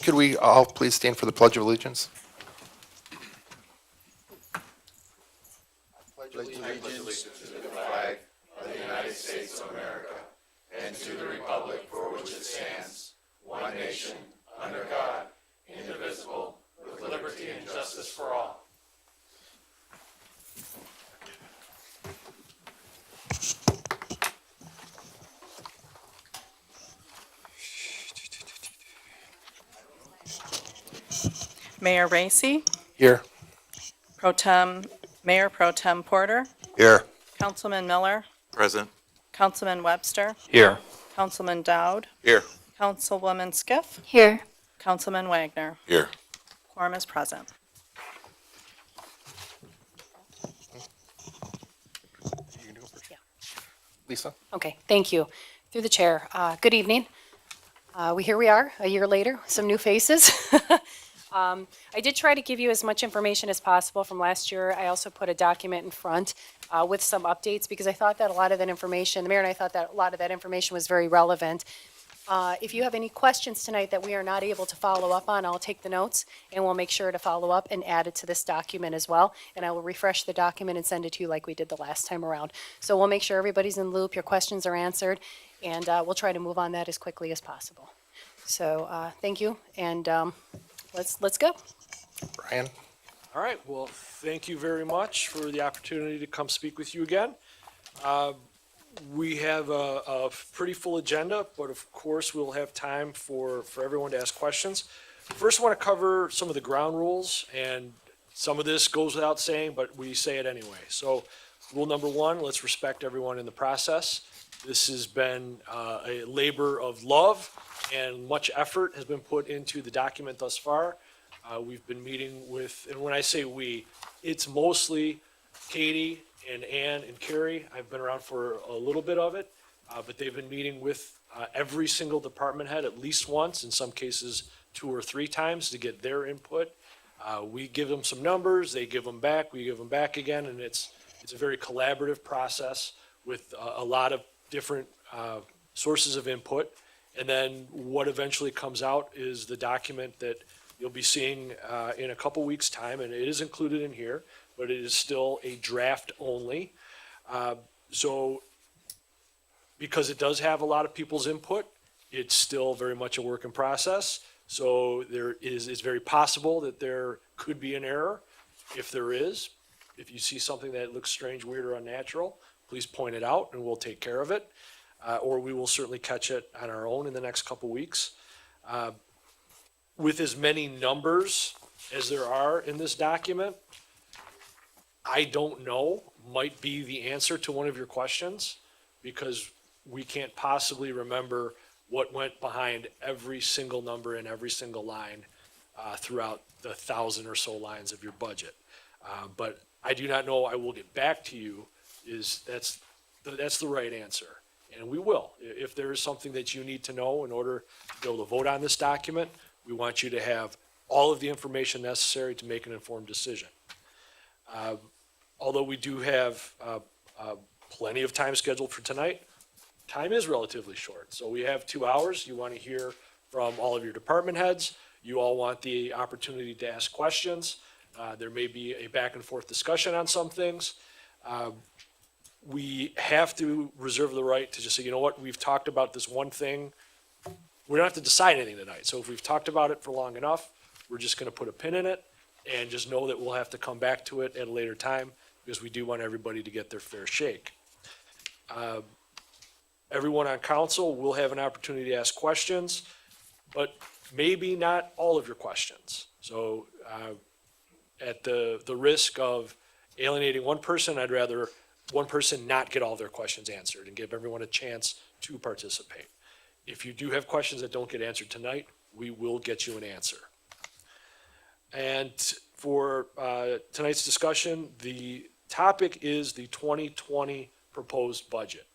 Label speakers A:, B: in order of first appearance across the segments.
A: Could we all please stand for the Pledge of Allegiance?
B: Mayor Racy,
A: Here.
B: Mayor Pro Tem Porter,
A: Here.
B: Councilman Miller,
C: Present.
B: Councilman Webster,
A: Here.
B: Councilman Dowd,
C: Here.
B: Councilwoman Skiff,
D: Here.
B: Councilman Wagner.
C: Here.
B: Quorum is present.
A: Lisa?
D: Okay, thank you. Through the chair, good evening. Here we are, a year later, some new faces. I did try to give you as much information as possible from last year. I also put a document in front with some updates because I thought that a lot of that information, the mayor and I thought that a lot of that information was very relevant. If you have any questions tonight that we are not able to follow up on, I'll take the notes and we'll make sure to follow up and add it to this document as well. And I will refresh the document and send it to you like we did the last time around. So we'll make sure everybody's in loop, your questions are answered, and we'll try to move on that as quickly as possible. So thank you, and let's go.
A: Brian?
E: All right, well, thank you very much for the opportunity to come speak with you again. We have a pretty full agenda, but of course, we'll have time for everyone to ask questions. First, I want to cover some of the ground rules, and some of this goes without saying, but we say it anyway. So, rule number one, let's respect everyone in the process. This has been a labor of love, and much effort has been put into the document thus far. We've been meeting with, and when I say we, it's mostly Katie and Ann and Carrie. I've been around for a little bit of it, but they've been meeting with every single department head at least once, in some cases 2 or 3 times, to get their input. We give them some numbers, they give them back, we give them back again, and it's a very collaborative process with a lot of different sources of input. And then what eventually comes out is the document that you'll be seeing in a couple weeks' time, and it is included in here, but it is still a draft only. So because it does have a lot of people's input, it's still very much a work in process. So it's very possible that there could be an error. If there is, if you see something that looks strange, weird, or unnatural, please point it out and we'll take care of it. Or we will certainly catch it on our own in the next couple weeks. With as many numbers as there are in this document, I don't know, might be the answer to one of your questions, because we can't possibly remember what went behind every single number in every single line throughout the 1,000 or so lines of your budget. But I do not know, I will get back to you, that's the right answer. And we will. If there is something that you need to know in order to be able to vote on this document, we want you to have all of the information necessary to make an informed decision. Although we do have plenty of time scheduled for tonight, time is relatively short. So we have 2 hours. You want to hear from all of your department heads. You all want the opportunity to ask questions. There may be a back and forth discussion on some things. We have to reserve the right to just say, you know what, we've talked about this one thing. We don't have to decide anything tonight. So if we've talked about it for long enough, we're just going to put a pin in it and just know that we'll have to come back to it at a later time, because we do want everybody to get their fair shake. Everyone on council will have an opportunity to ask questions, but maybe not all of your questions. So at the risk of alienating one person, I'd rather one person not get all their questions answered and give everyone a chance to participate. If you do have questions that don't get answered tonight, we will get you an answer. And for tonight's discussion, the topic is the 2020 proposed budget.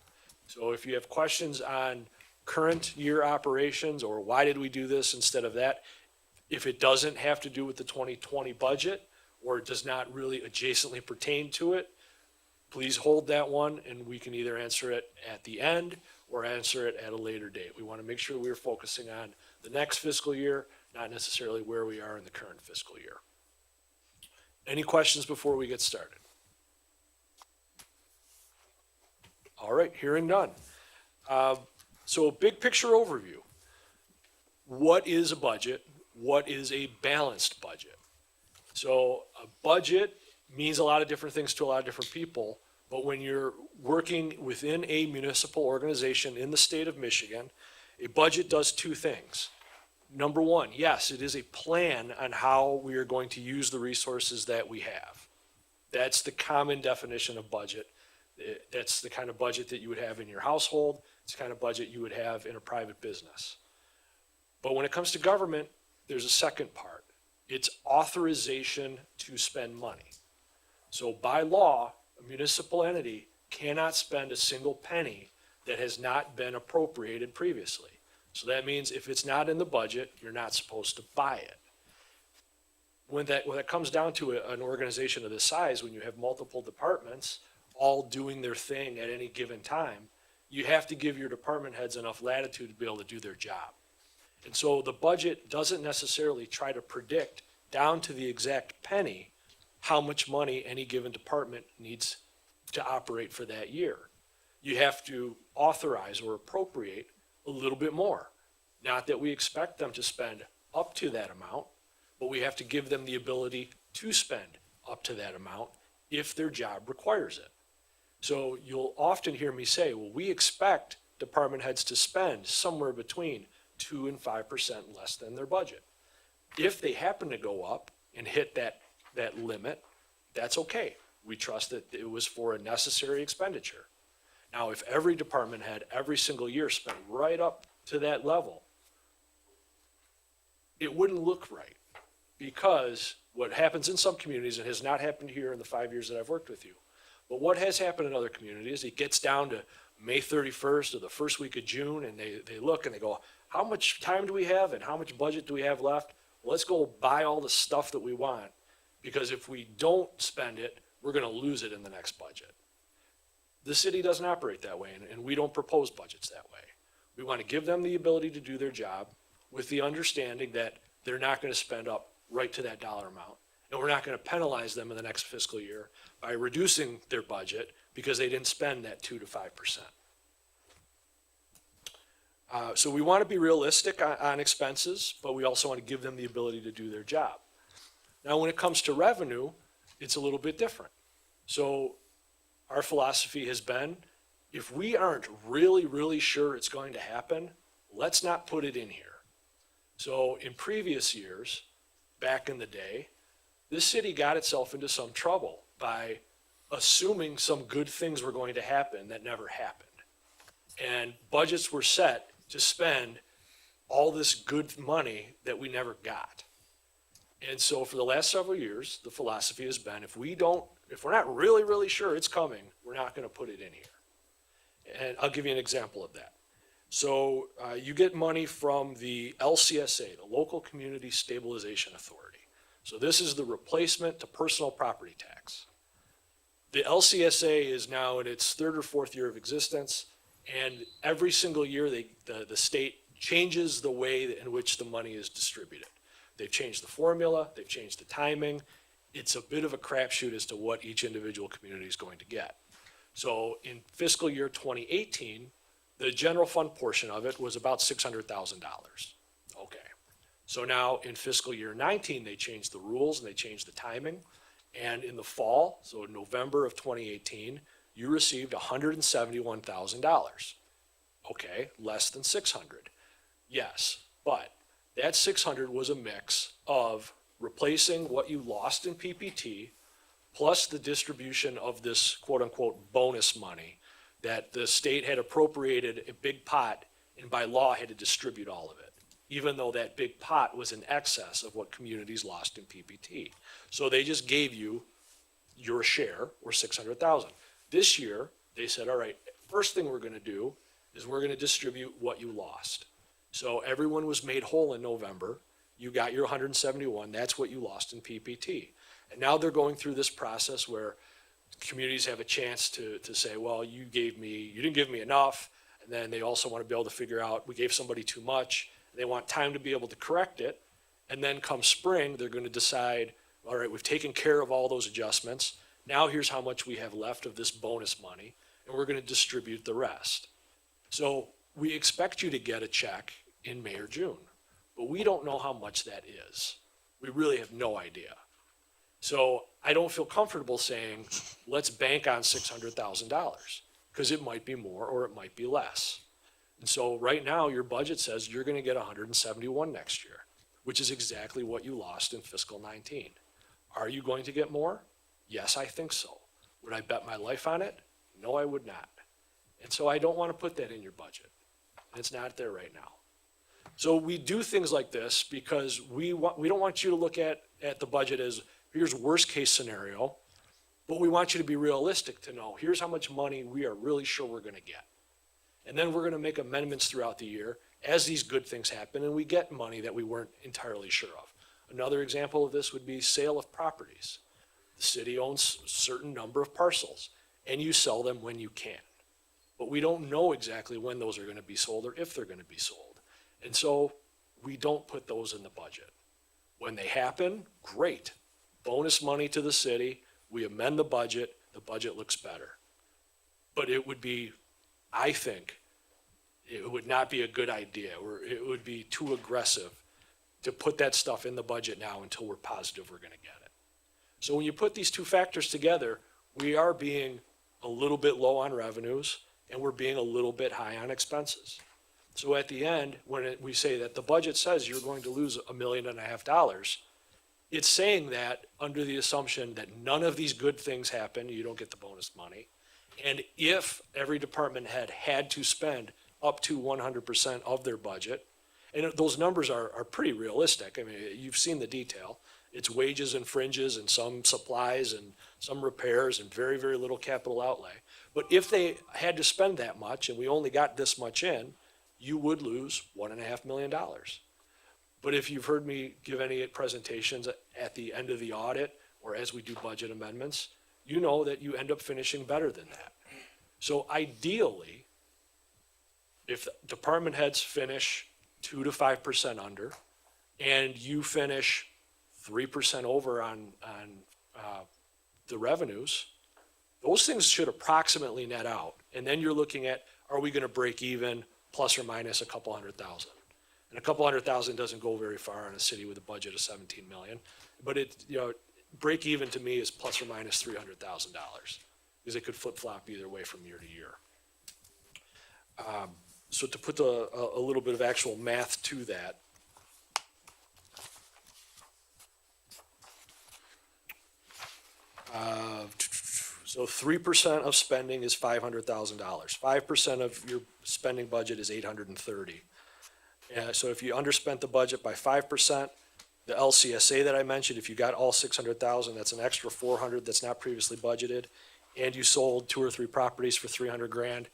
E: So if you have questions on current year operations, or why did we do this instead of that, if it doesn't have to do with the 2020 budget, or it does not really adjacently pertain to it, please hold that one, and we can either answer it at the end or answer it at a later date. We want to make sure we're focusing on the next fiscal year, not necessarily where we are in the current fiscal year. Any questions before we get started? All right, hearing none. So big picture overview. What is a budget? What is a balanced budget? So a budget means a lot of different things to a lot of different people, but when you're working within a municipal organization in the state of Michigan, a budget does two things. Number one, yes, it is a plan on how we are going to use the resources that we have. That's the common definition of budget. That's the kind of budget that you would have in your household. It's the kind of budget you would have in a private business. But when it comes to government, there's a second part. It's authorization to spend money. So by law, a municipal entity cannot spend a single penny that has not been appropriated previously. So that means if it's not in the budget, you're not supposed to buy it. When that comes down to an organization of this size, when you have multiple departments all doing their thing at any given time, you have to give your department heads enough latitude to be able to do their job. And so the budget doesn't necessarily try to predict down to the exact penny how much money any given department needs to operate for that year. You have to authorize or appropriate a little bit more. Not that we expect them to spend up to that amount, but we have to give them the ability to spend up to that amount if their job requires it. So you'll often hear me say, well, we expect department heads to spend somewhere between 2 and 5% less than their budget. If they happen to go up and hit that limit, that's okay. We trust that it was for a necessary expenditure. Now, if every department head every single year spent right up to that level, it wouldn't look right, because what happens in some communities, and has not happened here in the 5 years that I've worked with you, but what has happened in other communities, it gets down to May 31st or the first week of June, and they look and they go, how much time do we have and how much budget do we have left? Well, let's go buy all the stuff that we want, because if we don't spend it, we're going to lose it in the next budget. The city doesn't operate that way, and we don't propose budgets that way. We want to give them the ability to do their job with the understanding that they're not going to spend up right to that dollar amount. And we're not going to penalize them in the next fiscal year by reducing their budget because they didn't spend that 2 to 5%. So we want to be realistic on expenses, but we also want to give them the ability to do their job. Now, when it comes to revenue, it's a little bit different. So our philosophy has been, if we aren't really, really sure it's going to happen, let's not put it in here. So in previous years, back in the day, this city got itself into some trouble by assuming some good things were going to happen that never happened. And budgets were set to spend all this good money that we never got. And so for the last several years, the philosophy has been, if we're not really, really sure it's coming, we're not going to put it in here. And I'll give you an example of that. So you get money from the LCSA, the Local Community Stabilization Authority. So this is the replacement to personal property tax. The LCSA is now in its 3rd or 4th year of existence, and every single year the state changes the way in which the money is distributed. They've changed the formula, they've changed the timing. It's a bit of a crapshoot as to what each individual community is going to get. So in fiscal year 2018, the general fund portion of it was about $600,000. Okay. So now in fiscal year 19, they changed the rules and they changed the timing. And in the fall, so in November of 2018, you received $171,000. Okay, less than 600. Yes, but that 600 was a mix of replacing what you lost in PPT plus the distribution of this quote unquote bonus money that the state had appropriated a big pot and by law had to distribute all of it, even though that big pot was in excess of what communities lost in PPT. So they just gave you your share, or 600,000. This year, they said, all right, first thing we're gonna do is we're gonna distribute what you lost. So everyone was made whole in November. You got your 171, that's what you lost in PPT. And now they're going through this process where communities have a chance to say, well, you didn't give me enough. And then they also want to be able to figure out, we gave somebody too much. They want time to be able to correct it. And then come spring, they're going to decide, all right, we've taken care of all those adjustments. Now here's how much we have left of this bonus money, and we're going to distribute the rest. So we expect you to get a check in May or June, but we don't know how much that is. We really have no idea. So I don't feel comfortable saying, let's bank on $600,000, because it might be more or it might be less. And so right now, your budget says you're going to get 171 next year, which is exactly what you lost in fiscal 19. Are you going to get more? Yes, I think so. Would I bet my life on it? No, I would not. And so I don't want to put that in your budget. And it's not there right now. So we do things like this because we don't want you to look at the budget as here's worst case scenario, but we want you to be realistic to know here's how much money we are really sure we're going to get. And then we're going to make amendments throughout the year as these good things happen and we get money that we weren't entirely sure of. Another example of this would be sale of properties. The city owns a certain number of parcels and you sell them when you can. But we don't know exactly when those are going to be sold or if they're going to be sold. And so we don't put those in the budget. When they happen, great. Bonus money to the city, we amend the budget looks better. But it would be, I think, it would not be a good idea, or it would be too aggressive to put that stuff in the budget now until we're positive we're gonna get it. So when you put these two factors together, we are being a little bit low on revenues and we're being a little bit high on expenses. So at the end, when we say that the budget says you're going to lose $1.5 million, it's saying that under the assumption that none of these good things happen, you don't get the bonus money. And if every department head had to spend up to 100% of their budget, and those numbers are pretty realistic. I mean, you've seen the detail. It's wages and fringes and some supplies and some repairs and very, very little capital outlay. But if they had to spend that much and we only got this much in, you would lose $1.5 million. But if you've heard me give any presentations at the end of the audit or as we do budget amendments, you know that you end up finishing better than that. So ideally, if department heads finish 2 to 5% under and you finish 3% over on the revenues, those things should approximately net out. And then you're looking at, are we going to break even plus or minus a couple $100,000? And a couple $100,000 doesn't go very far in a city with a budget of 17 million. But break even to me is plus or minus $300,000 because it could flip flop either way from year to year. So to put a little bit of actual math to that, so 3% of spending is $500,000. 5% of your spending budget is $830,000. So if you underspent the budget by 5%, the LCSA that I mentioned, if you got all 600,000, that's an extra 400 that's not previously budgeted, and you sold 2 or 3 properties for 300 grand,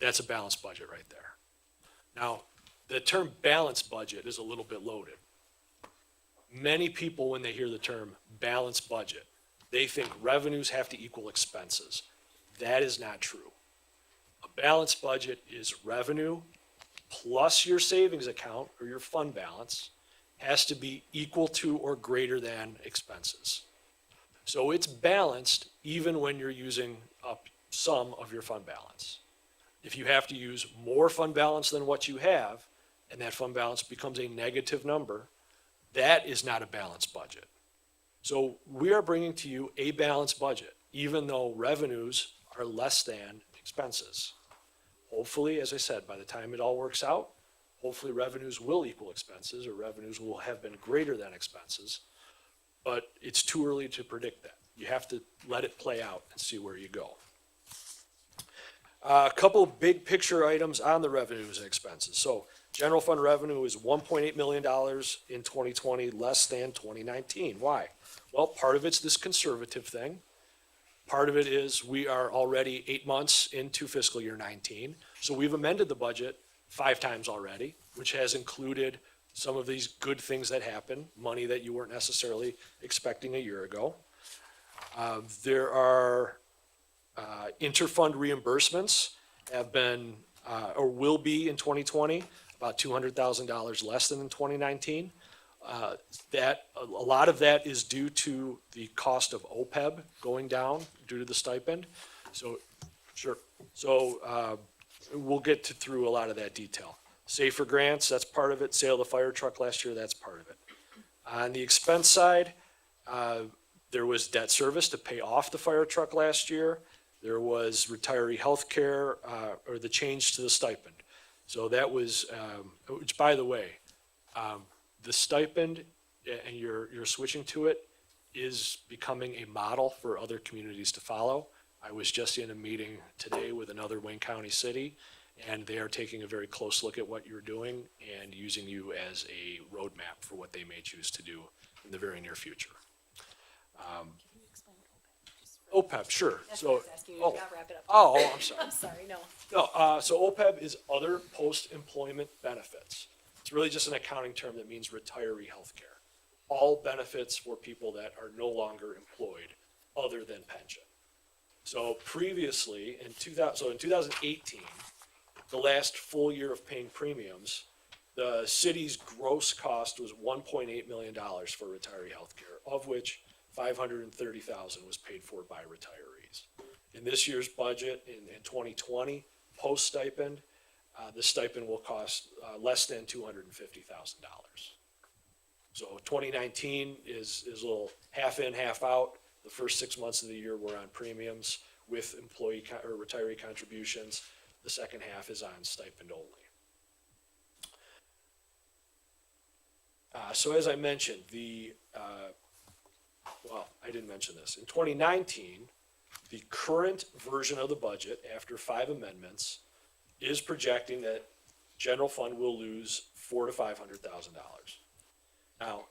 E: that's a balanced budget right there. Now, the term balanced budget is a little bit loaded. Many people, when they hear the term balanced budget, they think revenues have to equal expenses. That is not true. A balanced budget is revenue plus your savings account or your fund balance has to be equal to or greater than expenses. So it's balanced even when you're using up some of your fund balance. If you have to use more fund balance than what you have, and that fund balance becomes a negative number, that is not a balanced budget. So we are bringing to you a balanced budget, even though revenues are less than expenses. Hopefully, as I said, by the time it all works out, hopefully revenues will equal expenses or revenues will have been greater than expenses, but it's too early to predict that. You have to let it play out and see where you go. A couple of big picture items on the revenues and expenses. So general fund revenue is $1.8 million in 2020, less than 2019. Why? Well, part of it's this conservative thing. Part of it is we are already 8 months into fiscal year 19. So we've amended the budget 5 times already, which has included some of these good things that happen, money that you weren't necessarily expecting a year ago. There are interfund reimbursements have been or will be in 2020 about $200,000 less than in 2019. That, a lot of that is due to the cost of OPEB going down due to the stipend. So, sure. So we'll get through a lot of that detail. Safer grants, that's part of it. Sale of the fire truck last year, that's part of it. On the expense side, there was debt service to pay off the fire truck last year. There was retiree health care, or the change to the stipend. So that was, which, by the way, the stipend, and you're switching to it, is becoming a model for other communities to follow. I was just in a meeting today with another Wayne County city, and they are taking a very close look at what you're doing and using you as a roadmap for what they may choose to do in the very near future. OPEB, sure. So, oh,
D: wrap it up.
E: oh, I'm sorry.
D: I'm sorry, no.
E: No, so OPEB is other post-employment benefits. It's really just an accounting term that means retiree health care. All benefits for people that are no longer employed other than pension. So previously, in 2018, the last full year of paying premiums, the city's gross cost was $1.8 million for retiree health care, of which $530,000 was paid for by retirees. In this year's budget, in 2020, post-stipend, the stipend will cost less than $250,000. So 2019 is a little half in, half out. The first 6 months of the year we're on premiums with employee or retiree contributions. The second half is on stipend only. So as I mentioned, well, I didn't mention this. In 2019, the current version of the budget, after 5 amendments, is projecting that general fund will lose $400,000 to $500,000. Now,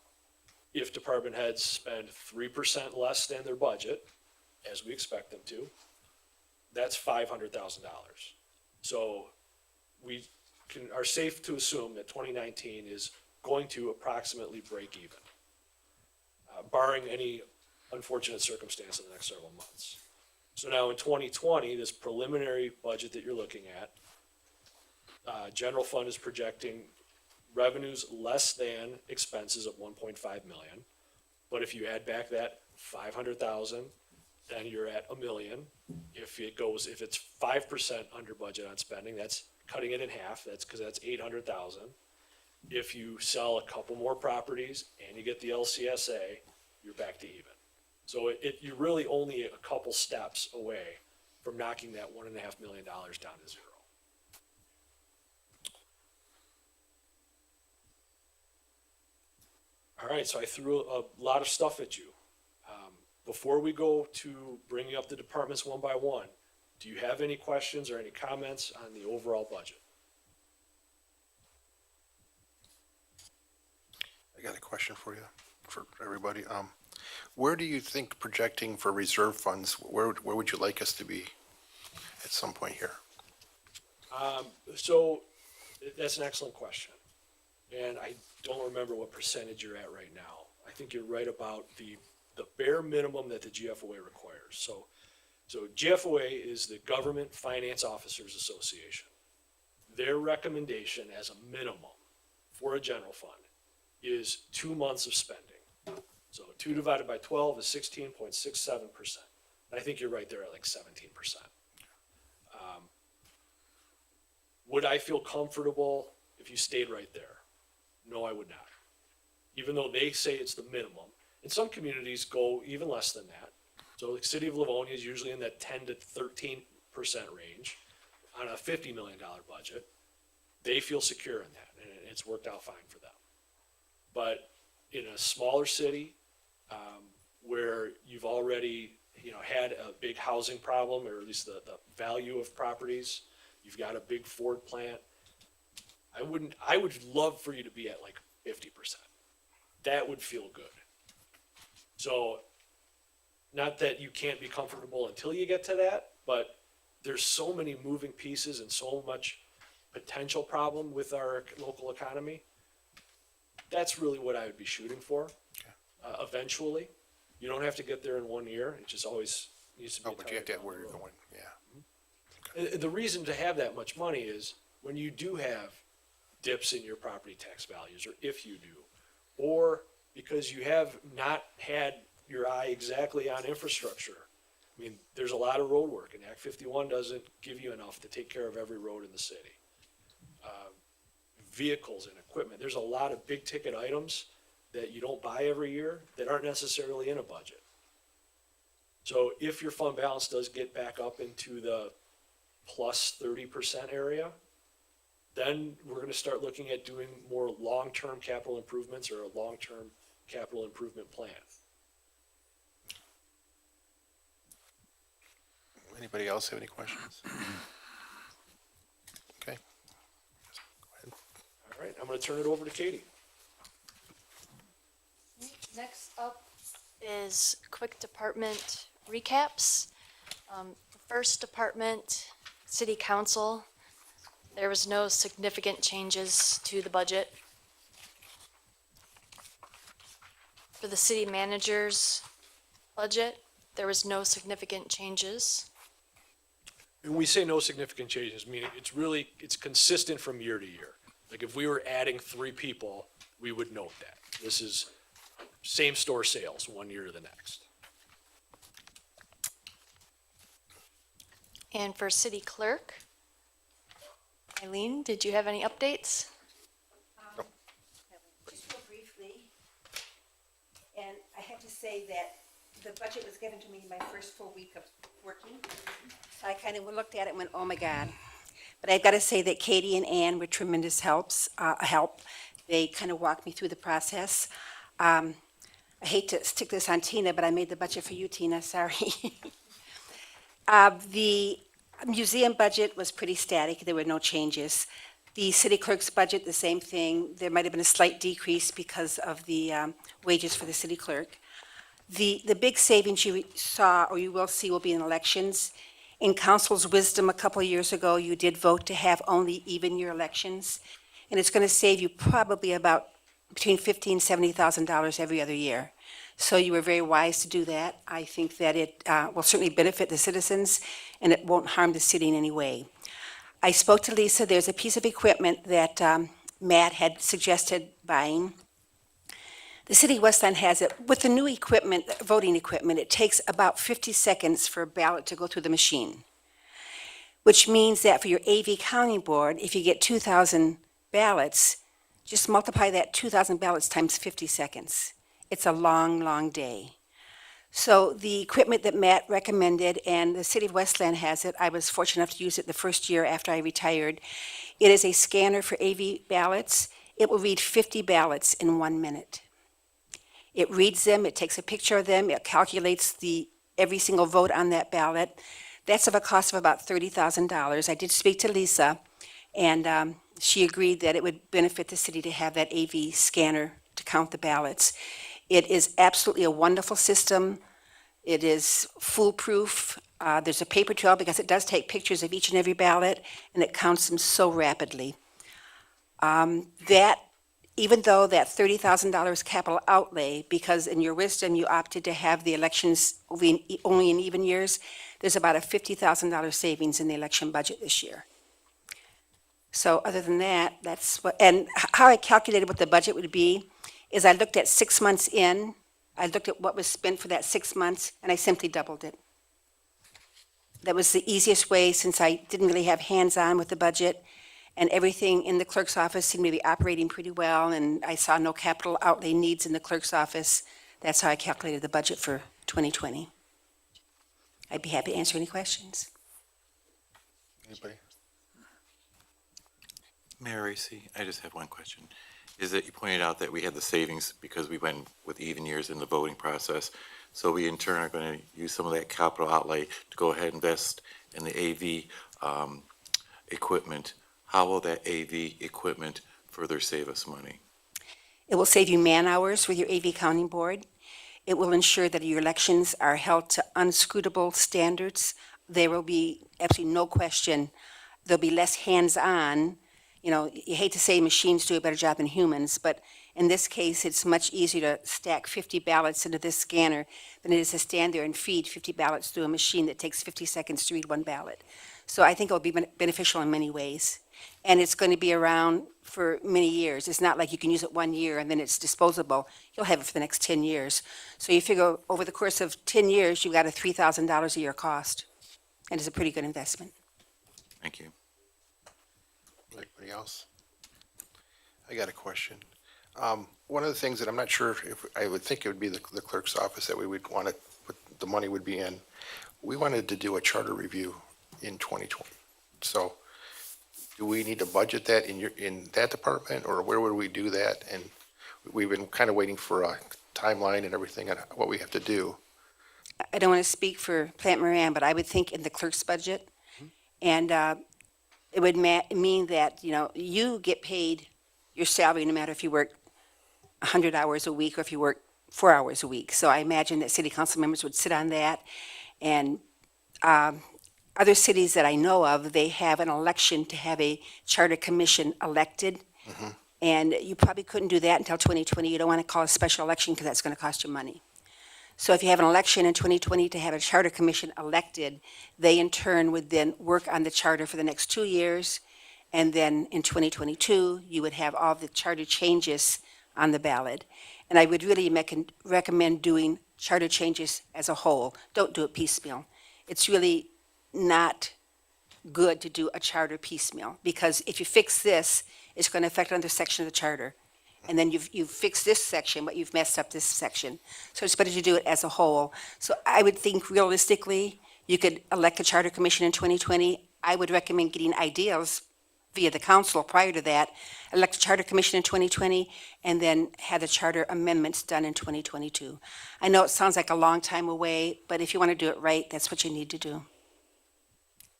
E: if department heads spend 3% less than their budget, as we expect them to, that's $500,000. So we are safe to assume that 2019 is going to approximately break even, barring any unfortunate circumstance in the next several months. So now in 2020, this preliminary budget that you're looking at, general fund is projecting revenues less than expenses of 1.5 million. But if you add back that 500,000, then you're at $1 million. If it's 5% under budget on spending, that's cutting it in half. That's because that's 800,000. If you sell a couple more properties and you get the LCSA, you're back to even. So you're really only a couple steps away from knocking that $1.5 million down to zero. All right, so I threw a lot of stuff at you. Before we go to bringing up the departments one by one, do you have any questions or any comments on the overall budget?
A: I got a question for you, for everybody. Where do you think projecting for reserve funds, where would you like us to be at some point here?
E: So that's an excellent question. And I don't remember what percentage you're at right now. I think you're right about the bare minimum that the GFOA requires. So GFOA is the Government Finance Officers Association. Their recommendation as a minimum for a general fund is 2 months of spending. So 2 divided by 12 is 16.67%. I think you're right there at like 17%. Would I feel comfortable if you stayed right there? No, I would not. Even though they say it's the minimum. And some communities go even less than that. So the city of Livonia is usually in that 10 to 13% range on a $50 million budget. They feel secure in that, and it's worked out fine for them. But in a smaller city, where you've already, had a big housing problem, or at least the value of properties, you've got a big Ford plant, I would love for you to be at like 50%. That would feel good. So, not that you can't be comfortable until you get to that, but there's so many moving pieces and so much potential problem with our local economy. That's really what I would be shooting for. Eventually, you don't have to get there in 1 year. It just always needs to be.
A: Oh, but you have to have where you're going, yeah.
E: And the reason to have that much money is when you do have dips in your property tax values, or if you do, or because you have not had your eye exactly on infrastructure. I mean, there's a lot of road work, and Act 51 doesn't give you enough to take care of every road in the city. Vehicles and equipment, there's a lot of big ticket items that you don't buy every year that aren't necessarily in a budget. So if your fund balance does get back up into the plus 30% area, then we're gonna start looking at doing more long-term capital improvements or a long-term capital improvement plan.
A: Anybody else have any questions? Okay.
E: All right, I'm gonna turn it over to Katie.
C: Next up is quick department recaps. The First department, city council, there was no significant changes to the budget. For the city manager's budget, there was no significant changes.
E: And we say no significant changes, meaning it's consistent from year to year. Like if we were adding 3 people, we would note that. This is same store sales, one year to the next.
C: And for city clerk, Eileen, did you have any updates?
F: Just real briefly, and I have to say that the budget was given to me my first full week of working. So I kind of looked at it and went, oh my God. But I've got to say that Katie and Ann were tremendous help. They kind of walked me through the process. I hate to stick this on Tina, but I made the budget for you, Tina, sorry. The museum budget was pretty static. There were no changes. The city clerk's budget, the same thing. There might have been a slight decrease because of the wages for the city clerk. The big savings you saw, or you will see, will be in elections. In council's wisdom, a couple of years ago, you did vote to have only even-year elections, and it's going to save you probably about between $50,000 and $70,000 every other year. So you were very wise to do that. I think that it will certainly benefit the citizens, and it won't harm the city in any way. I spoke to Lisa. There's a piece of equipment that Matt had suggested buying. The city of Westland has it. With the new equipment, voting equipment, it takes about 50 seconds for a ballot to go through the machine, which means that for your AV counting board, if you get 2,000 ballots, just multiply that 2,000 ballots times 50 seconds. It's a long, long day. So the equipment that Matt recommended, and the city of Westland has it, I was fortunate enough to use it the first year after I retired. It is a scanner for AV ballots. It will read 50 ballots in 1 minute. It reads them, it takes a picture of them, it calculates every single vote on that ballot. That's of a cost of about $30,000. I did speak to Lisa, and she agreed that it would benefit the city to have that AV scanner to count the ballots. It is absolutely a wonderful system. It is foolproof. There's a paper trail because it does take pictures of each and every ballot, and it counts them so rapidly. Even though that $30,000 capital outlay, because in your wisdom you opted to have the elections only in even years, there's about a $50,000 savings in the election budget this year. So other than that, that's what, and how I calculated what the budget would be is I looked at 6 months in, I looked at what was spent for that 6 months, and I simply doubled it. That was the easiest way since I didn't really have hands-on with the budget, and everything in the clerk's office seemed to be operating pretty well, and I saw no capital outlay needs in the clerk's office. That's how I calculated the budget for 2020. I'd be happy to answer any questions.
A: Anybody?
G: Mayor Racy, I just have one question. Is that you pointed out that we had the savings because we went with even years in the voting process. So we in turn are going to use some of that capital outlay to go ahead and invest in the AV equipment. How will that AV equipment further save us money?
F: It will save you man-hours with your AV counting board. It will ensure that your elections are held to unscrutable standards. There will be absolutely no question. There'll be less hands-on. You know, you hate to say machines do a better job than humans, but in this case, it's much easier to stack 50 ballots into this scanner than it is to stand there and feed 50 ballots through a machine that takes 50 seconds to read one ballot. So I think it will be beneficial in many ways. and it's going to be around for many years. It's not like you can use it 1 year and then it's disposable. You'll have it for the next 10 years. So you figure over the course of 10 years, you've got a $3,000 a year cost, and it's a pretty good investment.
G: Thank you.
A: Anybody else? I got a question. One of the things that I'm not sure if, I would think it would be the clerk's office that we would want to, put the money would be in. We wanted to do a charter review in 2020. So do we need to budget that in that department, or where would we do that? And we've been kind of waiting for a timeline and everything on what we have to do.
F: I don't want to speak for Plant Moran, but I would think in the clerk's budget. And it would mean that, you get paid your salary no matter if you work 100 hours a week or if you work 4 hours a week. So I imagine that city council members would sit on that. And other cities that I know of, they have an election to have a charter commission elected. And you probably couldn't do that until 2020. You don't want to call a special election because that's going to cost you money. So if you have an election in 2020 to have a charter commission elected, they in turn would then work on the charter for the next 2 years. And then in 2022, you would have all the charter changes on the ballot. And I would really recommend doing charter changes as a whole. Don't do it piecemeal. It's really not good to do a charter piecemeal, because if you fix this, it's going to affect another section of the charter. And then you've fixed this section, but you've messed up this section. So it's better to do it as a whole. So I would think realistically, you could elect a charter commission in 2020. I would recommend getting ideas via the council prior to that, elect a charter commission in 2020, and then have the charter amendments done in 2022. I know it sounds like a long time away, but if you want to do it right, that's what you need to do.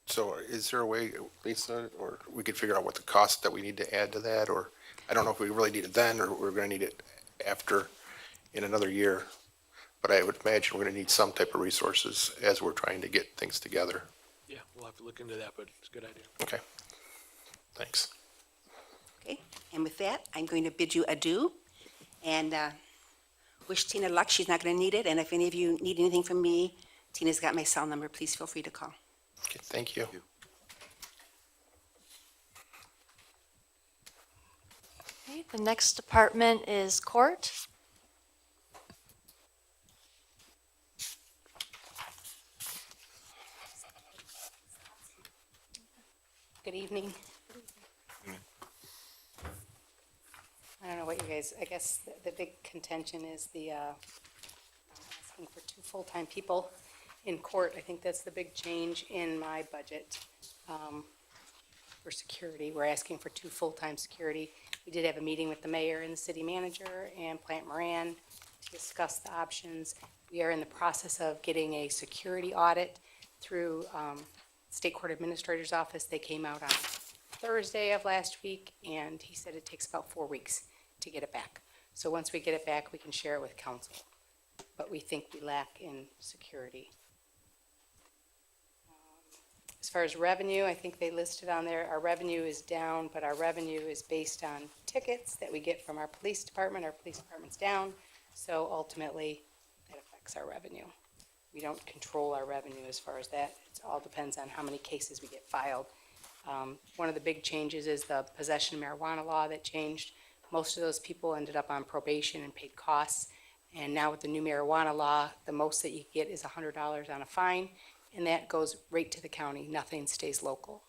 A: So is there a way, Lisa, or we could figure out what the cost that we need to add to that? Or I don't know if we really need it then, or we're going to need it after, in another year. But I would imagine we're going to need some type of resources as we're trying to get things together.
E: Yeah, we'll have to look into that, but it's a good idea.
A: Okay. Thanks.
F: Okay, and with that, I'm going to bid you adieu and wish Tina luck. She's not going to need it, and if any of you need anything from me, Tina's got my cell number. Please feel free to call.
A: Okay, thank you.
C: Okay, the next department is court.
D: Good evening. I don't know what you guys, I guess the big contention is the asking for 2 full-time people in court. I think that's the big change in my budget for security. We're asking for 2 full-time security. We did have a meeting with the mayor and the city manager and Plant Moran to discuss the options. We are in the process of getting a security audit through State Court Administrator's Office. They came out on Thursday of last week, and he said it takes about 4 weeks to get it back. So once we get it back, we can share it with council. But we think we lack in security. As far as revenue, I think they listed on there, our revenue is down, but our revenue is based on tickets that we get from our police department. Our police department's down, so ultimately, that affects our revenue. We don't control our revenue as far as that. It all depends on how many cases we get filed. One of the big changes is the possession of marijuana law that changed. Most of those people ended up on probation and paid costs. And now with the new marijuana law, the most that you get is $100 on a fine, and that goes right to the county. Nothing stays local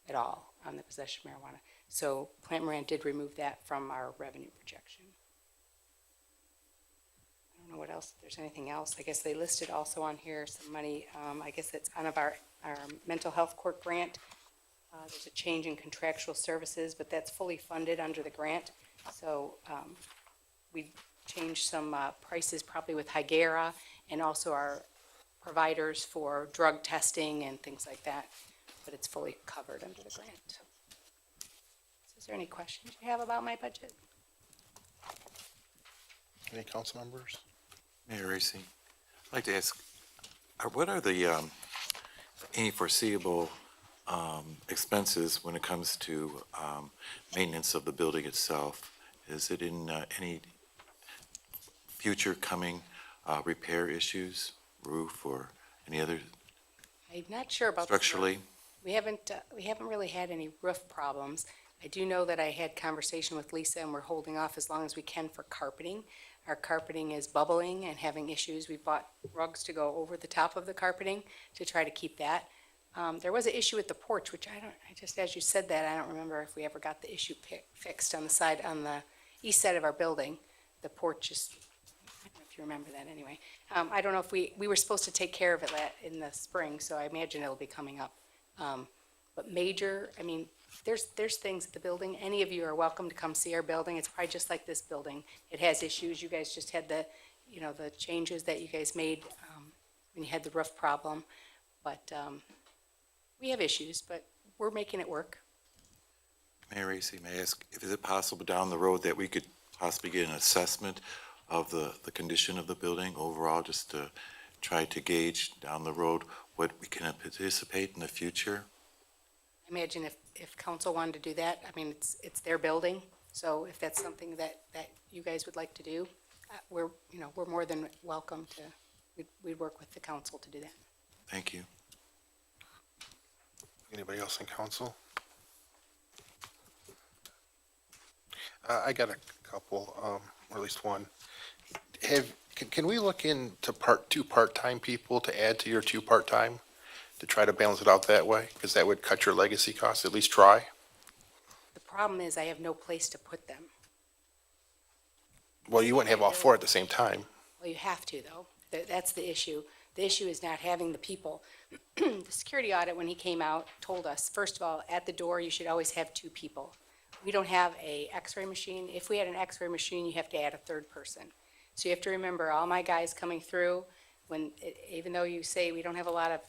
D: at all on the possession of marijuana. So Plant Moran did remove that from our revenue projection. I don't know what else, if there's anything else. I guess they listed also on here some money, I guess that's out of our mental health court grant. There's a change in contractual services, but that's fully funded under the grant. So we changed some prices probably with Hygera and also our providers for drug testing and things like that, but it's fully covered under the grant. So is there any questions you have about my budget?
A: Any council members?
G: Mayor Racy, I'd like to ask, what are the any foreseeable expenses when it comes to maintenance of the building itself? Is it in any future coming repair issues, roof or any other
D: I'm not sure about.
G: structurally?
D: We haven't really had any roof problems. I do know that I had conversation with Lisa, and we're holding off as long as we can for carpeting. Our carpeting is bubbling and having issues. We bought rugs to go over the top of the carpeting to try to keep that. There was an issue with the porch, which as you said that, I don't remember if we ever got the issue fixed on the east side of our building. The porch is, I don't know if you remember that anyway. I don't know if we were supposed to take care of it in the spring, so I imagine it'll be coming up. But major, I mean, there's things at the building. Any of you are welcome to come see our building. It's probably just like this building. It has issues. You guys just had the changes that you guys made, when you had the roof problem. But, we have issues, but we're making it work.
G: Mayor Racy, may I ask, if is it possible down the road that we could possibly get an assessment of the condition of the building overall, just to try to gauge down the road what we can anticipate in the future?
D: Imagine if council wanted to do that. I mean, it's their building, so if that's something that you guys would like to do, we're more than welcome to, we'd work with the council to do that.
G: Thank you.
A: Anybody else in council? I got a couple, or at least one. Can we look into two part-time people to add to your two part-time? To try to balance it out that way? Because that would cut your legacy costs, at least try.
D: The problem is I have no place to put them.
A: Well, you wouldn't have all four at the same time.
D: Well, you have to, though. That's the issue. The issue is not having the people. The security audit, when he came out, told us, first of all, at the door, you should always have two people. We don't have a x-ray machine. If we had an x-ray machine, you have to add a third person. So you have to remember, all my guys coming through, even though you say we don't have a lot of,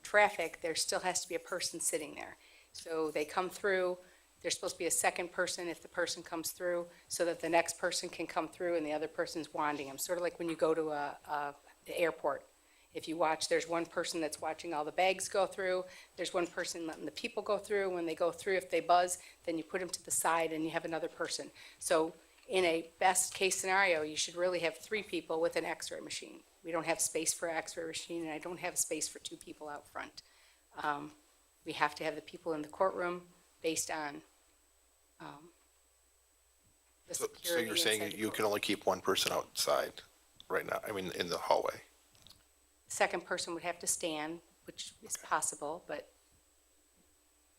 D: traffic, there still has to be a person sitting there. So they come through, there's supposed to be a second person if the person comes through, so that the next person can come through and the other person's wanding them. Sort of like when you go to the airport. If you watch, there's one person that's watching all the bags go through, there's one person letting the people go through. When they go through, if they buzz, then you put them to the side and you have another person. So in a best case scenario, you should really have three people with an x-ray machine. We don't have space for an x-ray machine, and I don't have space for two people out front. We have to have the people in the courtroom based on the
A: So
D: security.
A: you're saying
D: inside the
A: you can
D: courtroom.
A: only keep one person outside right now, I mean, in the hallway?
D: The second person would have to stand, which is possible, but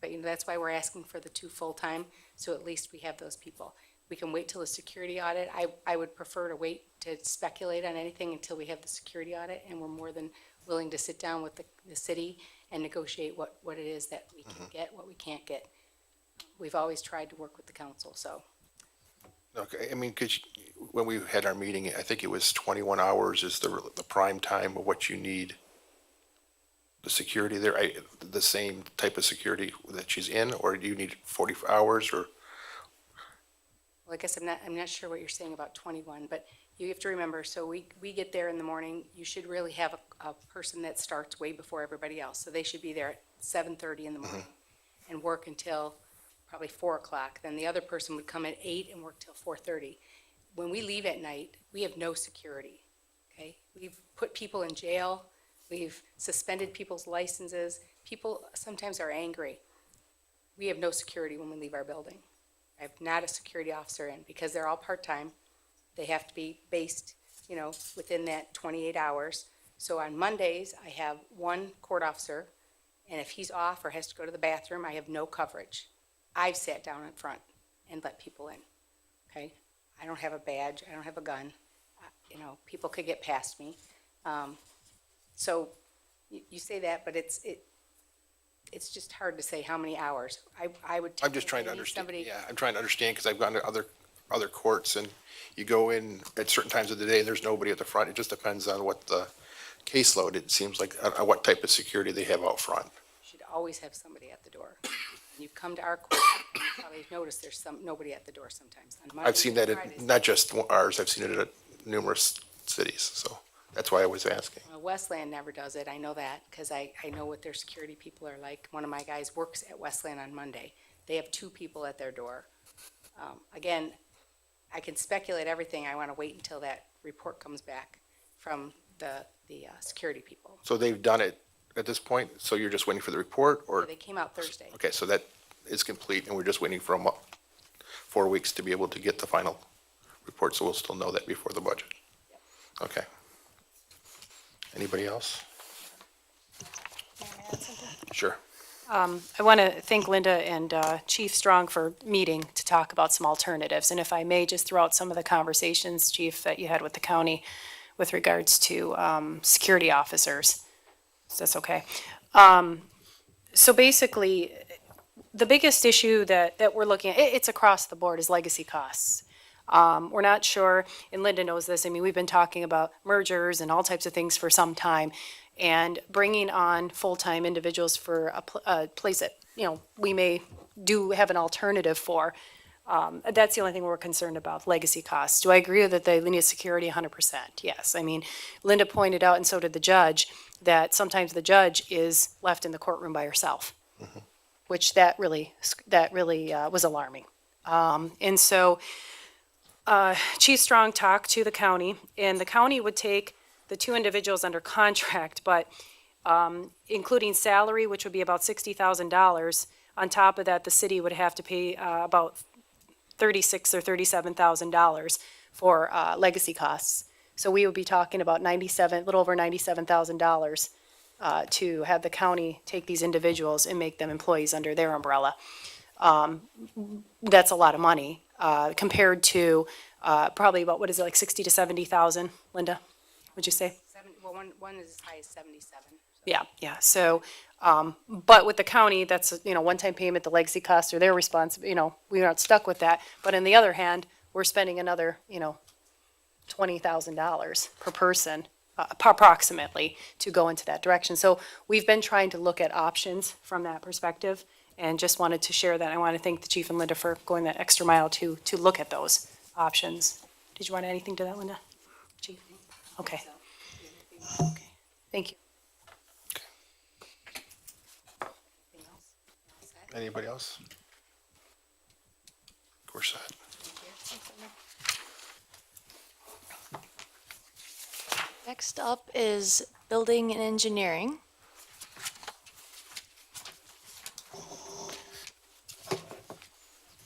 D: that's why we're asking for the two full-time, so at least we have those people. We can wait till the security audit. I would prefer to wait to speculate on anything until we have the security audit, and we're more than willing to sit down with the city and negotiate what it is that we can get, what we can't get. We've always tried to work with the council, so.
A: Okay, I mean, because when we had our meeting, I think it was 21 hours is the prime time of what you need. The security there, the same type of security that she's in, or do you need 40 hours, or?
D: Well, I guess I'm not sure what you're saying about 21, but you have to remember, so we get there in the morning, you should really have a person that starts way before everybody else. So they should be there at 7:30 in the morning and work until probably 4 o'clock. Then the other person would come at 8 and work till 4:30. When we leave at night, we have no security, okay? We've put people in jail, we've suspended people's licenses. People sometimes are angry. We have no security when we leave our building. I have not a security officer in because they're all part-time. They have to be based, within that 28 hours. So on Mondays, I have one court officer, and if he's off or has to go to the bathroom, I have no coverage. I've sat down in front and let people in, okay? I don't have a badge, I don't have a gun. People could get past me. So you say that, but it's just hard to say how many hours. I would.
A: I'm just trying to
D: need
A: understand,
D: somebody-
A: yeah, I'm trying to understand, because I've gone to other courts, and you go in at certain times of the day, and there's nobody at the front. It just depends on what the caseload, it seems like, what type of security they have out front.
D: You should always have somebody at the door. When you come to our court, you probably notice there's nobody at the door sometimes. On
A: I've
D: Mondays
A: seen
D: and
A: that,
D: Fridays.
A: not just ours, I've seen it at numerous cities, so that's why I was asking.
D: Well, Westland never does it, I know that, because I know what their security people are like. One of my guys works at Westland on Monday. They have two people at their door. Again, I can speculate everything, I want to wait until that report comes back from the security people.
A: So they've done it at this point? So you're just waiting for the report, or?
F: They came out Thursday.
A: Okay, so that is complete, and we're just waiting for 4 weeks to be able to get the final report, so we'll still know that before the budget. Okay. Anybody else? Sure.
D: I want to thank Linda and Chief Strong for meeting to talk about some alternatives. And if I may, just throw out some of the conversations, Chief, that you had with the county with regards to security officers. Is this okay? So basically, the biggest issue that we're looking at, it's across the board, is legacy costs. We're not sure, and Linda knows this, I mean, we've been talking about mergers and all types of things for some time, and bringing on full-time individuals for a place that, you know, we may have an alternative for. That's the only thing we're concerned about, legacy costs. Do I agree that they need security 100%? Yes. I mean, Linda pointed out, and so did the judge, that sometimes the judge is left in the courtroom by herself, which that really was alarming. And so Chief Strong talked to the county, and the county would take the two individuals under contract, but including salary, which would be about $60,000. On top of that, the city would have to pay about $36,000 or $37,000 for legacy costs. So we would be talking about a little over $97,000 to have the county take these individuals and make them employees under their umbrella. That's a lot of money compared to probably about, what is it, like 60 to 70,000, Linda? Would you say?
F: Well, one is as high as 77.
D: Yeah. So, but with the county, that's, you know, one-time payment, the legacy costs are their responsibility, you know, we're not stuck with that. But on the other hand, we're spending another, you know, $20,000 per person, approximately, to go into that direction. So we've been trying to look at options from that perspective, and just wanted to share that. I want to thank the chief and Linda for going that extra mile to look at those options. Did you want to add anything to that, Linda? Chief? Okay. Okay. Thank you.
A: Anybody else? We're set.
C: Next up is building and engineering.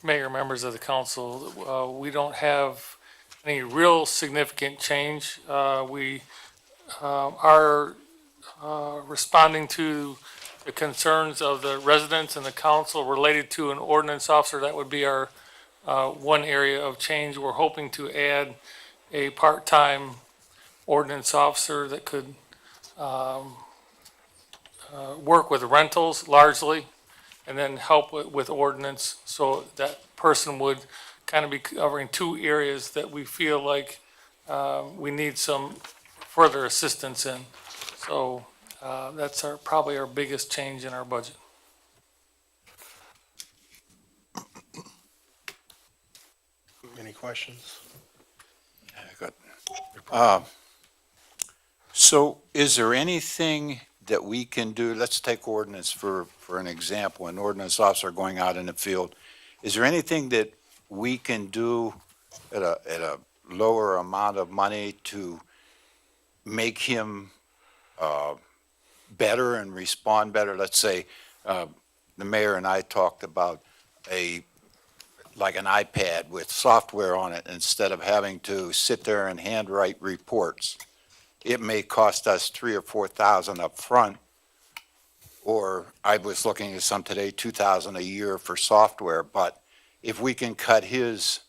H: Mayor, members of the council, we don't have any real significant change. We are responding to the concerns of the residents and the council related to an ordinance officer. That would be our one area of change. We're hoping to add a part-time ordinance officer that could work with rentals largely, and then help with ordinance. So that person would kind of be covering two areas that we feel like we need some further assistance in. So that's probably our biggest change in our budget.
A: Any questions?
I: Good. So is there anything that we can do, let's take ordinance for an example, an ordinance officer going out in the field. Is there anything that we can do at a lower amount of money to make him better and respond better? Let's say the mayor and I talked about like an iPad with software on it, instead of having to sit there and handwrite reports. It may cost us $3,000 or $4,000 up front, or I was looking at some today, $2,000 a year for software. But if we can cut his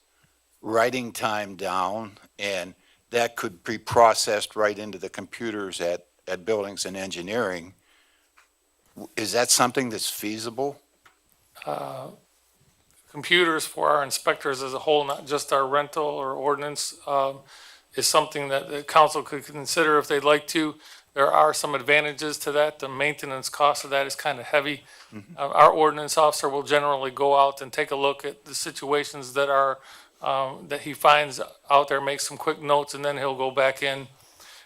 I: writing time down, and that could be processed right into the computers at Buildings and Engineering, is that something that's feasible?
H: Computers for our inspectors as a whole, not just our rental or ordinance, is something that the council could consider if they'd like to. There are some advantages to that. The maintenance cost of that is kind of heavy. Our ordinance officer will generally go out and take a look at the situations that are, that he finds out there, make some quick notes, and then he'll go back in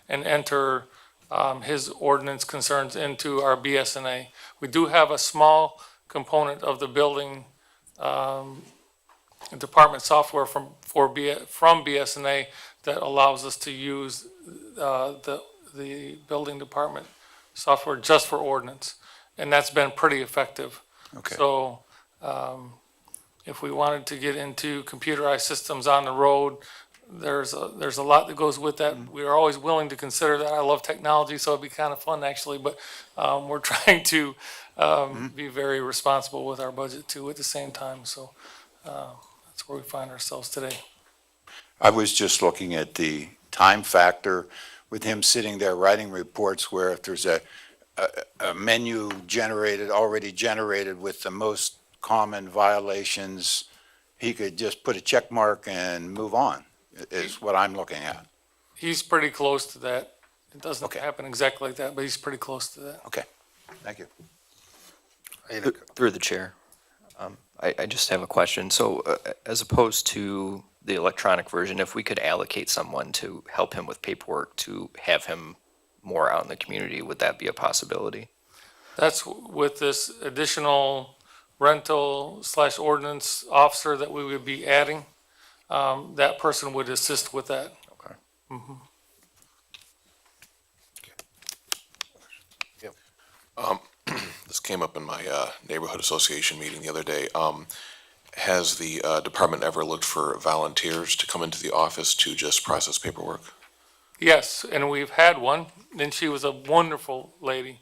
H: and enter his ordinance concerns into our BSNA. We do have a small component of the building department software from BSNA that allows us to use the building department software just for ordinance, and that's been pretty effective.
I: Okay.
H: So, if we wanted to get into computerized systems on the road, there's a lot that goes with that. We are always willing to consider that. I love technology, so it'd be kind of fun actually, but, we're trying to, be very responsible with our budget too at the same time, so, that's where we find ourselves today.
I: I was just looking at the time factor with him sitting there writing reports where if there's a menu generated, already generated with the most common violations, he could just put a check mark and move on, is what I'm looking at.
H: He's pretty close to that. It doesn't
I: Okay.
H: happen exactly like that, but he's pretty close to that.
I: Okay, thank you.
A: I had a-
J: Through the chair, I just have a question. So as opposed to the electronic version, if we could allocate someone to help him with paperwork to have him more out in the community, would that be a possibility?
H: That's with this additional rental / ordinance officer that we would be adding. That person would assist with that.
J: Okay.
K: This came up in my neighborhood association meeting the other day. Has the department ever looked for volunteers to come into the office to just process paperwork?
H: Yes, and we've had one, and she was a wonderful lady.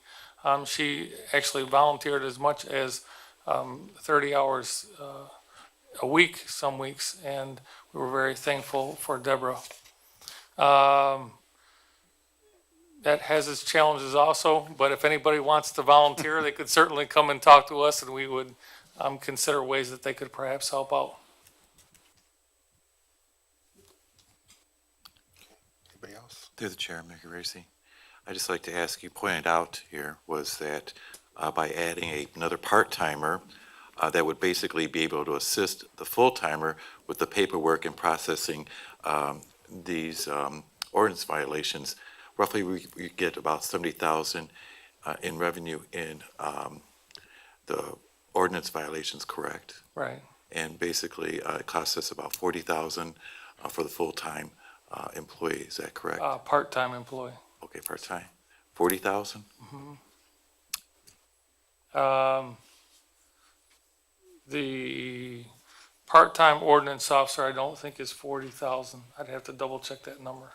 H: She actually volunteered as much as 30 hours a week, some weeks, and we were very thankful for Deborah. That has its challenges also, but if anybody wants to volunteer, they could certainly come and talk to us, and we would consider ways that they could perhaps help out.
A: Anybody else?
G: Through the chair, Mayor Racy, I'd just like to ask, you pointed out here was that by adding another part-timer, that would basically be able to assist the full-timer with the paperwork and processing these ordinance violations. Roughly, we get about 70,000 in revenue in the ordinance violations, correct?
H: Right.
G: And basically, it costs us about 40,000 for the full-time employee, is that correct?
H: Part-time employee.
G: Okay, part-time, 40,000?
H: The part-time ordinance officer, I don't think is 40,000. I'd have to double check that number.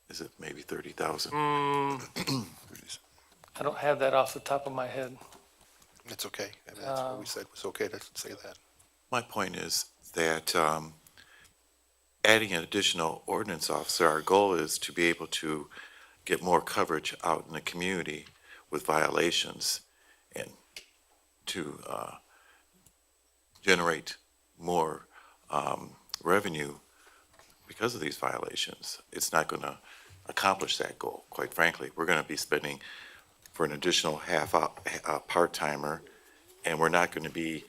G: Is it maybe 30,000?
H: I don't have that off the top of my head.
A: It's okay. I mean, that's what we said, was okay to say that.
G: My point is that adding an additional ordinance officer, our goal is to be able to get more coverage out in the community with violations and to generate more revenue because of these violations. It's not going to accomplish that goal, quite frankly. We're going to be spending for an additional part-timer, and we're not going to be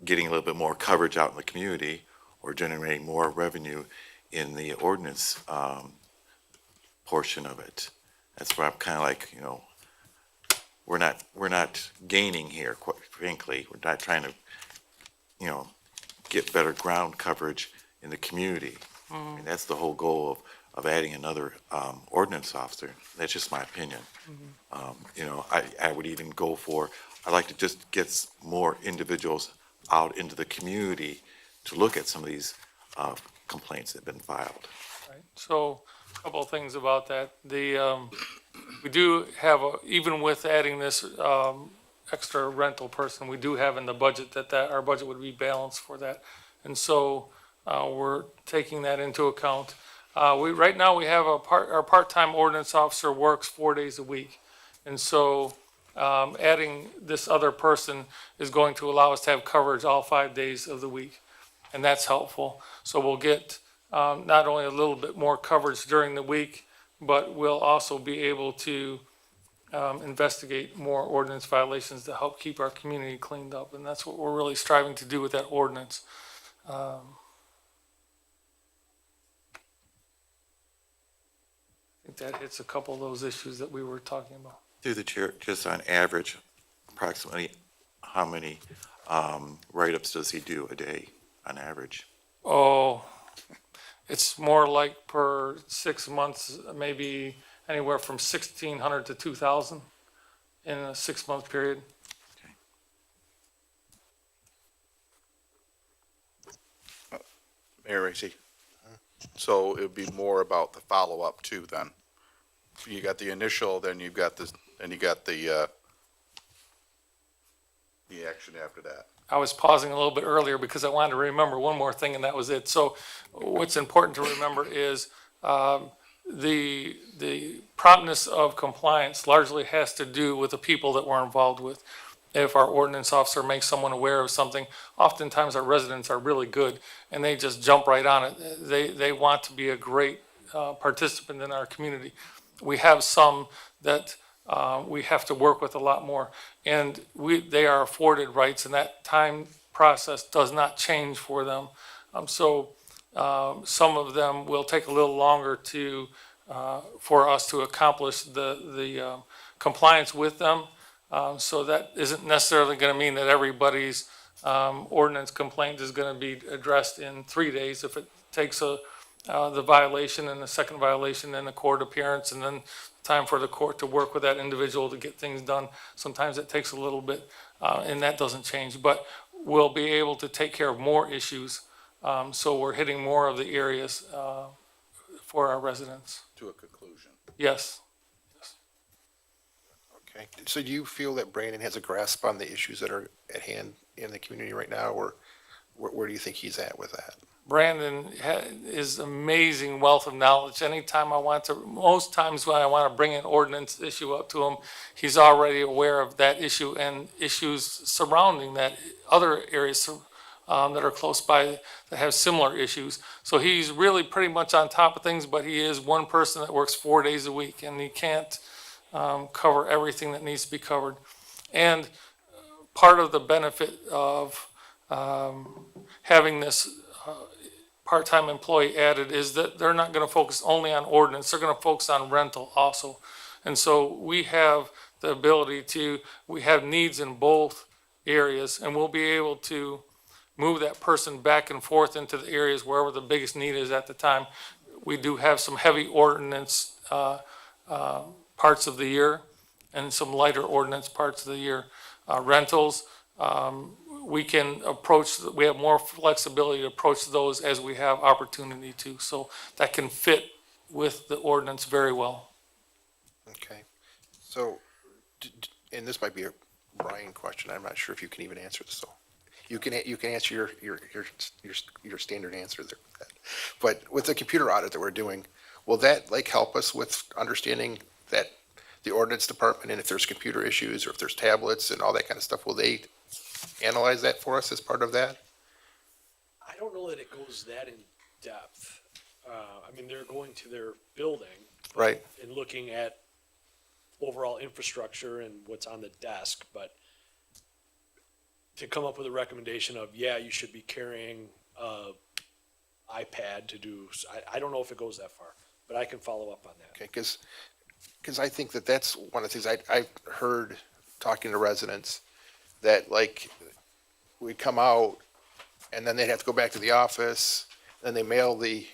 G: getting a little bit more coverage out in the community or generating more revenue in the ordinance portion of it. That's where I'm kind of like, we're not gaining here, quite frankly. We're not trying to, get better ground coverage in the community. And that's the whole goal of adding another ordinance officer. That's just my opinion. I would even go for, I'd like to just get more individuals out into the community to look at some of these complaints that have been filed.
H: Right. So, a couple of things about that. We do have, even with adding this extra rental person, we do have in the budget that our budget would be balanced for that. And so, we're taking that into account. Right now, we have our part-time ordinance officer works 4 days a week. And so, adding this other person is going to allow us to have coverage all 5 days of the week. And that's helpful. So we'll get, not only a little bit more coverage during the week, but we'll also be able to, investigate more ordinance violations to help keep our community cleaned up. And that's what we're really striving to do with that ordinance. I think that hits a couple of those issues that we were talking about.
G: Through the chair, just on average, approximately how many write-ups does he do a day on average?
H: Oh, it's more like per 6 months, maybe anywhere from 1,600 to 2,000 in a 6-month period.
L: Mayor Racy. So it would be more about the follow-up too, then. You got the initial, then you've got this, then you got the action after that.
H: I was pausing a little bit earlier because I wanted to remember one more thing, and that was it. So what's important to remember is the promptness of compliance largely has to do with the people that we're involved with. If our ordinance officer makes someone aware of something, oftentimes our residents are really good, and they just jump right on it. They want to be a great participant in our community. We have some that we have to work with a lot more, and they are afforded rights, and that time process does not change for them. Some of them will take a little longer for us to accomplish the compliance with them. So that isn't necessarily going to mean that everybody's ordinance complaint is going to be addressed in 3 days. If it takes the violation and the second violation and the court appearance and then time for the court to work with that individual to get things done, sometimes it takes a little bit, and that doesn't change. But we'll be able to take care of more issues, so we're hitting more of the areas for our residents.
L: To a conclusion.
H: Yes.
A: Okay, so do you feel that Brandon has a grasp on the issues that are at hand in the community right now, or where do you think he's at with that?
H: Brandon is amazing wealth of knowledge. Anytime most times when I want to bring an ordinance issue up to him, he's already aware of that issue and issues surrounding that, other areas that are close by that have similar issues. So he's really pretty much on top of things, but he is one person that works 4 days a week, and he can't cover everything that needs to be covered. And part of the benefit of having this part-time employee added is that they're not going to focus only on ordinance, they're going to focus on rental also. And so we have the ability we have needs in both areas, and we'll be able to move that person back and forth into the areas wherever the biggest need is at the time. We do have some heavy ordinance parts of the year and some lighter ordinance parts of the year. Rentals, we have more flexibility to approach those as we have opportunity to. So that can fit with the ordinance very well.
A: Okay, so, and this might be a Brian question, I'm not sure if you can even answer this, so. You can answer your standard answer there. But with the computer audit that we're doing, will that help us with understanding that the ordinance department, and if there's computer issues or if there's tablets and all that kind of stuff, will they analyze that for us as part of that?
E: I don't know that it goes that in depth. I mean, they're going to their building.
A: Right.
E: And looking at overall infrastructure and what's on the desk, but to come up with a recommendation of, yeah, you should be carrying a iPad to do, I don't know if it goes that far, but I can follow up on that.
A: Okay, because I think that's one of the things I've heard talking to residents, that we'd come out and then they'd have to go back to the office, then they mail the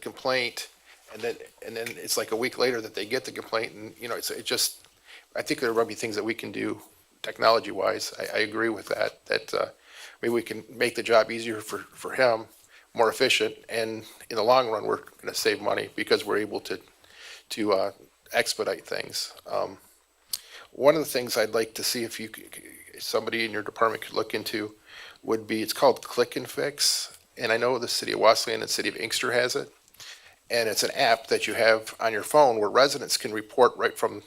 A: complaint, and then it's like a week later that they get the complaint, and I think there might be things that we can do technology-wise. I agree with that maybe we can make the job easier for him, more efficient, and in the long run, we're going to save money because we're able to expedite things. One of the things I'd like to see if somebody in your department could look into would be, it's called Click and Fix, and I know the city of Wesleyan and the city of Inkster has it, and it's an app that you have on your phone where residents can report right from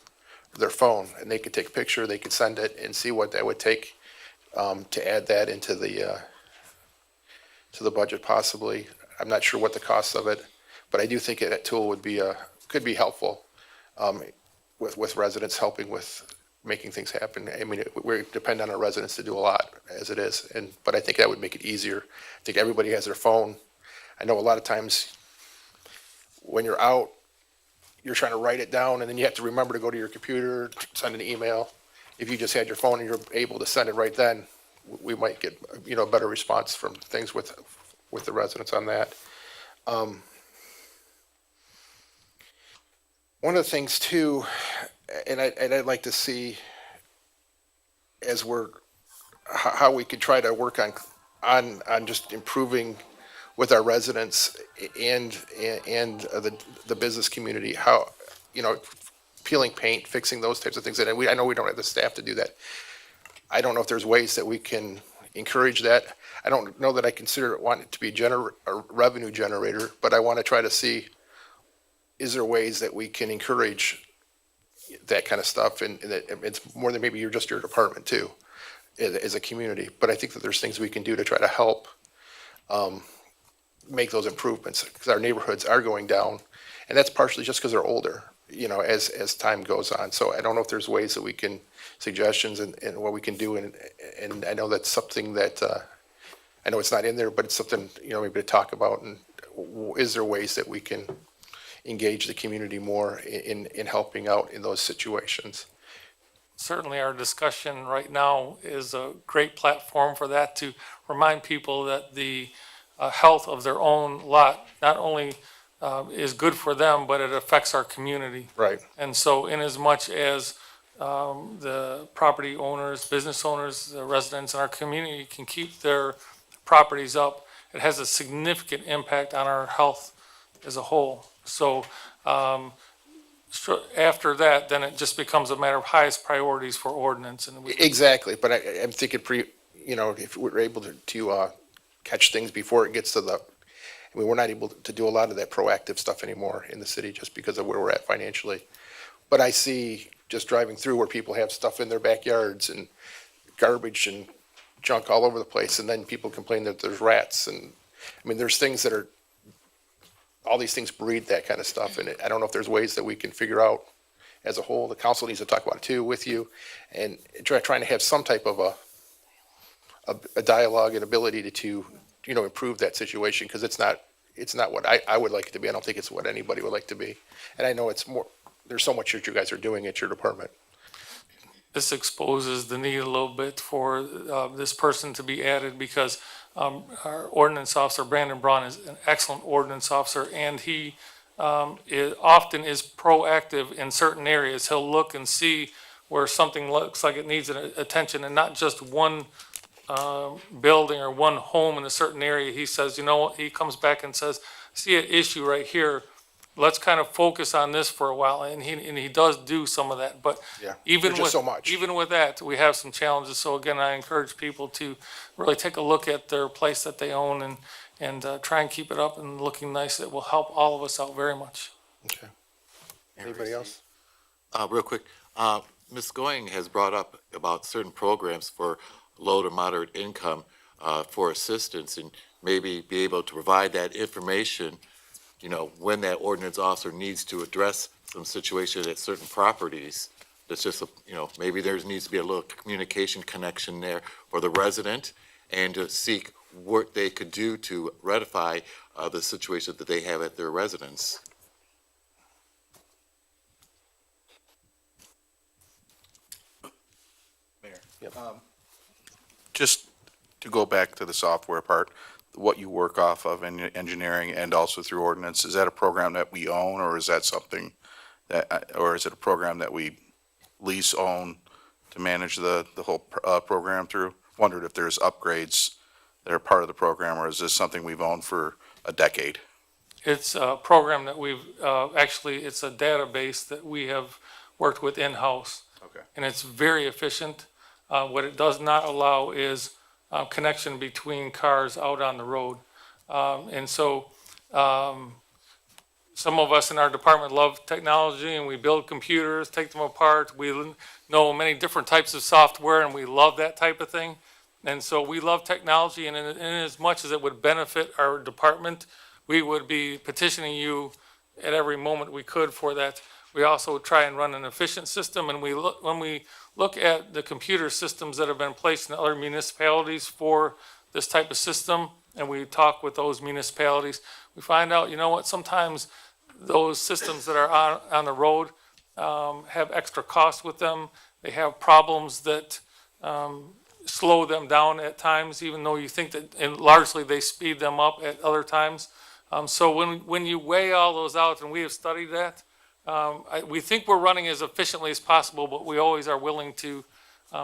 A: their phone, and they could take a picture, they could send it and see what that would take to add that into the budget possibly. I'm not sure what the cost of it, but I do think that tool could be helpful with residents helping with making things happen. I mean, we depend on our residents to do a lot as it is, but I think that would make it easier. I think everybody has their phone. I know a lot of times when you're out, you're trying to write it down, and then you have to remember to go to your computer, send an email. If you just had your phone and you're able to send it right then, we might get, a better response from things with the residents on that. One of the things too, and I'd like to see as how we could try to work on just improving with our residents and the business community, how, peeling paint, fixing those types of things. And I know we don't have the staff to do that. I don't know if there's ways that we can encourage that. I don't know that I want it to be a revenue generator, but I want to try to see, is there ways that we can encourage that kind of stuff? And that it's more than maybe your department too, as a community. But I think that there's things we can do to try to help make those improvements, because our neighborhoods are going down, and that's partially just because they're older, as time goes on. So I don't know if there's ways that we can, suggestions and what we can do, and I know that's something that, I know it's not in there, but it's something, maybe to talk about, and is there ways that we can engage the community more in helping out in those situations?
H: Certainly, our discussion right now is a great platform for that, to remind people that the health of their own lot not only is good for them, but it affects our community.
A: Right.
H: And so in as much as the property owners, business owners, the residents in our community can keep their properties up, it has a significant impact on our health as a whole. So after that, then it just becomes a matter of highest priorities for ordinance. And
A: Exactly, but I'm thinking if we're able to catch things before it gets to we're not able to do a lot of that proactive stuff anymore in the city just because of where we're at financially. But I see just driving through where people have stuff in their backyards and garbage and junk all over the place, and then people complain that there's rats, and there's things that are, all these things breed that kind of stuff, and I don't know if there's ways that we can figure out as a whole. The council needs to talk about it too with you, and trying to have some type of a dialogue and ability to improve that situation, because it's not what I would like it to be. I don't think it's what anybody would like to be, and I know it's more. There's so much that you guys are doing at your department.
H: this exposes the need a little bit for this person to be added, because our ordinance officer, Brandon Braun, is an excellent ordinance officer, and he often is proactive in certain areas. He'll look and see where something looks like it needs attention, and not just one building or one home in a certain area. He says, you know what, he comes back and says, see an issue right here, let's kind of focus on this for a while, and he does do some of that, but
A: Yeah,
H: even
A: there's just
H: with,
A: so much.
H: even with that, we have some challenges. So again, I encourage people to really take a look at their place that they own and try and keep it up and looking nice. It will help all of us out very much.
A: Okay. Anybody else?
G: Real quick, Ms. Going has brought up about certain programs for low to moderate income for assistance, and maybe be able to provide that information, you know, when that ordinance officer needs to address some situation at certain properties. That's just, you know, maybe there needs to be a little communication connection there for the resident, and to seek what they could do to rectify the situation that they have at their residence.
L: Just to go back to the software part, what you work off of in engineering and also through ordinance, is that a program that we own, or is that something that, or is it a program that we lease, own to manage the whole program through? Wondered if there's upgrades that are part of the program, or is this something we've owned for a decade?
H: It's a program that we've, actually, it's a database that we have worked with in-house.
L: Okay.
H: And it's very efficient. What it does not allow is connection between cars out on the road. And so some of us in our department love technology, and we build computers, take them apart. We know many different types of software, and we love that type of thing. And so we love technology, and in as much as it would benefit our department, we would be petitioning you at every moment we could for that. We also try and run an efficient system, and when we look at the computer systems that have been placed in other municipalities for this type of system, and we talk with those municipalities, we find out, you know what, sometimes those systems that are on the road have extra costs with them. They have problems that slow them down at times, even though you think that, and largely they speed them up at other times. So when you weigh all those out, and we have studied that, we think we're running as efficiently as possible, but we always are willing to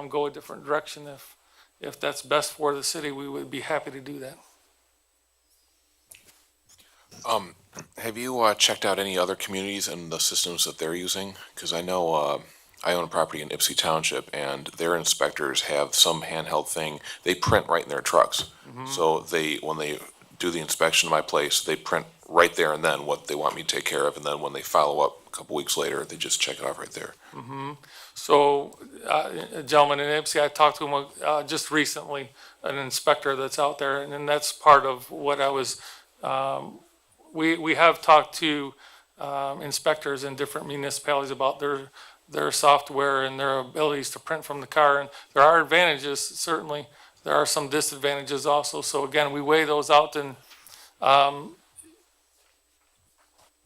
H: go a different direction. If that's best for the city, we would be happy to do that.
K: Have you checked out any other communities and the systems that they're using? Because I know I own a property in Ipsy Township, and their inspectors have some handheld thing. They print right in their trucks. So when they do the inspection of my place, they print right there and then what they want me to take care of, and then when they follow up a couple weeks later, they just check it off right there.
H: So, a gentleman in Ipsy, I talked to him just recently, an inspector that's out there, and then that's part of what I was, we have talked to inspectors in different municipalities about their software and their abilities to print from the car, and there are advantages, certainly. There are some disadvantages also, so again, we weigh those out, and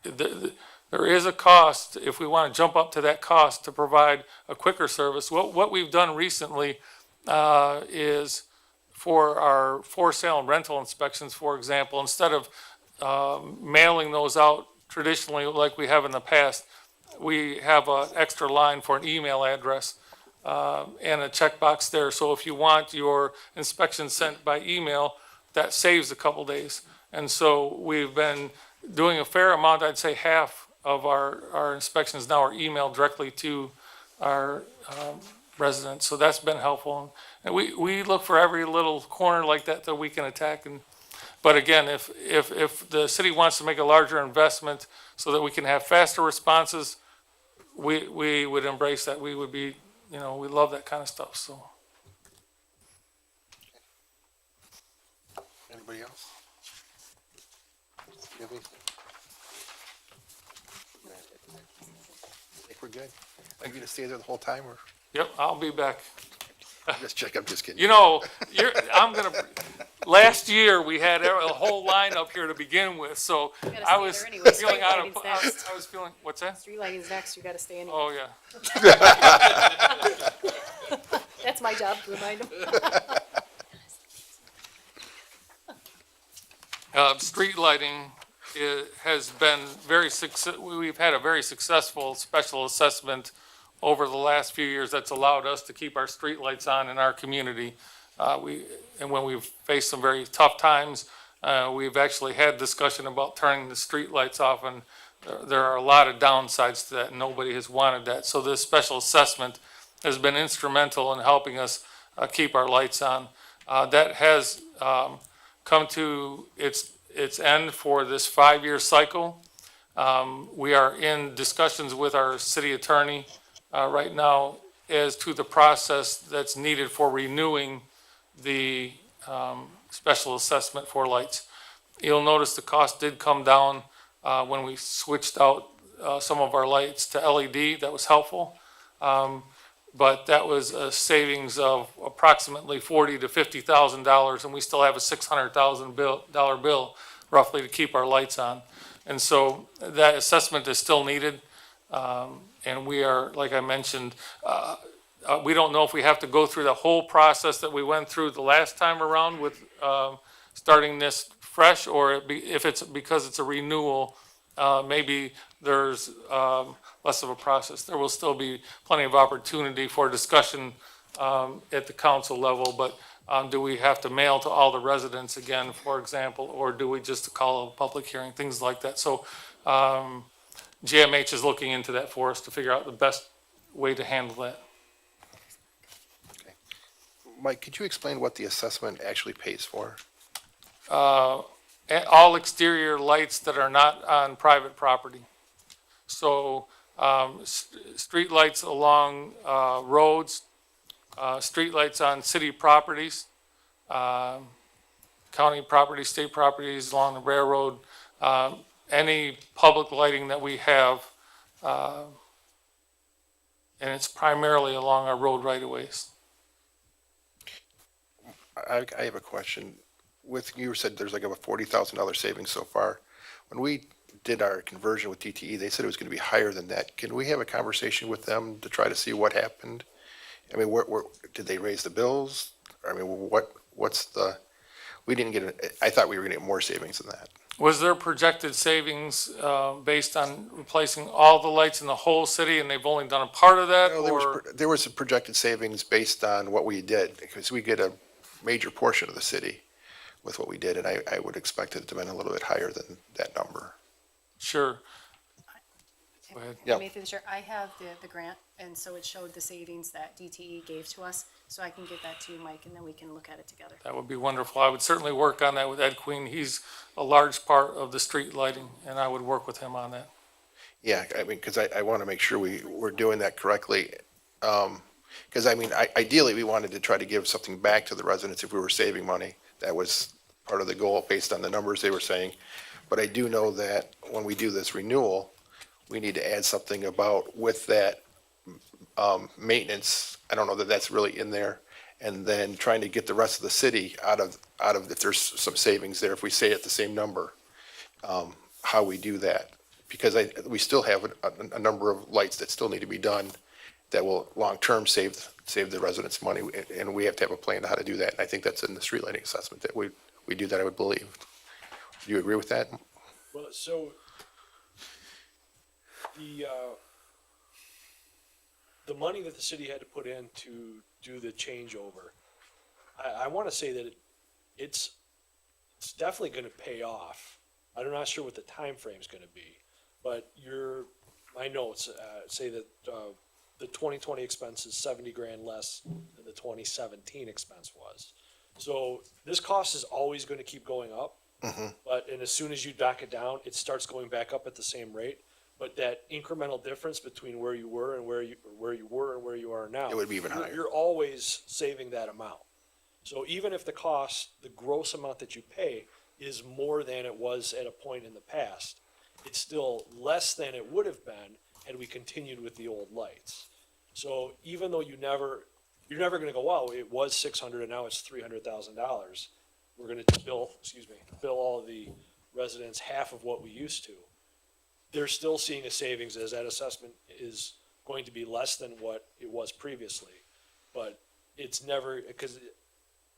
H: there is a cost, if we want to jump up to that cost to provide a quicker service. What we've done recently is for our for sale and rental inspections, for example, instead of mailing those out traditionally like we have in the past, we have an extra line for an email address and a checkbox there. So if you want your inspection sent by email, that saves a couple days. And so we've been doing a fair amount, I'd say half of our inspections now are emailed directly to our residents. So that's been helpful. And we look for every little corner like that we can attack. But again, if the city wants to make a larger investment so that we can have faster responses, we would embrace that. We would be, we love that kind of stuff, so.
A: Anybody else? You have anything? Think we're good? Are you gonna stay there the whole time, or
H: Yep, I'll be back.
A: just check? I'm just kidding.
H: Last year, we had a whole line up here to begin with, so
D: gotta
H: I
D: stay
H: was
D: there anyway.
H: feeling out of,
D: Street lighting's
H: I was feeling, what's that?
D: Street lighting's next, you gotta stay anyway.
H: Oh, yeah.
D: That's my job to remind them.
H: Street lighting has been we've had a very successful special assessment over the last few years that's allowed us to keep our street lights on in our community. And when we've faced some very tough times, we've actually had discussion about turning the street lights off, and there are a lot of downsides to that, and nobody has wanted that. So this special assessment has been instrumental in helping us keep our lights on. That has come to its end for this 5-year cycle. We are in discussions with our city attorney right now as to the process that's needed for renewing the special assessment for lights. You'll notice the cost did come down when we switched out some of our lights to LED. That was helpful. But that was a savings of approximately $40,000 to $50,000, and we still have a $600,000 bill roughly to keep our lights on. And so that assessment is still needed. And we are, like I mentioned, we don't know if we have to go through the whole process that we went through the last time around with starting this fresh, or if it's because it's a renewal, maybe there's less of a process. There will still be plenty of opportunity for discussion at the council level, but do we have to mail to all the residents again, for example, or do we just call a public hearing, things like that. So GMH is looking into that for us to figure out the best way to handle that.
A: Mike, could you explain what the assessment actually pays for?
H: All exterior lights that are not on private property. So street lights along roads, street lights on city properties, county properties, state properties along the railroad, any public lighting that we have, and it's primarily along our road right-of-ways.
A: I have a question. You said there's like a $40,000 savings so far. When we did our conversion with DTE, they said it was going to be higher than that. Can we have a conversation with them to try to see what happened? I mean, did they raise the bills? I mean, what's the, we didn't get, I thought we were going to get more savings than that.
H: Was there projected savings, based on replacing all the lights in the whole city and they've only done a part of that?
A: No,
H: Or
A: there was a projected savings based on what we did, because we get a major portion of the city with what we did, and I would expect it to have been a little bit higher than that number.
H: Sure. Go ahead.
A: Yeah.
D: May through the chair, I have the grant, and so it showed the savings that DTE gave to us, so I can get that to you, Mike, and then we can look at it together.
H: That would be wonderful. I would certainly work on that with Ed Queen. He's a large part of the street lighting, and I would work with him on that.
A: Yeah, I mean, because I want to make sure we're doing that correctly. Because I mean, ideally, we wanted to try to give something back to the residents if we were saving money. That was part of the goal based on the numbers they were saying. But I do know that when we do this renewal, we need to add something about with that maintenance. I don't know that that's really in there. And then trying to get the rest of the city out of if there's some savings there, if we say it the same number, how we do that. Because we still have a number of lights that still need to be done that will long-term save the residents money, and we have to have a plan on how to do that. And I think that's in the street lighting assessment that we do that, I would believe. Do you agree with that?
E: Well, so the money that the city had to put in to do the changeover, I want to say that it's definitely going to pay off. I'm not sure what the time frame is going to be, but my notes say that the 2020 expense is 70 grand less than the 2017 expense was. So this cost is always going to keep going up. And as soon as you dock it down, it starts going back up at the same rate. But that incremental difference between where you were and where you are now,
A: It would be even higher.
E: You're always saving that amount. So even if the gross amount that you pay is more than it was at a point in the past, it's still less than it would have been had we continued with the old lights. So even though you're never going to go, wow, it was 600 and now it's $300,000. We're going to bill all of the residents half of what we used to. They're still seeing a savings as that assessment is going to be less than what it was previously. But it's never, because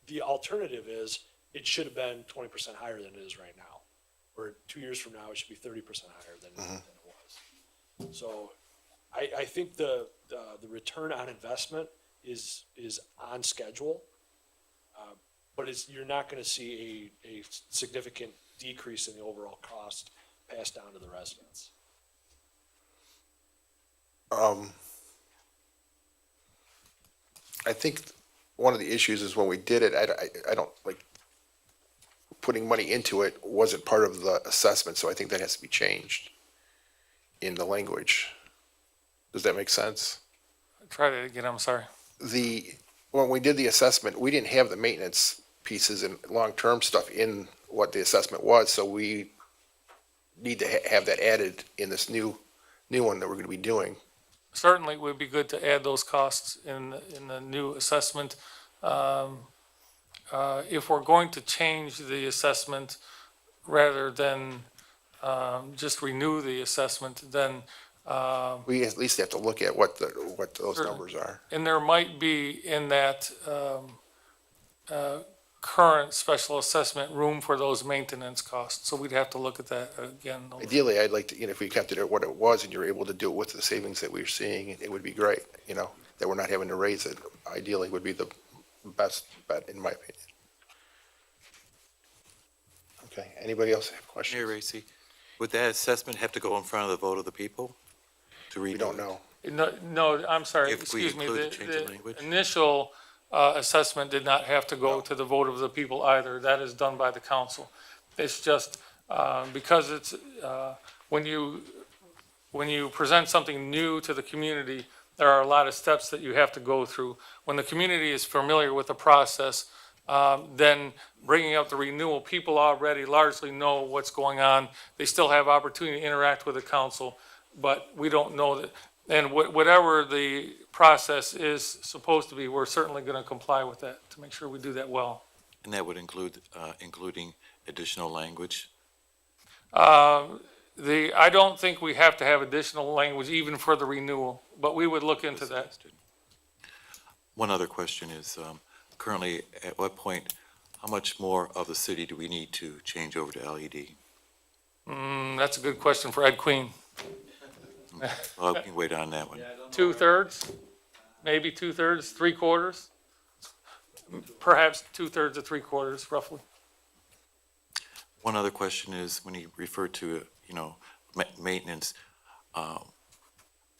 E: the alternative is it should have been 20% higher than it is right now. Or 2 years from now, it should be 30% higher than it was. So I think the return on investment is on schedule. But you're not going to see a significant decrease in the overall cost passed down to the residents.
A: I think one of the issues is when we did it, I don't, like, putting money into it wasn't part of the assessment, so I think that has to be changed in the language. Does that make sense?
H: Try that again, I'm sorry.
A: When we did the assessment, we didn't have the maintenance pieces and long-term stuff in what the assessment was, so we need to have that added in this new one that we're gonna be doing.
H: Certainly, it would be good to add those costs in the new assessment. If we're going to change the assessment rather than just renew the assessment, then,
A: We at least have to look at what those
H: Sure.
A: numbers are.
H: and there might be in that current special assessment room for those maintenance costs, so we'd have to look at that again.
A: Ideally, I'd like to, if we kept it at what it was and you're able to do it with the savings that we're seeing, it would be great, that we're not having to raise it. Ideally would be the best bet, in my opinion. Okay, anybody else have questions?
G: Mayor Racy, would that assessment have to go in front of the vote of the people to read?
A: We don't know.
H: No, I'm sorry,
G: If we
H: excuse me.
G: include the change in language?
H: The initial assessment did not have to go to the vote of the people either. That is done by the council. It's just because it's, when you present something new to the community, there are a lot of steps that you have to go through. When the community is familiar with the process, then bringing up the renewal, people already largely know what's going on. They still have opportunity to interact with the council, but we don't know that. And whatever the process is supposed to be, we're certainly going to comply with that to make sure we do that well.
G: And that would include, including additional language?
H: I don't think we have to have additional language even for the renewal, but we would look into that.
G: One other question is, currently, at what point, how much more of the city do we need to change over to LED?
H: That's a good question for Ed Queen.
G: Well, we can wait on that one.
H: 2/3, maybe 2/3, 3/4, perhaps 2/3 to 3/4, roughly.
G: One other question is, when you refer to, maintenance,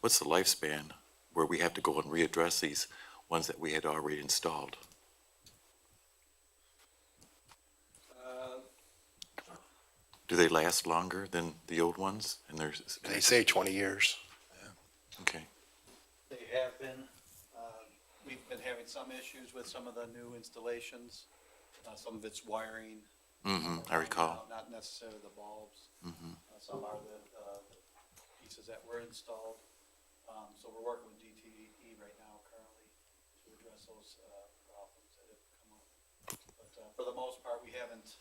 G: what's the lifespan where we have to go and readdress these ones that we had already installed? Do they last longer than the old ones? And there's,
A: They say 20 years.
G: okay.
M: They have been. We've been having some issues with some of the new installations. Some of it's wiring.
G: I recall.
M: Not necessarily the bulbs.
G: Mhm.
M: Some are the pieces that were installed. So we're working with DTE right now currently to address those problems that have come up. But for the most part, we haven't,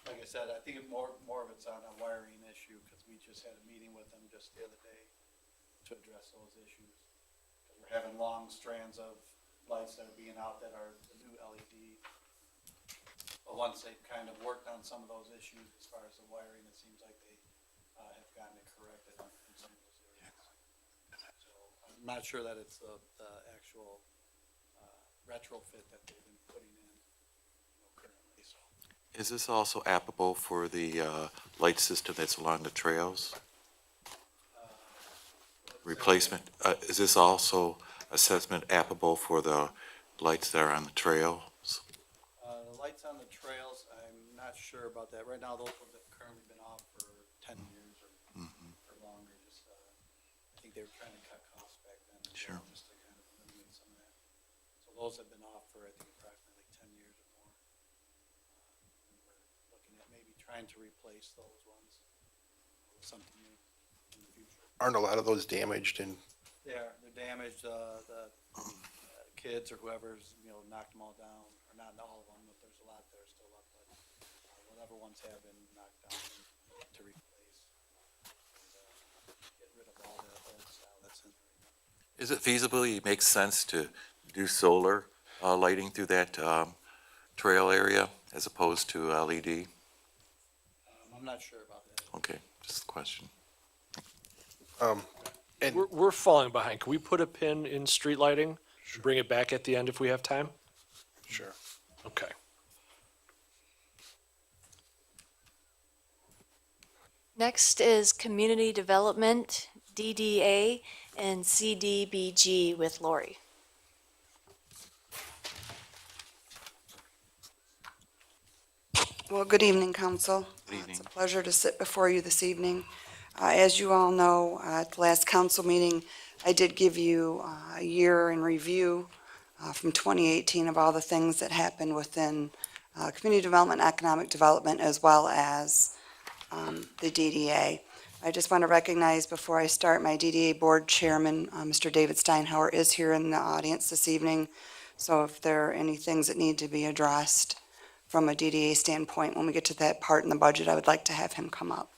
M: like I said, I think more of it's on a wiring issue because we just had a meeting with them just the other day to address those issues. Because we're having long strands of lights that are being out that are the new LED. But once they've kind of worked on some of those issues as far as the wiring, it seems like they have gotten it corrected in some of those areas. So I'm not sure that it's the actual retrofit that they've been putting in currently, so.
G: Is this also applicable for the light system that's along the trails? Replacement, is this also assessment applicable for the lights that are on the trails?
M: The lights on the trails, I'm not sure about that. Right now, those ones have currently been off for 10 years or longer. Just, I think they were trying to cut costs back then. as
G: Sure.
M: well, just to kind of eliminate some of that. So those have been off for, I think, approximately 10 years or more. And we're looking at maybe trying to replace those ones with something new in the future.
A: Aren't a lot of those damaged and
M: They're damaged. The kids or whoever's, knocked them all down, or not all of them, but there's a lot that are still up, but whatever ones have been knocked down to replace. And, get rid of all the old style that's in there.
G: Is it feasible, it makes sense to do solar lighting through that trail area as opposed to LED?
M: I'm not sure about that.
G: Okay, just a question.
A: and
E: We're falling behind. Can we put a pin in street lighting? Bring it back at the end if we have time?
A: sure.
E: Okay.
C: Next is Community Development, DDA, and CDBG with Lori.
N: Well, good evening, Council.
G: Good evening.
N: It's a pleasure to sit before you this evening. As you all know, at the last council meeting, I did give you a year in review from 2018 of all the things that happened within community development, economic development, as well as the DDA. I just want to recognize before I start, my DDA Board Chairman, Mr. David Steinhauer, is here in the audience this evening. So if there are any things that need to be addressed from a DDA standpoint, when we get to that part in the budget, I would like to have him come up.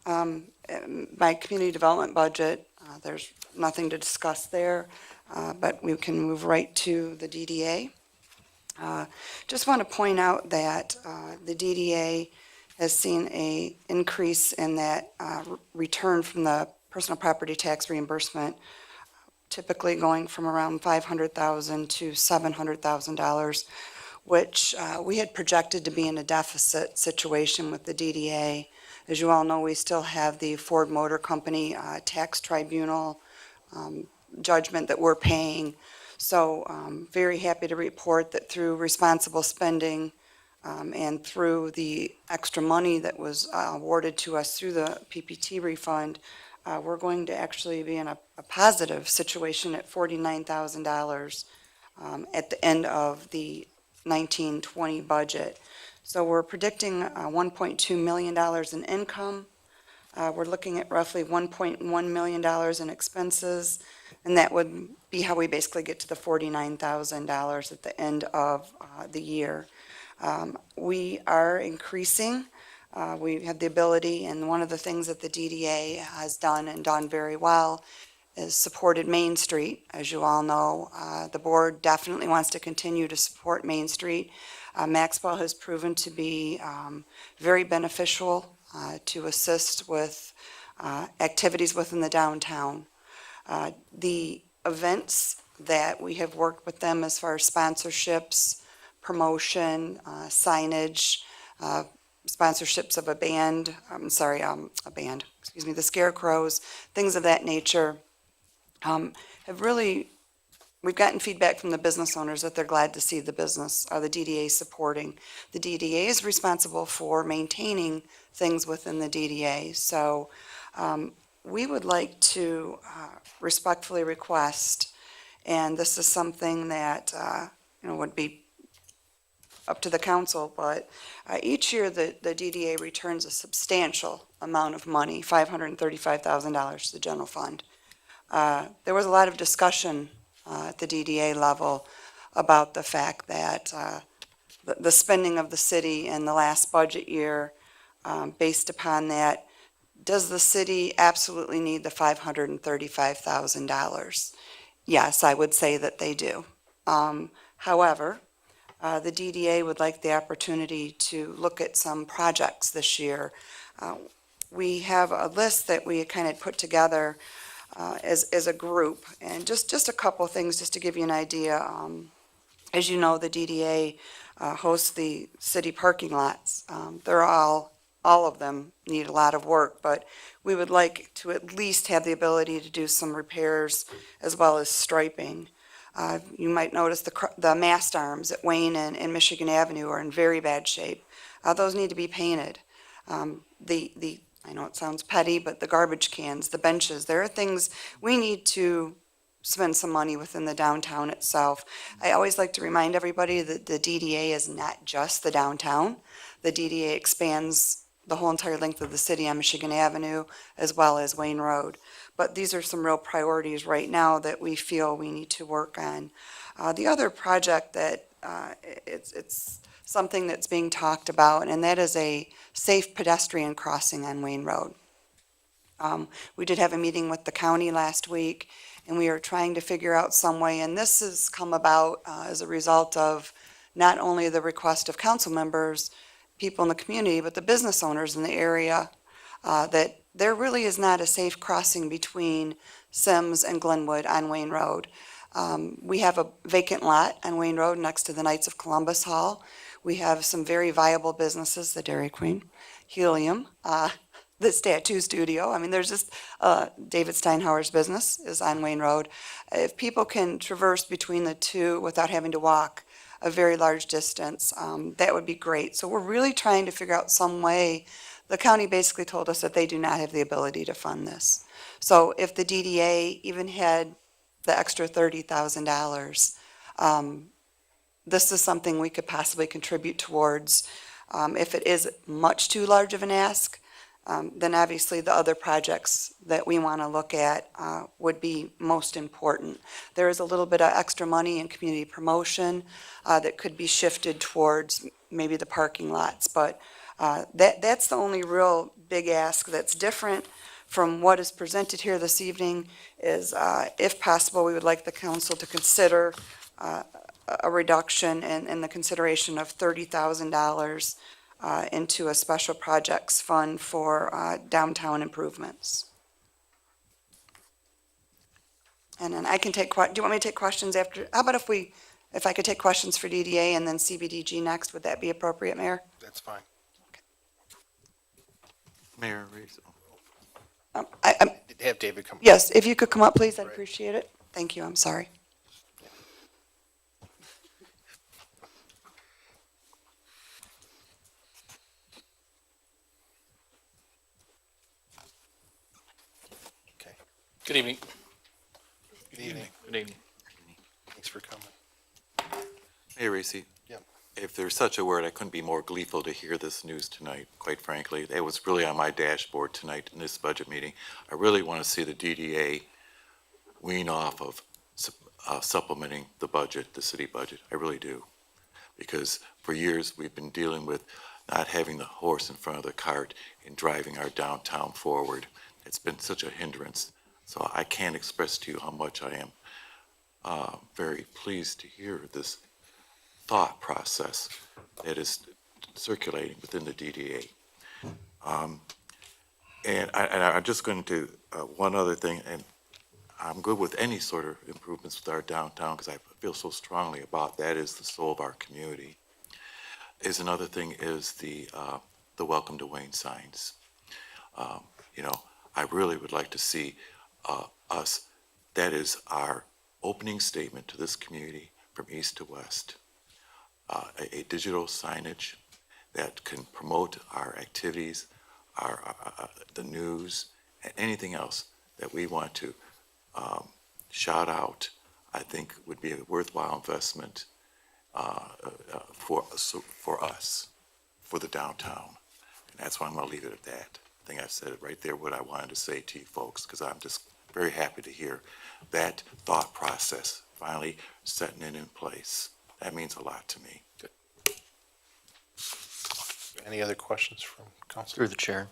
N: My community development budget, there's nothing to discuss there, but we can move right to the DDA. Just want to point out that the DDA has seen a increase in that return from the personal property tax reimbursement, typically going from around $500,000 to $700,000, which we had projected to be in a deficit situation with the DDA. As you all know, we still have the Ford Motor Company tax tribunal judgment that we're paying. So very happy to report that through responsible spending and through the extra money that was awarded to us through the PPT refund, we're going to actually be in a positive situation at $49,000 at the end of the 1920 budget. So we're predicting $1.2 million in income. We're looking at roughly $1.1 million in expenses, and that would be how we basically get to the $49,000 at the end of the year. We are increasing. We have the ability, and one of the things that the DDA has done and done very well has supported Main Street, as you all know. The board definitely wants to continue to support Main Street. Maxwell has proven to be very beneficial to assist with activities within the downtown. The events that we have worked with them as far as sponsorships, promotion, signage, sponsorships of a band, the Scarecrows, things of that nature, have really, we've gotten feedback from the business owners that they're glad to see the DDA supporting. The DDA is responsible for maintaining things within the DDA. So we would like to respectfully request, and this is something that, would be up to the council, but each year the DDA returns a substantial amount of money, $535,000 to the general fund. There was a lot of discussion at the DDA level about the fact that the spending of the city in the last budget year, based upon that, does the city absolutely need the $535,000? Yes, I would say that they do. However, the DDA would like the opportunity to look at some projects this year. We have a list that we kind of put together as a group, and just a couple of things just to give you an idea. As you know, the DDA hosts the city parking lots. They're all of them need a lot of work, but we would like to at least have the ability to do some repairs as well as striping. You might notice the mast arms at Wayne and Michigan Avenue are in very bad shape. Those need to be painted. I know it sounds petty, but the garbage cans, the benches, there are things we need to spend some money within the downtown itself. I always like to remind everybody that the DDA is not just the downtown. The DDA expands the whole entire length of the city on Michigan Avenue as well as Wayne Road. But these are some real priorities right now that we feel we need to work on. The other project that it's something that's being talked about, and that is a safe pedestrian crossing on Wayne Road. We did have a meeting with the county last week, and we are trying to figure out some way, and this has come about as a result of not only the request of council members, people in the community, but the business owners in the area, that there really is not a safe crossing between Sims and Glenwood on Wayne Road. We have a vacant lot on Wayne Road next to the Knights of Columbus Hall. We have some very viable businesses, the Dairy Queen, Helium, the Tattoo Studio. I mean, there's just, David Steinhauer's business is on Wayne Road. If people can traverse between the two without having to walk a very large distance, that would be great. So we're really trying to figure out some way. The county basically told us that they do not have the ability to fund this. So if the DDA even had the extra $30,000, this is something we could possibly contribute towards. If it is much too large of an ask, then obviously the other projects that we want to look at would be most important. There is a little bit of extra money in community promotion that could be shifted towards maybe the parking lots, but that's the only real big ask that's different from what is presented here this evening is, if possible, we would like the council to consider a reduction in the consideration of $30,000 into a special projects fund for downtown improvements. And then I can take, do you want me to take questions after? How about if I could take questions for DDA and then CBDG next, would that be appropriate, Mayor?
A: That's fine.
G: Mayor Reese.
A: Have David come.
N: Yes, if you could come up, please, I'd appreciate it. Thank you, I'm sorry.
A: Okay.
H: Good evening.
A: Good evening.
H: Good evening.
A: Thanks for coming.
G: Mayor Reese.
A: Yep.
G: If there's such a word, I couldn't be more gleeful to hear this news tonight, quite frankly. It was really on my dashboard tonight in this budget meeting. I really want to see the DDA wean off of supplementing the budget, the city budget. I really do. Because for years, we've been dealing with not having the horse in front of the cart in driving our downtown forward. It's been such a hindrance. So I can't express to you how much I am very pleased to hear this thought process that is circulating within the DDA. And I'm just going to, one other thing, and I'm good with any sort of improvements with our downtown because I feel so strongly about that is the soul of our community. Is another thing is the welcome to Wayne signs. I really would like to see us, that is our opening statement to this community from east to west. A digital signage that can promote our activities, the news, and anything else that we want to shout out, I think would be a worthwhile investment for us, for the downtown. And that's why I'm going to leave it at that. I think I've said it right there, what I wanted to say to you folks, because I'm just very happy to hear that thought process finally setting it in place. That means a lot to me.
A: Any other questions from council?
J: Through the chair.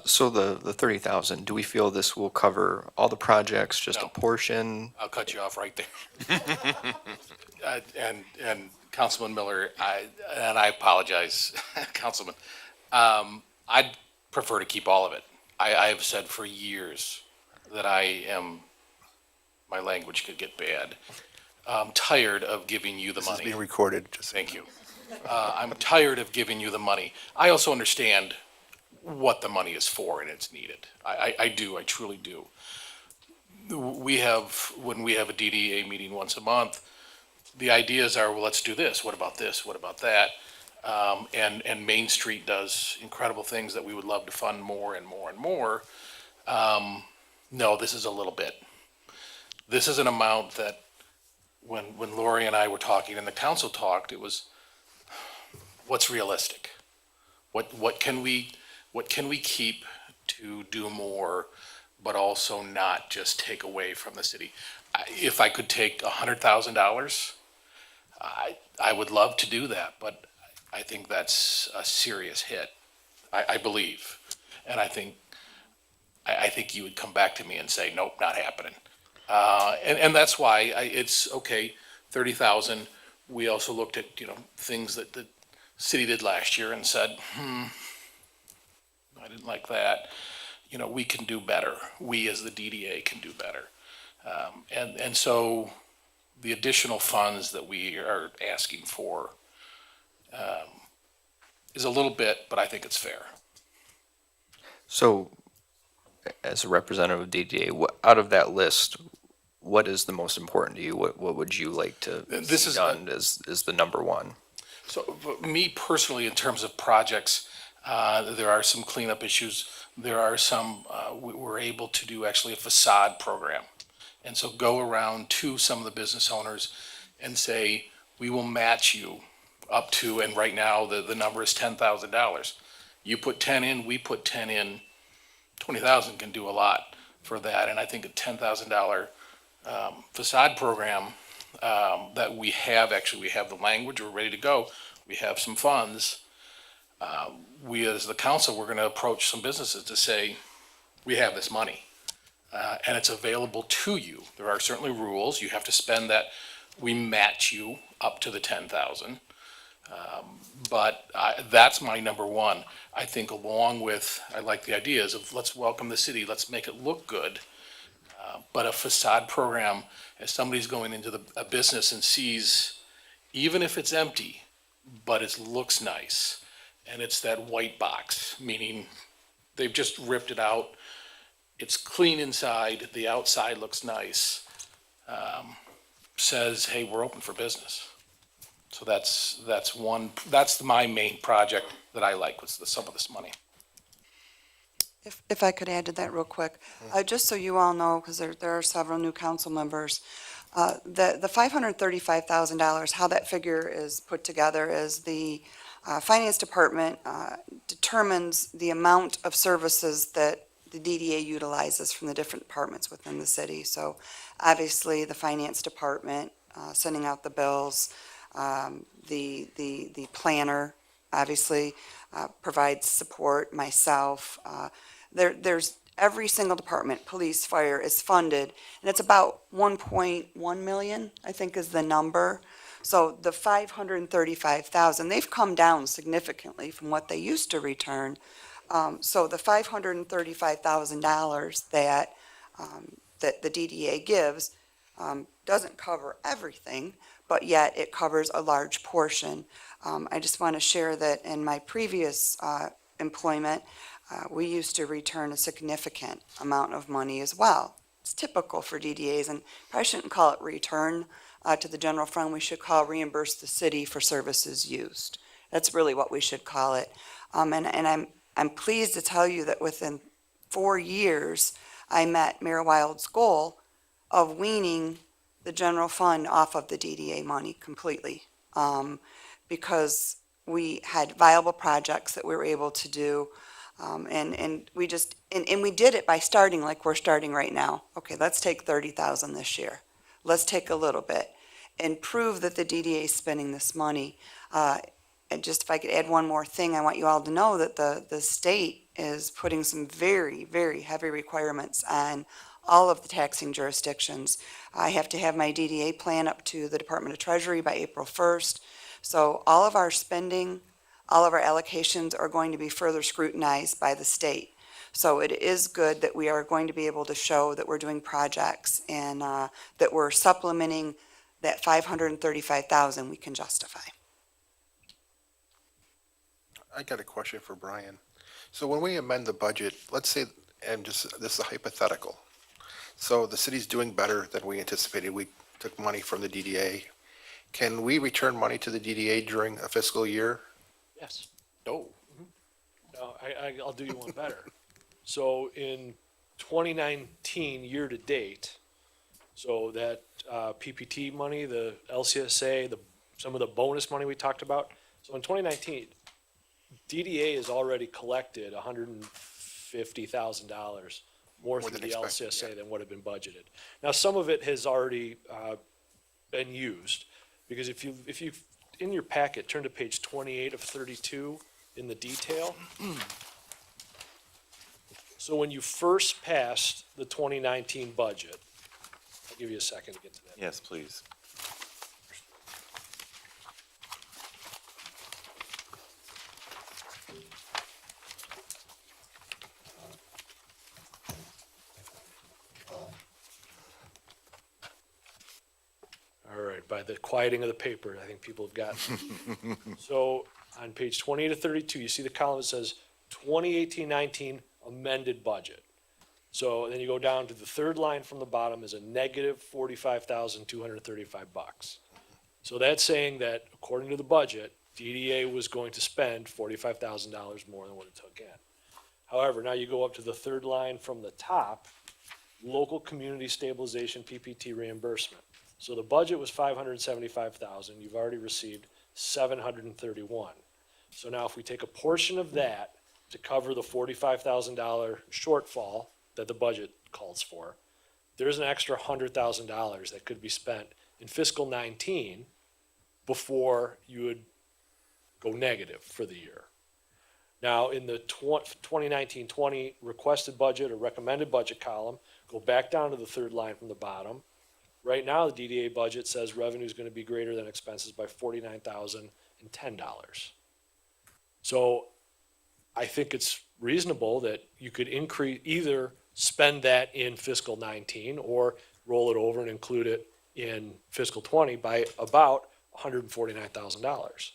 J: So the 30,000, do we feel this will cover all the projects, just a
O: No.
J: portion?
O: I'll cut you off right there. And Councilman Miller, I apologize, Councilman. I'd prefer to keep all of it. I have said for years that my language could get bad. I'm tired of giving you the
A: This is
O: money.
A: being recorded, just.
O: Thank you. I'm tired of giving you the money. I also understand what the money is for and it's needed. I do, I truly do. When we have a DDA meeting once a month, the ideas are, well, let's do this. What about this? What about that? And Main Street does incredible things that we would love to fund more and more and more. No, this is a little bit. This is an amount that when Lori and I were talking and the council talked, it was, what's realistic? What can we keep to do more, but also not just take away from the city? If I could take $100,000, I would love to do that, but I think that's a serious hit. I believe, and I think you would come back to me and say, nope, not happening. And that's why it's okay, 30,000. We also looked at, things that the city did last year and said, I didn't like that. We can do better. We as the DDA can do better. And so the additional funds that we are asking for is a little bit, but I think it's fair.
J: So, as a representative of DDA, out of that list, what is the most important to you? What would you like to
O: This
J: see
O: is
J: done as the number one?
O: So for me personally, in terms of projects, there are some cleanup issues. There are some, we're able to do actually a facade program. And so go around to some of the business owners and say, we will match you up to, and right now the number is $10,000. You put 10 in, we put 10 in, 20,000 can do a lot for that. And I think a $10,000 facade program that we have the language, we're ready to go. We have some funds. We as the council, we're going to approach some businesses to say, we have this money and it's available to you. There are certainly rules. You have to spend that. We match you up to the 10,000. But that's my number one. I think along with, I like the ideas of let's welcome the city, let's make it look good. But a facade program, as somebody's going into a business and sees, even if it's empty, but it looks nice, and it's that white box, meaning they've just ripped it out, it's clean inside, the outside looks nice, says, hey, we're open for business. So that's my main project that I like, was some of this money.
N: If I could add to that real quick, just so you all know, because there are several new council members, the $535,000, how that figure is put together is the Finance Department determines the amount of services that the DDA utilizes from the different departments within the city. So obviously, the Finance Department sending out the bills, the planner obviously provides support, myself. There's every single department, police, fire, is funded, and it's about 1.1 million, I think is the number. So the 535,000, they've come down significantly from what they used to return. So the $535,000 that the DDA gives doesn't cover everything, but yet it covers a large portion. I just want to share that in my previous employment, we used to return a significant amount of money as well. It's typical for DDAs, and I shouldn't call it return to the general fund. We should call reimburse the city for services used. That's really what we should call it. And I'm pleased to tell you that within 4 years, I met Mayor Wild's goal of weaning the general fund off of the DDA money completely, because we had viable projects that we were able to do. And we just, and we did it by starting like we're starting right now. Okay, let's take 30,000 this year. Let's take a little bit and prove that the DDA is spending this money. And just if I could add one more thing, I want you all to know that the state is putting some very, very heavy requirements on all of the taxing jurisdictions. I have to have my DDA plan up to the Department of Treasury by April 1st. So all of our spending, all of our allocations are going to be further scrutinized by the state. So it is good that we are going to be able to show that we're doing projects and that we're supplementing that 535,000 we can justify.
A: I got a question for Brian. So when we amend the budget, let's say, and just, this is a hypothetical. So the city's doing better than we anticipated. We took money from the DDA. Can we return money to the DDA during a fiscal year?
E: Yes. No. No, I'll do you one better. So in 2019, year-to-date, so that PPT money, the LCSA, some of the bonus money we talked about. So in 2019, DDA has already collected $150,000 more through
A: than
E: the
A: expected,
E: LCSA than what had been budgeted. Now, some of it has already been used, because if you, in your packet, turn to page 28 of 32 in the detail. So when you first passed the 2019 budget, I'll give you a second to get to that.
G: Yes, please.
E: All right, by the quieting of the paper, I think people have gotten it. So on page 28 to 32, you see the column that says 2018-19 amended budget. So then you go down to the third line from the bottom is a negative $45,235. So that's saying that according to the budget, DDA was going to spend $45,000 more than what it took in. However, now you go up to the third line from the top, local community stabilization PPT reimbursement. So the budget was $575,000. You've already received $731. So now if we take a portion of that to cover the $45,000 shortfall that the budget calls for, there's an extra $100,000 that could be spent in fiscal 19 before you would go negative for the year. Now, in the 2019-20 requested budget or recommended budget column, go back down to the third line from the bottom. Right now, the DDA budget says revenue is going to be greater than expenses by $49,010. So I think it's reasonable that you could increase, either spend that in fiscal 19 or roll it over and include it in fiscal 20 by about $149,000.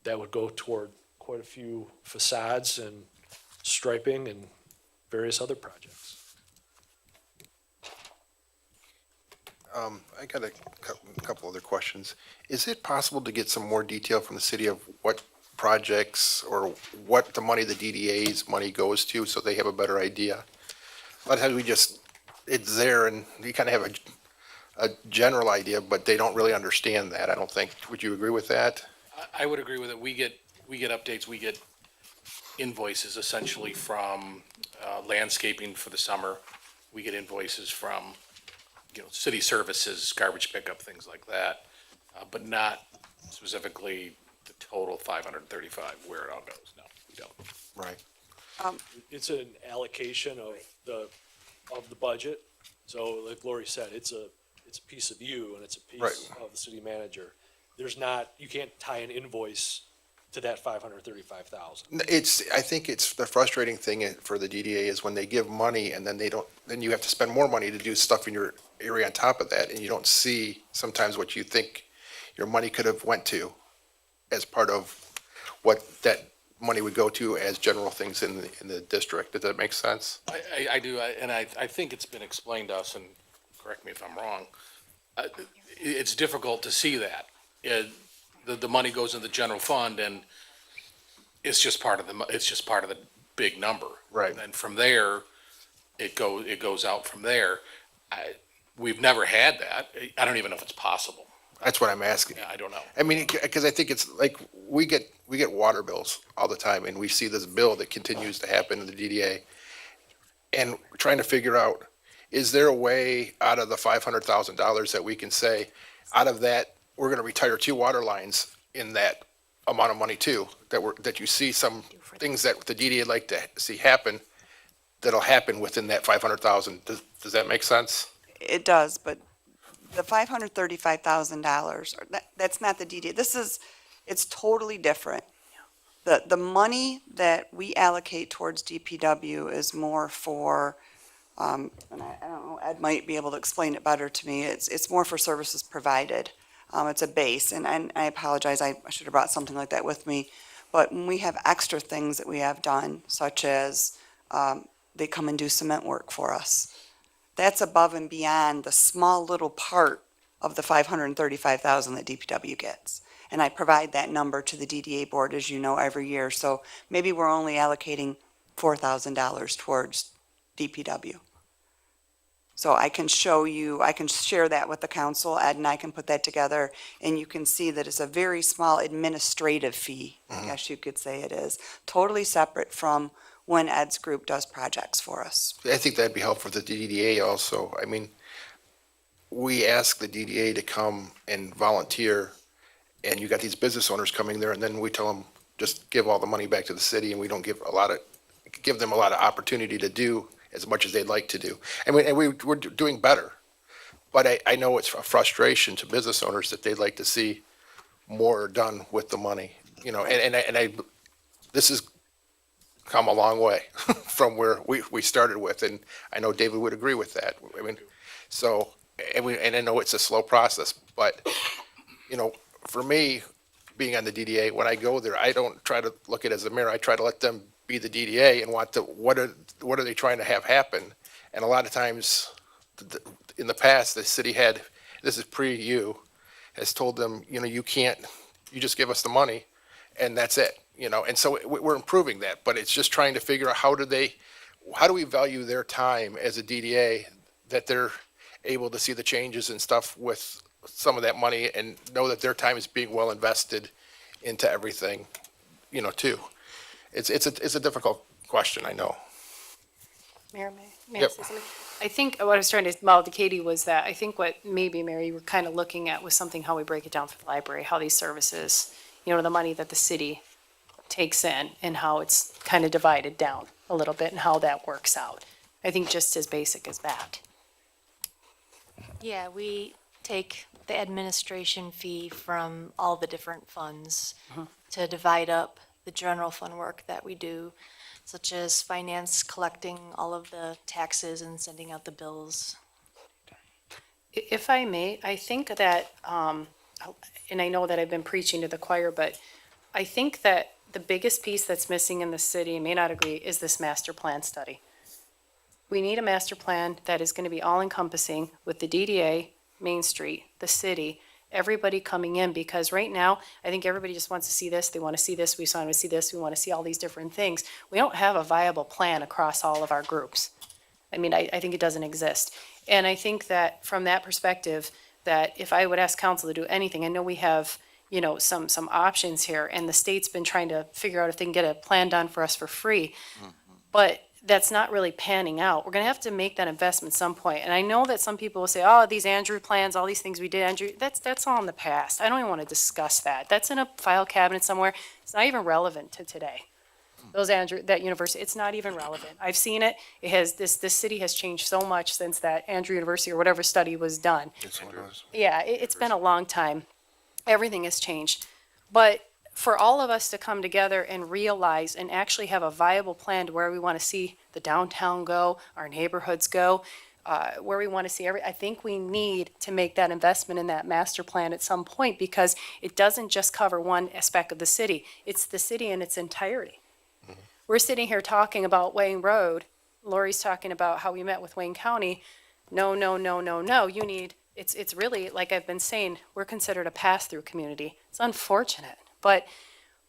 E: That would go toward quite a few facades and striping and various other projects.
A: I got a couple other questions. Is it possible to get some more detail from the city of what projects or what the money, the DDA's money goes to, so they have a better idea? A lot of times we just, it's there and you kind of have a general idea, but they don't really understand that, I don't think. Would you agree with that?
O: I would agree with it. We get updates, we get invoices essentially from landscaping for the summer. We get invoices from, city services, garbage pickup, things like that, but not specifically the total 535, where it all goes. No, we don't.
A: Right.
E: It's an allocation of the budget. So like Lori said, it's a piece of you and it's a piece
A: Right.
E: of the city manager. There's not, you can't tie an invoice to that 535,000.
A: I think it's the frustrating thing for the DDA is when they give money and then then you have to spend more money to do stuff in your area on top of that, and you don't see sometimes what you think your money could have went to as part of what that money would go to as general things in the district. Does that make sense?
O: I do, and I think it's been explained to us, and correct me if I'm wrong. It's difficult to see that. The money goes in the general fund and it's just part of the big number.
A: Right.
O: And from there, it goes out from there. We've never had that. I don't even know if it's possible.
A: That's what I'm asking.
O: Yeah, I don't know.
A: I mean, because I think it's like, we get water bills all the time, and we see this bill that continues to happen in the DDA. And we're trying to figure out, is there a way out of the $500,000 that we can say, out of that, we're gonna retire 2 water lines in that amount of money too? That you see some things that the DDA would like to see happen, that'll happen within that 500,000. Does that make sense?
N: It does, but the $535,000, that's not the DDA. It's totally different. The money that we allocate towards DPW is more for, and I don't know, Ed might be able to explain it better to me. It's more for services provided. It's a base, and I apologize, I should have brought something like that with me. But when we have extra things that we have done, such as they come and do cement work for us, that's above and beyond the small little part of the $535,000 that DPW gets. And I provide that number to the DDA board, as you know, every year. So maybe we're only allocating $4,000 towards DPW. So I can show you, I can share that with the council, Ed and I can put that together, and you can see that it's a very small administrative fee, I guess you could say it is, totally separate from when Ed's group does projects for us.
A: I think that'd be helpful for the DDA also. I mean, we ask the DDA to come and volunteer, and you got these business owners coming there, and then we tell them, just give all the money back to the city, and we don't give them a lot of opportunity to do as much as they'd like to do. I mean, and we're doing better. But I know it's a frustration to business owners that they'd like to see more done with the money, you know, this has come a long way from where we started with, and I know David would agree with that. I mean, so, and I know it's a slow process, but, you know, for me, being on the DDA, when I go there, I don't try to look at it as a mirror. I try to let them be the DDA and what are they trying to have happen? And a lot of times, in the past, the city had, this is pre-you, has told them, you know, you just give us the money and that's it, you know, and so we're improving that, but it's just trying to figure out how do we value their time as a DDA, that they're able to see the changes and stuff with some of that money and know that their time is being well invested into everything, you know, too. It's a difficult question, I know.
D: Mayor, may I
A: Yep.
D: say something? I think what I was trying to mouth to Katie was that I think what maybe, Mary, you were kind of looking at was something, how we break it down for the library, how these services, you know, the money that the city takes in and how it's kind of divided down a little bit and how that works out. I think just as basic as that.
C: Yeah, we take the administration fee from all the different funds to divide up the general fund work that we do, such as finance, collecting all of the taxes and sending out the bills.
D: If I may, I think that, and I know that I've been preaching to the choir, but I think that the biggest piece that's missing in the city, I may not agree, is this master plan study. We need a master plan that is going to be all encompassing with the DDA, Main Street, the city, everybody coming in, because right now, I think everybody just wants to see this, they want to see this, we want to see this, we want to see all these different things. We don't have a viable plan across all of our groups. I mean, I think it doesn't exist. And I think that from that perspective, that if I would ask council to do anything, I know we have, you know, some options here, and the state's been trying to figure out if they can get a plan done for us for free. But that's not really panning out. We're gonna have to make that investment at some point. And I know that some people will say, oh, these Andrew plans, all these things we did, Andrew, that's all in the past. I don't even want to discuss that. That's in a file cabinet somewhere. It's not even relevant to today. that university, it's not even relevant. I've seen it. It has, this city has changed so much since that Andrew University or whatever study was done.
A: It's one of those.
D: Yeah, it's been a long time. Everything has changed. But for all of us to come together and realize and actually have a viable plan to where we want to see the downtown go, our neighborhoods go, where we want to see I think we need to make that investment in that master plan at some point, because it doesn't just cover one aspect of the city. It's the city in its entirety. We're sitting here talking about Wayne Road. Lori's talking about how we met with Wayne County. No, no, no, no, no. You need, it's really, like I've been saying, we're considered a pass-through community. It's unfortunate. But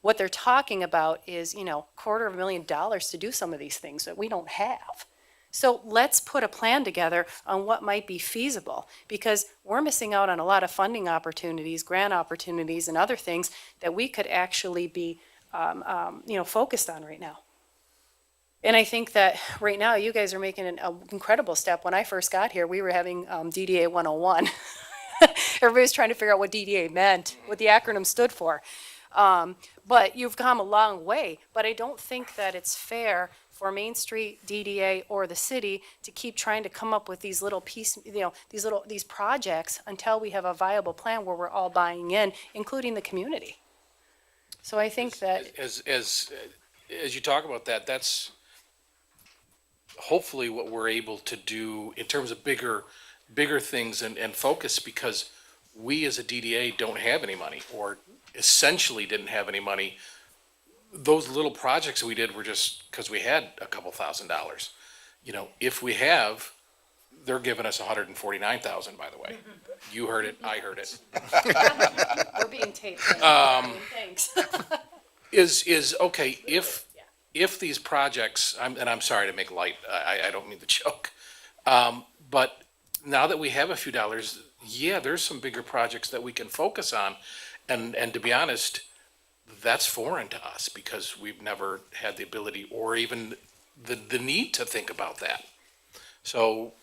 D: what they're talking about is, $250,000 to do some of these things that we don't have. So let's put a plan together on what might be feasible, because we're missing out on a lot of funding opportunities, grant opportunities, and other things that we could actually be, focused on right now. And I think that right now you guys are making an incredible step. When I first got here, we were having DDA 101. Everybody was trying to figure out what DDA meant, what the acronym stood for. But you've come a long way. But I don't think that it's fair for Main Street, DDA, or the city to keep trying to come up with these little these projects until we have a viable plan where we're all buying in, including the community. So I think that
O: As you talk about that, that's hopefully what we're able to do in terms of bigger things and focus, because we as a DDA don't have any money, or essentially didn't have any money. Those little projects that we did were just because we had a couple $1,000s. If we have, they're giving us 149,000, by the way. You heard it, I heard it.
D: we're being taped. Thanks.
O: Is okay, if these projects, and I'm sorry to make light, I don't mean to joke, but now that we have a few dollars, yeah, there's some bigger projects that we can focus on, and to be honest, that's foreign to us, because we've never had the ability or even the need to think about that. So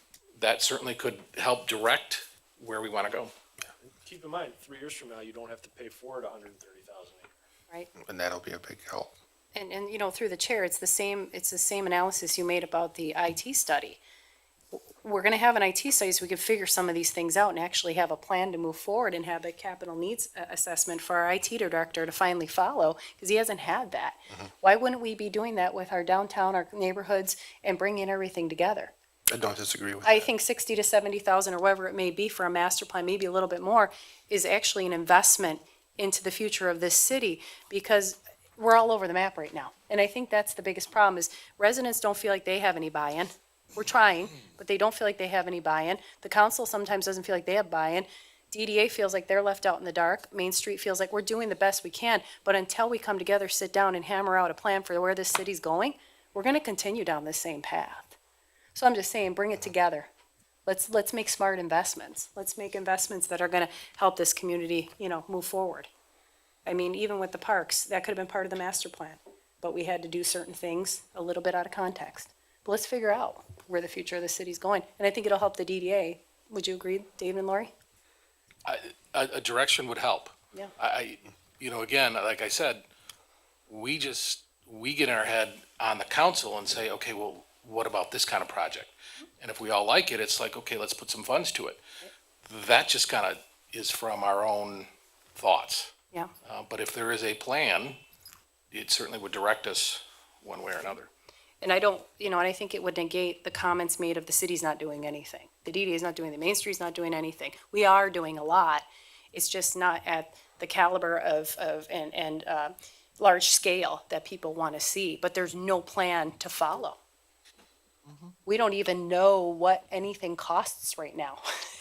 O: that certainly could help direct where we want to go.
E: Keep in mind, 3 years from now, you don't have to pay forward $130,000.
D: Right.
A: And that'll be a big help.
D: And through the chair, it's the same analysis you made about the IT study. We're gonna have an IT study so we can figure some of these things out and actually have a plan to move forward and have a capital needs assessment for our IT director to finally follow, because he hasn't had that. Why wouldn't we be doing that with our downtown, our neighborhoods, and bringing everything together?
A: I don't disagree with
D: I
A: that.
D: think 60 to 70,000 or whatever it may be for a master plan, maybe a little bit more, is actually an investment into the future of this city, because we're all over the map right now. And I think that's the biggest problem, is residents don't feel like they have any buy-in. We're trying, but they don't feel like they have any buy-in. The council sometimes doesn't feel like they have buy-in. DDA feels like they're left out in the dark. Main Street feels like we're doing the best we can, but until we come together, sit down and hammer out a plan for where this city's going, we're gonna continue down this same path. So I'm just saying, bring it together. Let's make smart investments. Let's make investments that are gonna help this community, move forward. I mean, even with the parks, that could have been part of the master plan, but we had to do certain things a little bit out of context. But let's figure out where the future of the city's going, and I think it'll help the DDA. Would you agree, David and Lori?
O: A direction would help.
D: Yeah.
O: Again, like I said, we get in our head on the council and say, okay, well, what about this kind of project? And if we all like it, it's like, okay, let's put some funds to it. That just kind of is from our own thoughts.
D: Yeah.
O: But if there is a plan, it certainly would direct us one way or another.
D: And I don't, and I think it would negate the comments made of the city's not doing anything. The DDA is not doing, the Main Street's not doing anything. We are doing a lot. It's just not at the caliber of large scale that people want to see, but there's no plan to follow. We don't even know what anything costs right now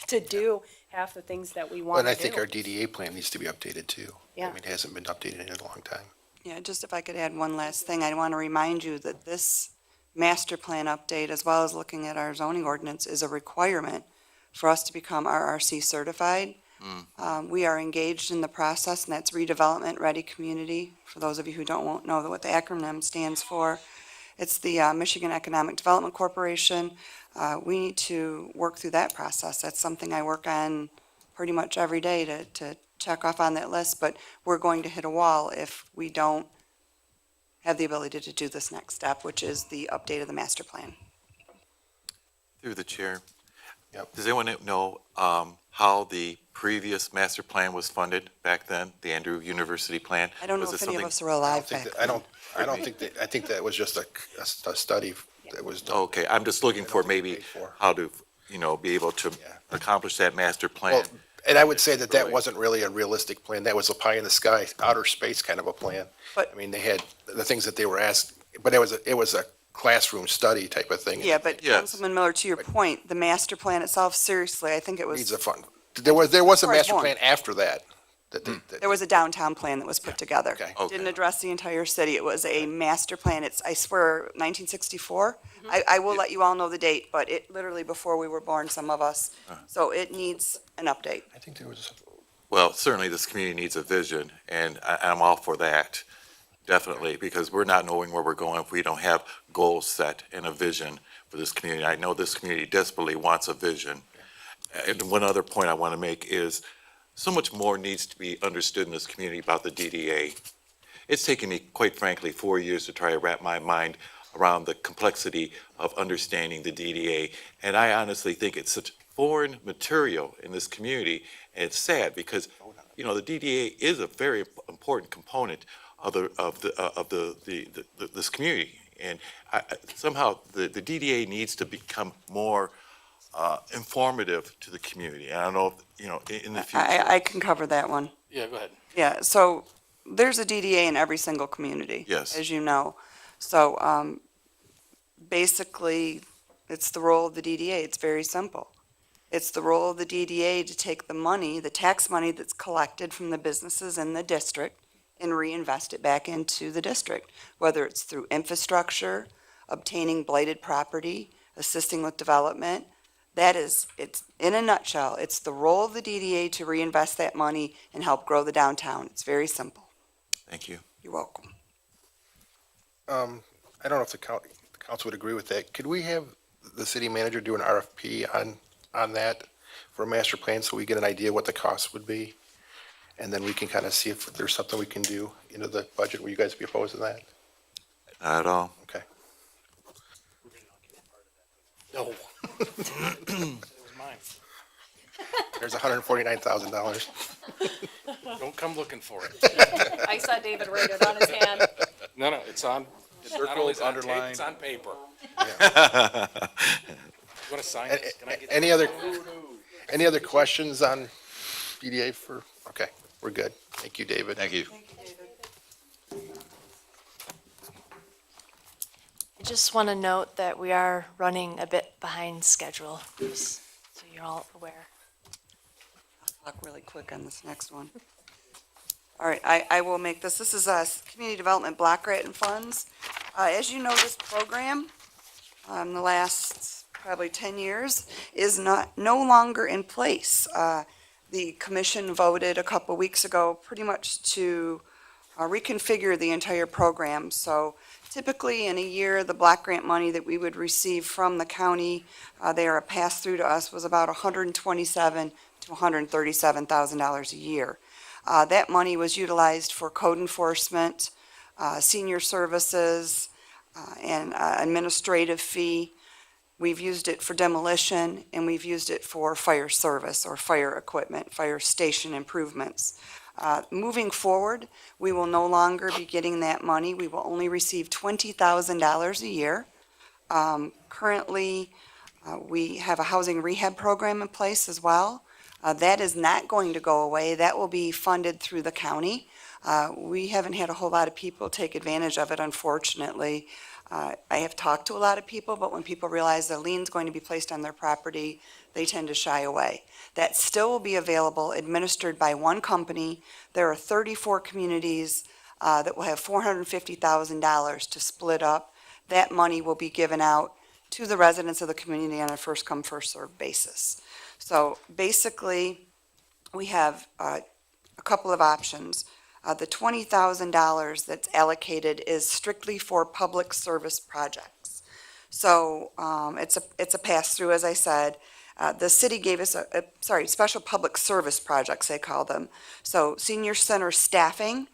D: to do half the things that we want
A: But
D: to
A: I
D: do.
A: think our DDA plan needs to be updated too.
D: Yeah.
A: I mean, it hasn't been updated in a long time.
N: Yeah, just if I could add one last thing, I want to remind you that this master plan update, as well as looking at our zoning ordinance, is a requirement for us to become RRC certified. We are engaged in the process, and that's Redevelopment Ready Community. For those of you who won't know what the acronym stands for, it's the Michigan Economic Development Corporation. We need to work through that process. That's something I work on pretty much every day to check off on that list, but we're going to hit a wall if we don't have the ability to do this next step, which is the update of the master plan.
G: Through the chair.
A: Yep.
G: Does anyone know how the previous master plan was funded back then, the Andrew University plan?
N: I don't know
G: Was
N: if
G: it
N: any of
G: something-
N: us are alive back
A: I don't think that, I think that was just a study that was done.
G: Okay, I'm just looking for maybe
A: paid for.
G: how to, be able to
A: Yeah.
G: accomplish that master plan.
A: Well, and I would say that
G: Really?
A: wasn't really a realistic plan. That was a pie in the sky, outer space kind of a plan.
N: But-
A: I mean, they had the things that they were asked, but it was a classroom study type of thing.
N: Yeah, but
G: Yes.
N: Councilman Miller, to your point, the master plan itself, seriously, I think it
A: Needs
N: was,
A: a fund. There was a
N: Before I was
A: master
N: born.
A: plan after that.
N: there was a downtown plan that was put together.
A: Okay.
G: Okay.
N: Didn't address the entire city. It was a master plan. It's, I swear, 1964. I will let you all know the date, but it literally before we were born, some of us. So it needs an update.
A: I think there was,
G: Well, certainly this community needs a vision, and I'm all for that, definitely, because we're not knowing where we're going if we don't have goals set and a vision for this community. I know this community desperately wants a vision. And one other point I want to make is, so much more needs to be understood in this community about the DDA. It's taken me, quite frankly, 4 years to try to wrap my mind around the complexity of understanding the DDA. And I honestly think it's such foreign material in this community. And it's sad because, the DDA is a very important component of this community. And somehow the DDA needs to become more informative to the community. And I don't know if, in the future.
N: I can cover that one.
O: Yeah, go ahead.
N: Yeah, so there's a DDA in every single community.
G: Yes.
N: As you know. So, basically, it's the role of the DDA. It's very simple. It's the role of the DDA to take the money, the tax money that's collected from the businesses in the district and reinvest it back into the district, whether it's through infrastructure, obtaining blighted property, assisting with development. It's in a nutshell, it's the role of the DDA to reinvest that money and help grow the downtown. It's very simple.
G: Thank you.
N: You're welcome.
A: I don't know if the council would agree with that. Could we have the city manager do an RFP on that for a master plan so we get an idea what the cost would be? And then we can kind of see if there's something we can do into the budget. Will you guys be opposed to that?
G: Not at all.
A: Okay.
O: No. It was mine.
A: There's $149,000.
O: Don't come looking for it.
D: I saw David write it on his hand.
O: No, it's on, not only is it on tape, it's on paper. You want to sign this? Can I get?
A: Any other questions on DDA okay, we're good. Thank you, David.
I: Thank you.
C: I just want to note that we are running a bit behind schedule, just so you're all aware.
N: Talk really quick on this next one. All right, I will make this. This is Community Development Block Grant and Funds. As you know, this program, the last probably 10 years, is no longer in place. The commission voted a couple weeks ago pretty much to reconfigure the entire program. So typically in a year, the block grant money that we would receive from the county, they are a pass-through to us, was about $127,000 to $137,000 a year. That money was utilized for code enforcement, senior services, and administrative fee. We've used it for demolition, and we've used it for fire service or fire equipment, fire station improvements. Moving forward, we will no longer be getting that money. We will only receive $20,000 a year. Currently, we have a housing rehab program in place as well. That is not going to go away. That will be funded through the county. We haven't had a whole lot of people take advantage of it, unfortunately. I have talked to a lot of people, but when people realize the lien's going to be placed on their property, they tend to shy away. That still will be available, administered by one company. There are 34 communities that will have $450,000 to split up. That money will be given out to the residents of the community on a first-come, first-served basis. So basically, we have a couple of options. The $20,000 that's allocated is strictly for public service projects. So it's a pass-through, as I said. The city gave us special public service projects, they call them. So senior center staffing,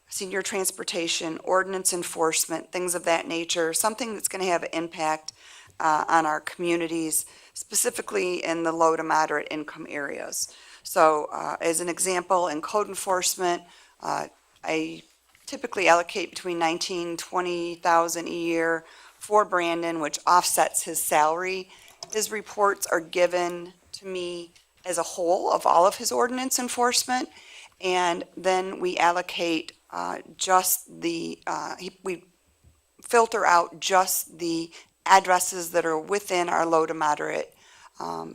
N: senior transportation, ordinance enforcement, things of that nature, something that's going to have an impact on our communities, specifically in the low to moderate income areas. So as an example, in code enforcement, I typically allocate between 19, 20,000 a year for Brandon, which offsets his salary. His reports are given to me as a whole of all of his ordinance enforcement, and then we allocate just the, we filter out just the addresses that are within our low to moderate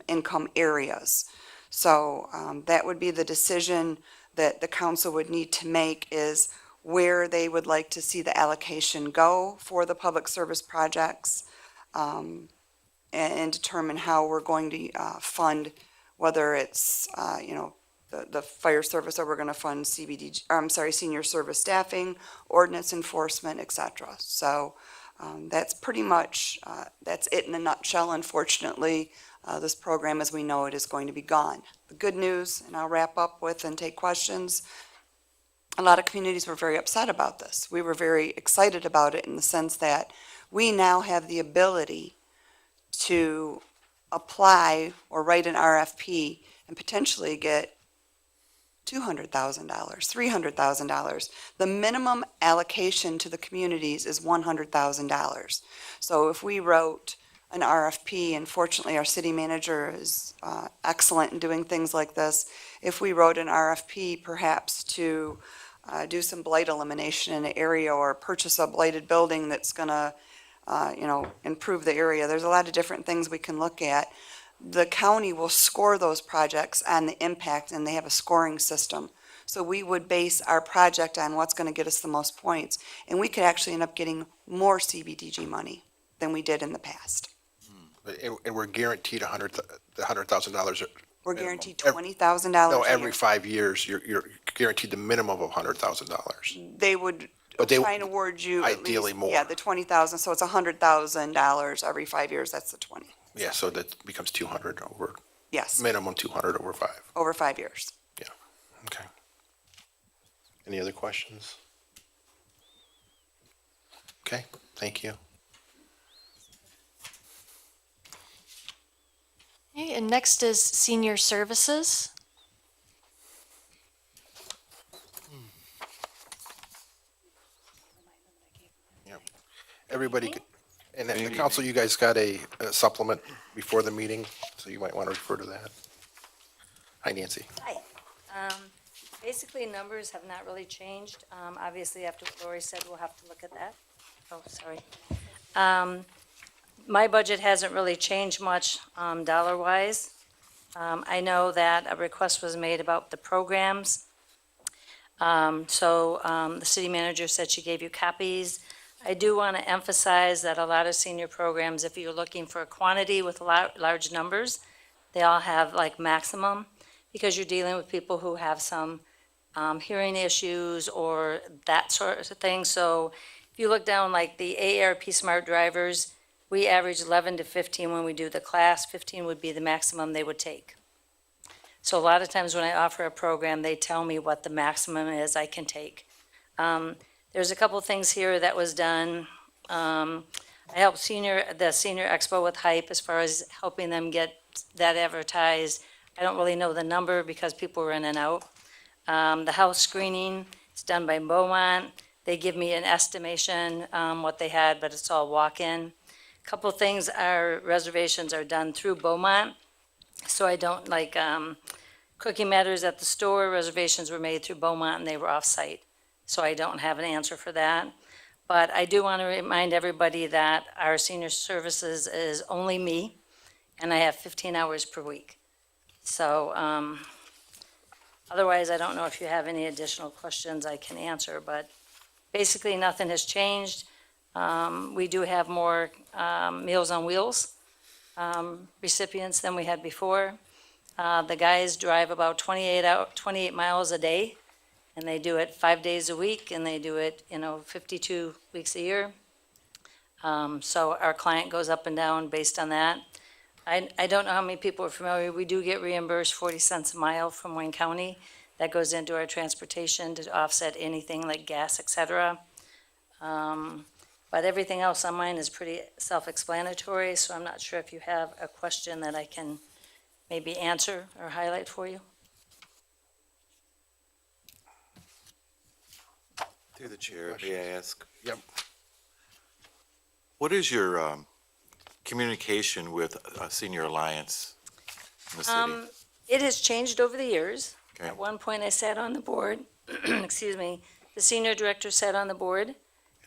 N: income areas. So that would be the decision that the council would need to make, is where they would like to see the allocation go for the public service projects, and determine how we're going to fund, whether it's, the fire service, or we're going to fund senior service staffing, ordinance enforcement, et cetera. So that's pretty much, that's it in a nutshell. Unfortunately, this program as we know it is going to be gone. The good news, and I'll wrap up with and take questions, a lot of communities were very upset about this. We were very excited about it in the sense that we now have the ability to apply or write an RFP and potentially get $200,000, $300,000. The minimum allocation to the communities is $100,000. So if we wrote an RFP, and fortunately our city manager is excellent in doing things like this, if we wrote an RFP perhaps to do some blight elimination in an area, or purchase a blighted building that's going to improve the area. There's a lot of different things we can look at. The county will score those projects on the impact, and they have a scoring system. So we would base our project on what's going to get us the most points, and we could actually end up getting more CBDG money than we did in the past.
A: And we're guaranteed $100,000.
N: We're guaranteed
A: Minimum.
N: $20,000
A: No,
N: a
A: every
N: year.
A: 5 years, you're guaranteed the minimum of $100,000.
N: They would
A: But they-
N: try and award you at
A: ideally
N: least,
A: more.
N: yeah, the 20,000, so it's $100,000 every 5 years, that's the 20.
A: Yeah, so that becomes 200 over,
N: Yes,
A: minimum 200 over 5.
N: over 5 years.
A: Okay. Any other questions? Okay, thank you.
C: Okay, and next is senior services.
A: Everybody, and the council, you guys got a supplement before the meeting, so you might want to refer to that. Hi, Nancy.
P: Hi. Basically, numbers have not really changed. Obviously, after what Lori said, we'll have to look at that. Oh, sorry. My budget hasn't really changed much dollar-wise. I know that a request was made about the programs. So the city manager said she gave you copies. I do want to emphasize that a lot of senior programs, if you're looking for a quantity with large numbers, they all have like maximum, because you're dealing with people who have some hearing issues or that sort of thing. So if you look down, like the AARP Smart Drivers, we average 11 to 15 when we do the class. 15 would be the maximum they would take. So a lot of times when I offer a program, they tell me what the maximum is I can take. There's a couple things here that was done. I helped the Senior Expo with Hype as far as helping them get that advertised. I don't really know the number because people were in and out. The house screening is done by Beaumont. They give me an estimation what they had, but it's all walk-in. Couple things, our reservations are done through Beaumont, so I don't like Cookie Matters at the store. Reservations were made through Beaumont and they were off-site. So I don't have an answer for that. But I do want to remind everybody that our senior services is only me, and I have 15 hours per week. So otherwise, I don't know if you have any additional questions I can answer, but basically nothing has changed. We do have more Meals on Wheels recipients than we had before. The guys drive about 28 miles a day. And they do it 5 days a week, and they do it, 52 weeks a year. So our client goes up and down based on that. I don't know how many people are familiar. We do get reimbursed 40 cents a mile from Wayne County. that goes into our transportation to offset anything like gas, et cetera. But everything else on mine is pretty self-explanatory, so I'm not sure if you have a question that I can maybe answer or highlight for you.
G: Through the chair, may I ask?
A: Yep.
G: What is your communication with Senior Alliance in the city?
P: It has changed over the years.
G: Okay.
P: At one point, I sat on the board, excuse me, the senior director sat on the board,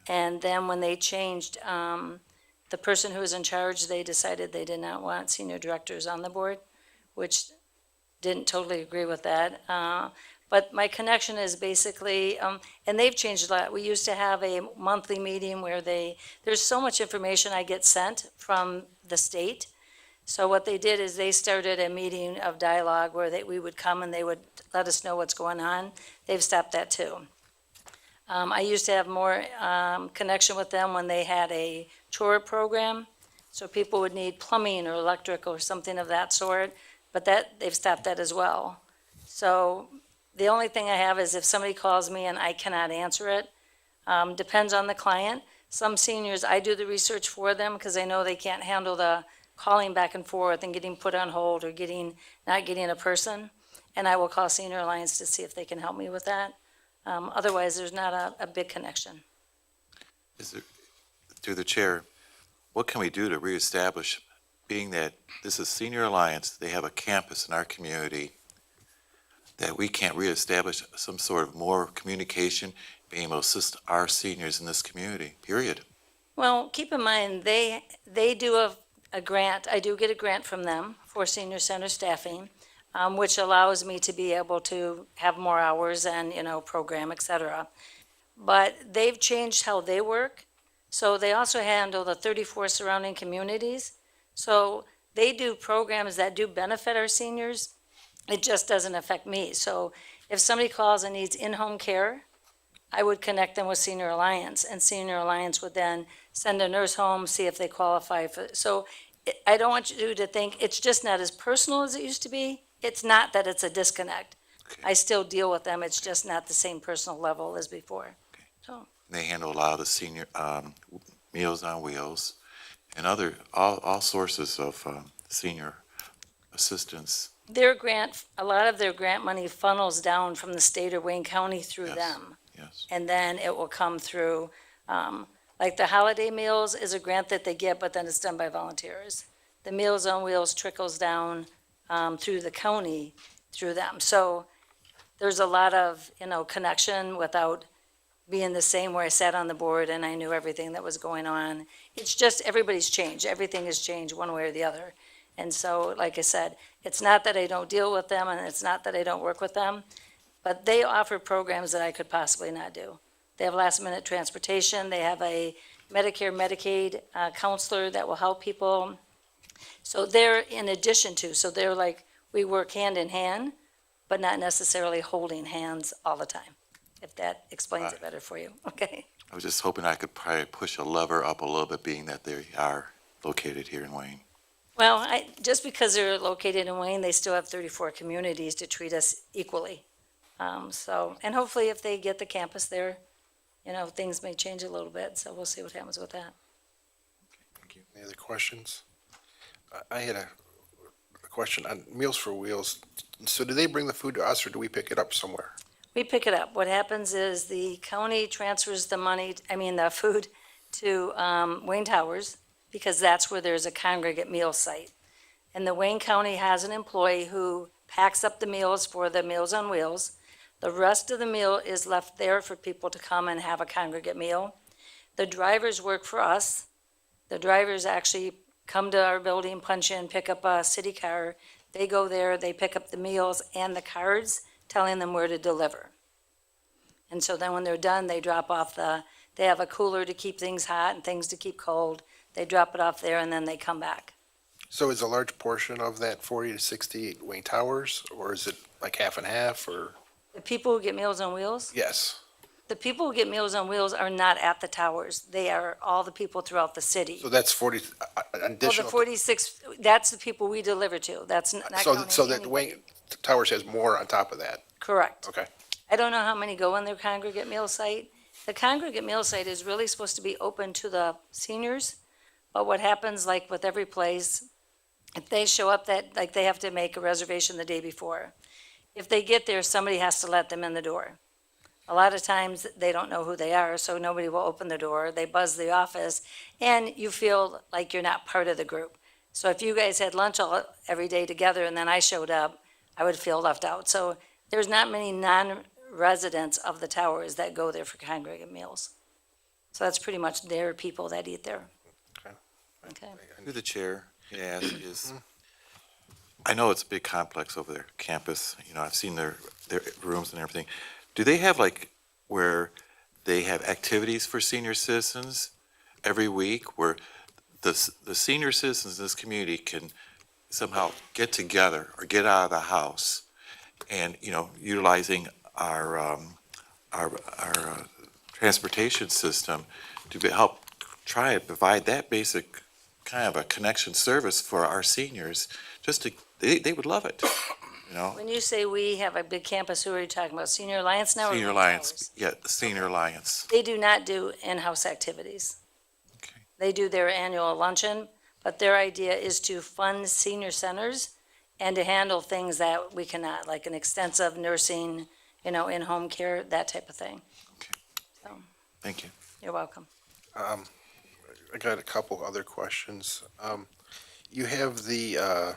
P: and then when they changed, the person who was in charge, they decided they did not want senior directors on the board, which didn't totally agree with that. But my connection is basically, and they've changed a lot. We used to have a monthly meeting where there's so much information I get sent from the state. So what they did is they started a meeting of dialogue where we would come and they would let us know what's going on. They've stopped that too. I used to have more connection with them when they had a chore program. So people would need plumbing or electric or something of that sort, but they've stopped that as well. So the only thing I have is if somebody calls me and I cannot answer it, depends on the client. Some seniors, I do the research for them because I know they can't handle the calling back and forth and getting put on hold or not getting a person. And I will call Senior Alliance to see if they can help me with that. Otherwise, there's not a big connection.
G: Is there, through the chair, what can we do to reestablish, being that this is Senior Alliance, they have a campus in our community, that we can't reestablish some sort of more communication, being able to assist our seniors in this community, period?
P: Well, keep in mind, they do a grant. I do get a grant from them for senior center staffing, which allows me to be able to have more hours and, program, et cetera. But they've changed how they work. So they also handle the 34 surrounding communities. So they do programs that do benefit our seniors. It just doesn't affect me. So if somebody calls and needs in-home care, I would connect them with Senior Alliance, and Senior Alliance would then send a nurse home, see if they qualify for, so I don't want you to think it's just not as personal as it used to be. It's not that it's a disconnect. I still deal with them, it's just not the same personal level as before. So,
G: They handle a lot of the senior, Meals on Wheels and all sources of senior assistance.
P: a lot of their grant money funnels down from the state or Wayne County through
G: Yes.
P: them.
G: Yes.
P: And then it will come through, like the holiday meals is a grant that they get, but then it's done by volunteers. The Meals on Wheels trickles down through the county, through them. So there's a lot of, connection without being the same where I sat on the board and I knew everything that was going on. It's just everybody's changed. Everything has changed one way or the other. And so, like I said, it's not that I don't deal with them and it's not that I don't work with them, but they offer programs that I could possibly not do. They have last-minute transportation. They have a Medicare, Medicaid counselor that will help people. So they're in addition to, so they're like, we work hand in hand, but not necessarily holding hands all the time, if that explains it better for you, okay?
G: I was just hoping I could probably push a lever up a little bit, being that they are located here in Wayne.
P: Well, just because they're located in Wayne, they still have 34 communities to treat us equally. And hopefully if they get the campus there, things may change a little bit, so we'll see what happens with that.
A: Any other questions? I had a question on Meals for Wheels. So do they bring the food to us or do we pick it up somewhere?
P: We pick it up. What happens is the county transfers the food to Wayne Towers, because that's where there's a congregate meal site. And the Wayne County has an employee who packs up the meals for the Meals on Wheels. The rest of the meal is left there for people to come and have a congregate meal. The drivers work for us. The drivers actually come to our building, punch in, pick up a city car. They go there, they pick up the meals and the cards, telling them where to deliver. And so then when they're done, they drop off they have a cooler to keep things hot and things to keep cold. They drop it off there and then they come back.
A: So is a large portion of that 40 to 60 Wayne Towers, or is it like half and half, or?
P: The people who get Meals on Wheels?
A: Yes.
P: The people who get Meals on Wheels are not at the towers. They are all the people throughout the city.
A: So that's 40,
P: Well, the
A: additional.
P: 46, that's the people we deliver to. That's not counting
A: So that
P: anybody.
A: Wayne, Towers has more on top of that.
P: Correct.
A: Okay.
P: I don't know how many go in their congregate meal site. The congregate meal site is really supposed to be open to the seniors, but what happens, like with every place, if they show up that, like they have to make a reservation the day before. If they get there, somebody has to let them in the door. A lot of times, they don't know who they are, so nobody will open the door. They buzz the office, and you feel like you're not part of the group. So if you guys had lunch every day together and then I showed up, I would feel left out. So there's not many non-residents of the towers that go there for congregate meals. So that's pretty much their people that eat there. Okay.
G: Through the chair, yeah, is, I know it's a big complex over there, campus, you know, I've seen their rooms and everything. Do they have like where they have activities for senior citizens every week where the senior citizens in this community can somehow get together or get out of the house and, you know, utilizing our transportation system to help try and provide that basic kind of a connection service for our seniors, just to, they would love it, you know?
P: When you say we have a big campus, who are you talking about? Senior Alliance now? or
G: Senior
P: Lone
G: Alliance,
P: Towers?
G: yeah, the Senior Alliance.
P: They do not do in-house activities.
G: Okay.
P: They do their annual luncheon, but their idea is to fund senior centers and to handle things that we cannot, like an extensive nursing, you know, in-home care, that type of thing.
G: Okay.
P: So,
G: Thank you.
P: you're welcome.
A: I got a couple other questions. You have the,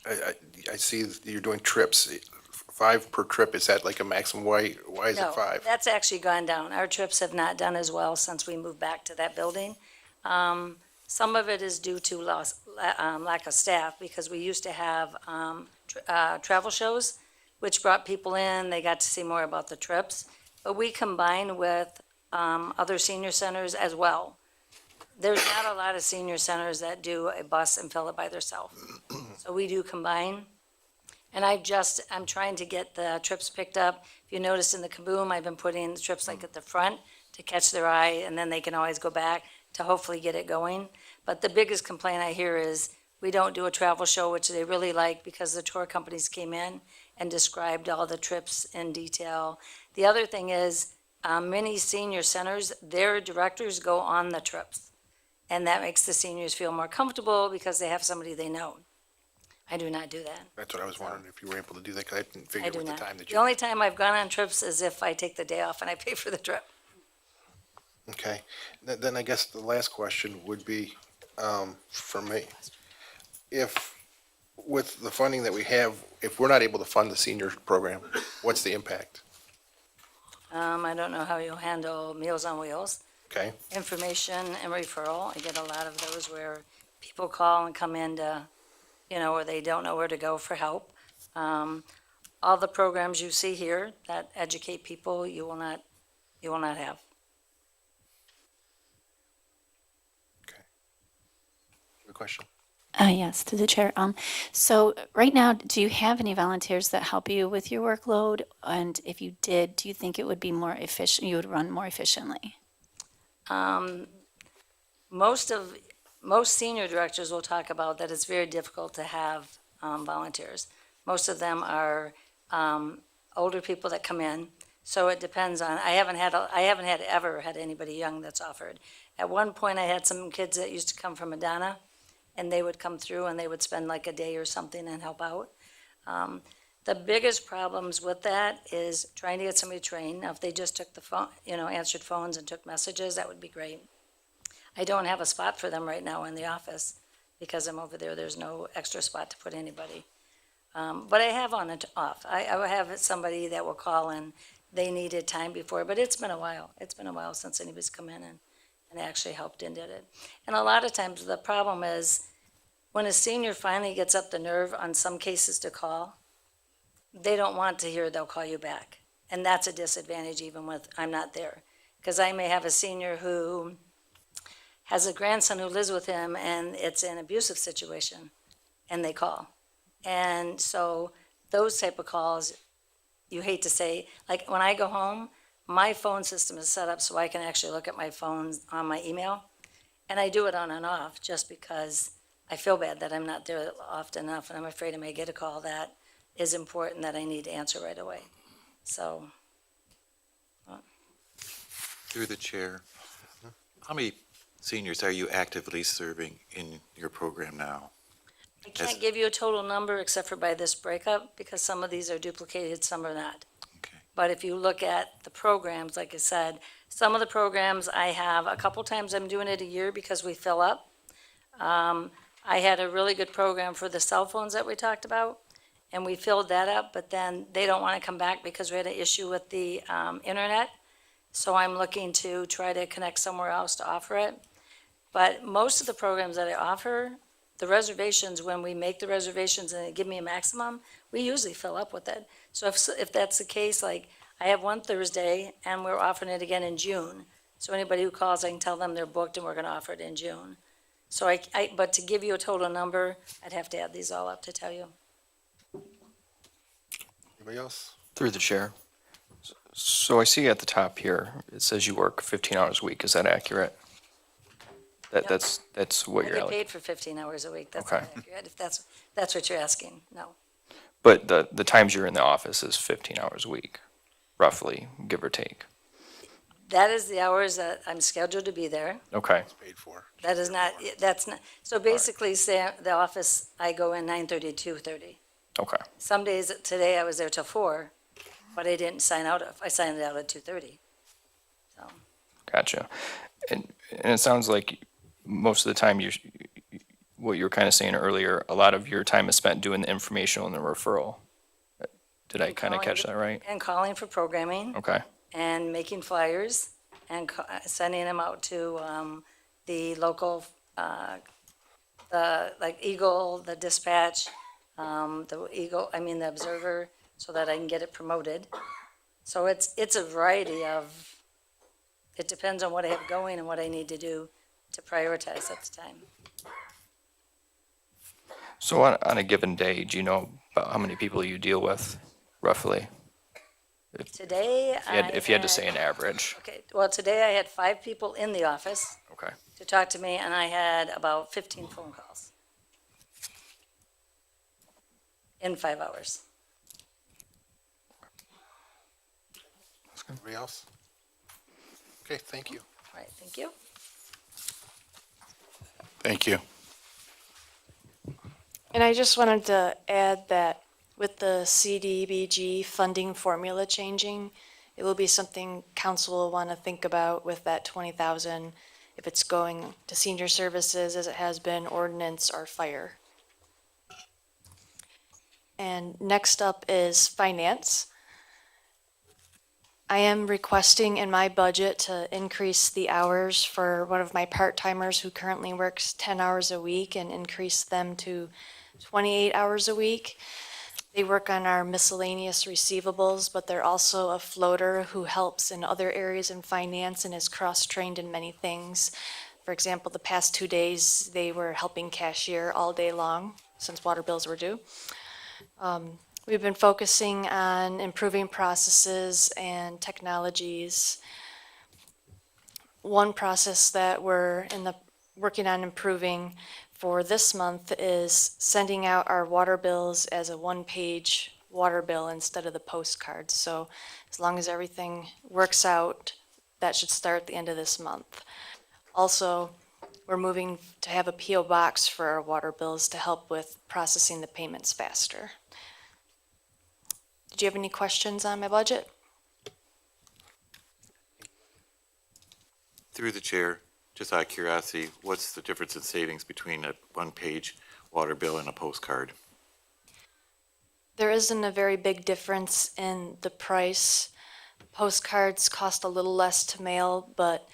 A: I see that you're doing trips, 5 per trip. Is that like a maximum? Why is it
P: No,
A: 5?
P: that's actually gone down. Our trips have not done as well since we moved back to that building. Some of it is due to lack of staff, because we used to have travel shows, which brought people in, they got to see more about the trips. But we combine with other senior centers as well. There's not a lot of senior centers that do a bus and fill it by themselves. So we do combine. And I'm trying to get the trips picked up. If you noticed in the Kaboom, I've been putting the trips like at the front to catch their eye, and then they can always go back to hopefully get it going. But the biggest complaint I hear is we don't do a travel show, which they really like, because the tour companies came in and described all the trips in detail. The other thing is, many senior centers, their directors go on the trips. And that makes the seniors feel more comfortable because they have somebody they know. I do not do that.
A: That's what I was wondering, if you were able to do that, because I didn't
P: I
A: figure
P: do
A: with the
P: not.
A: time that
P: The
A: you.
P: only time I've gone on trips is if I take the day off and I pay for the trip.
A: Okay. Then I guess the last question would be, for me. If, with the funding that we have, if we're not able to fund the senior program, what's the impact?
P: I don't know how you'll handle Meals on Wheels.
A: Okay?
P: Information and referral, I get a lot of those where people call and come in to, you know, or they don't know where to go for help. All the programs you see here that educate people, you will not have.
A: Good question.
Q: Yes, to the chair. So right now, do you have any volunteers that help you with your workload? And if you did, do you think it would be more efficient, you would run more efficiently?
P: Most senior directors will talk about that it's very difficult to have volunteers. Most of them are older people that come in, so it depends on. I haven't ever had anybody young that's offered. At one point, I had some kids that used to come from Madonna, and they would come through and they would spend like a day or something and help out. The biggest problems with that is trying to get somebody trained. Now, if they just took the phone, you know, answered phones and took messages, that would be great. I don't have a spot for them right now in the office because I'm over there. There's no extra spot to put anybody. But I have on and off. I have somebody that will call and they needed time before, but it's been a while. It's been a while since anybody's come in and actually helped and did it. And a lot of times the problem is when a senior finally gets up the nerve on some cases to call, they don't want to hear they'll call you back. And that's a disadvantage even with I'm not there. Because I may have a senior who has a grandson who lives with him and it's an abusive situation and they call. And so those type of calls, you hate to say, like when I go home, my phone system is set up so I can actually look at my phone on my email. And I do it on and off just because I feel bad that I'm not there often enough and I'm afraid I may get a call that is important that I need to answer right away. So,
G: Through the chair, how many seniors are you actively serving in your program now?
P: I can't give you a total number except for by this breakup, because some of these are duplicated, some are not.
G: Okay.
P: But if you look at the programs, like I said, some of the programs I have, a couple times I'm doing it a year because we fill up. I had a really good program for the cell phones that we talked about, and we filled that up, but then they don't want to come back because we had an issue with the internet. So I'm looking to try to connect somewhere else to offer it. But most of the programs that I offer, the reservations, when we make the reservations and they give me a maximum, we usually fill up with it. So if that's the case, like, I have one Thursday, and we're offering it again in June. So anybody who calls, I can tell them they're booked, and we're gonna offer it in June. So but to give you a total number, I'd have to add these all up to tell you.
A: Anybody else?
J: Through the chair. So I see at the top here, it says you work 15 hours a week. Is that accurate?
P: Yep.
J: That's what
P: I
J: you're
P: get
J: allocating.
P: paid for 15 hours a week, that's
J: Okay.
P: not accurate, if that's what you're asking, no.
J: But the times you're in the office is 15 hours a week, roughly, give or take.
P: That is the hours that I'm scheduled to be there.
J: Okay.
A: Paid for.
P: That is not, that's not, so basically, say, the office, I go in 9:30 to 2:30.
J: Okay.
P: Some days, today I was there till 4, but I didn't sign out, I signed out at 2:30. So,
J: Gotcha. And it sounds like most of the time what you were kind of saying earlier, a lot of your time is spent doing the informational and the referral. Did I kind of catch that right?
P: and calling for programming.
J: Okay.
P: And making flyers and sending them out to the local, like Eagle, the Dispatch, the Observer, so that I can get it promoted. So it's a variety of, it depends on what I have going and what I need to do to prioritize at the time.
J: So on a given day, do you know about how many people you deal with, roughly?
P: Today,
J: If you had to say an average.
P: Okay, well, today I had 5 people in the office
J: Okay.
P: to talk to me, and I had about 15 phone calls in 5 hours.
A: Anybody else? Okay, thank you.
P: All right, thank you.
L: Thank you.
C: And I just wanted to add that with the CDBG funding formula changing, it will be something council will want to think about with that 20,000, if it's going to senior services as it has been, ordinance or fire. And next up is finance. I am requesting in my budget to increase the hours for one of my part-timers who currently works 10 hours a week and increase them to 28 hours a week. They work on our miscellaneous receivables, but they're also a floater who helps in other areas in finance and is cross-trained in many things. For example, the past 2 days, they were helping cashier all day long since water bills were due. We've been focusing on improving processes and technologies. One process that we're working on improving for this month is sending out our water bills as a one-page water bill instead of the postcards. So as long as everything works out, that should start at the end of this month. Also, we're moving to have a P.O. box for our water bills to help with processing the payments faster. Did you have any questions on my budget?
G: Through the chair, just out of curiosity, what's the difference in savings between a one-page water bill and a postcard?
C: There isn't a very big difference in the price. Postcards cost a little less to mail, but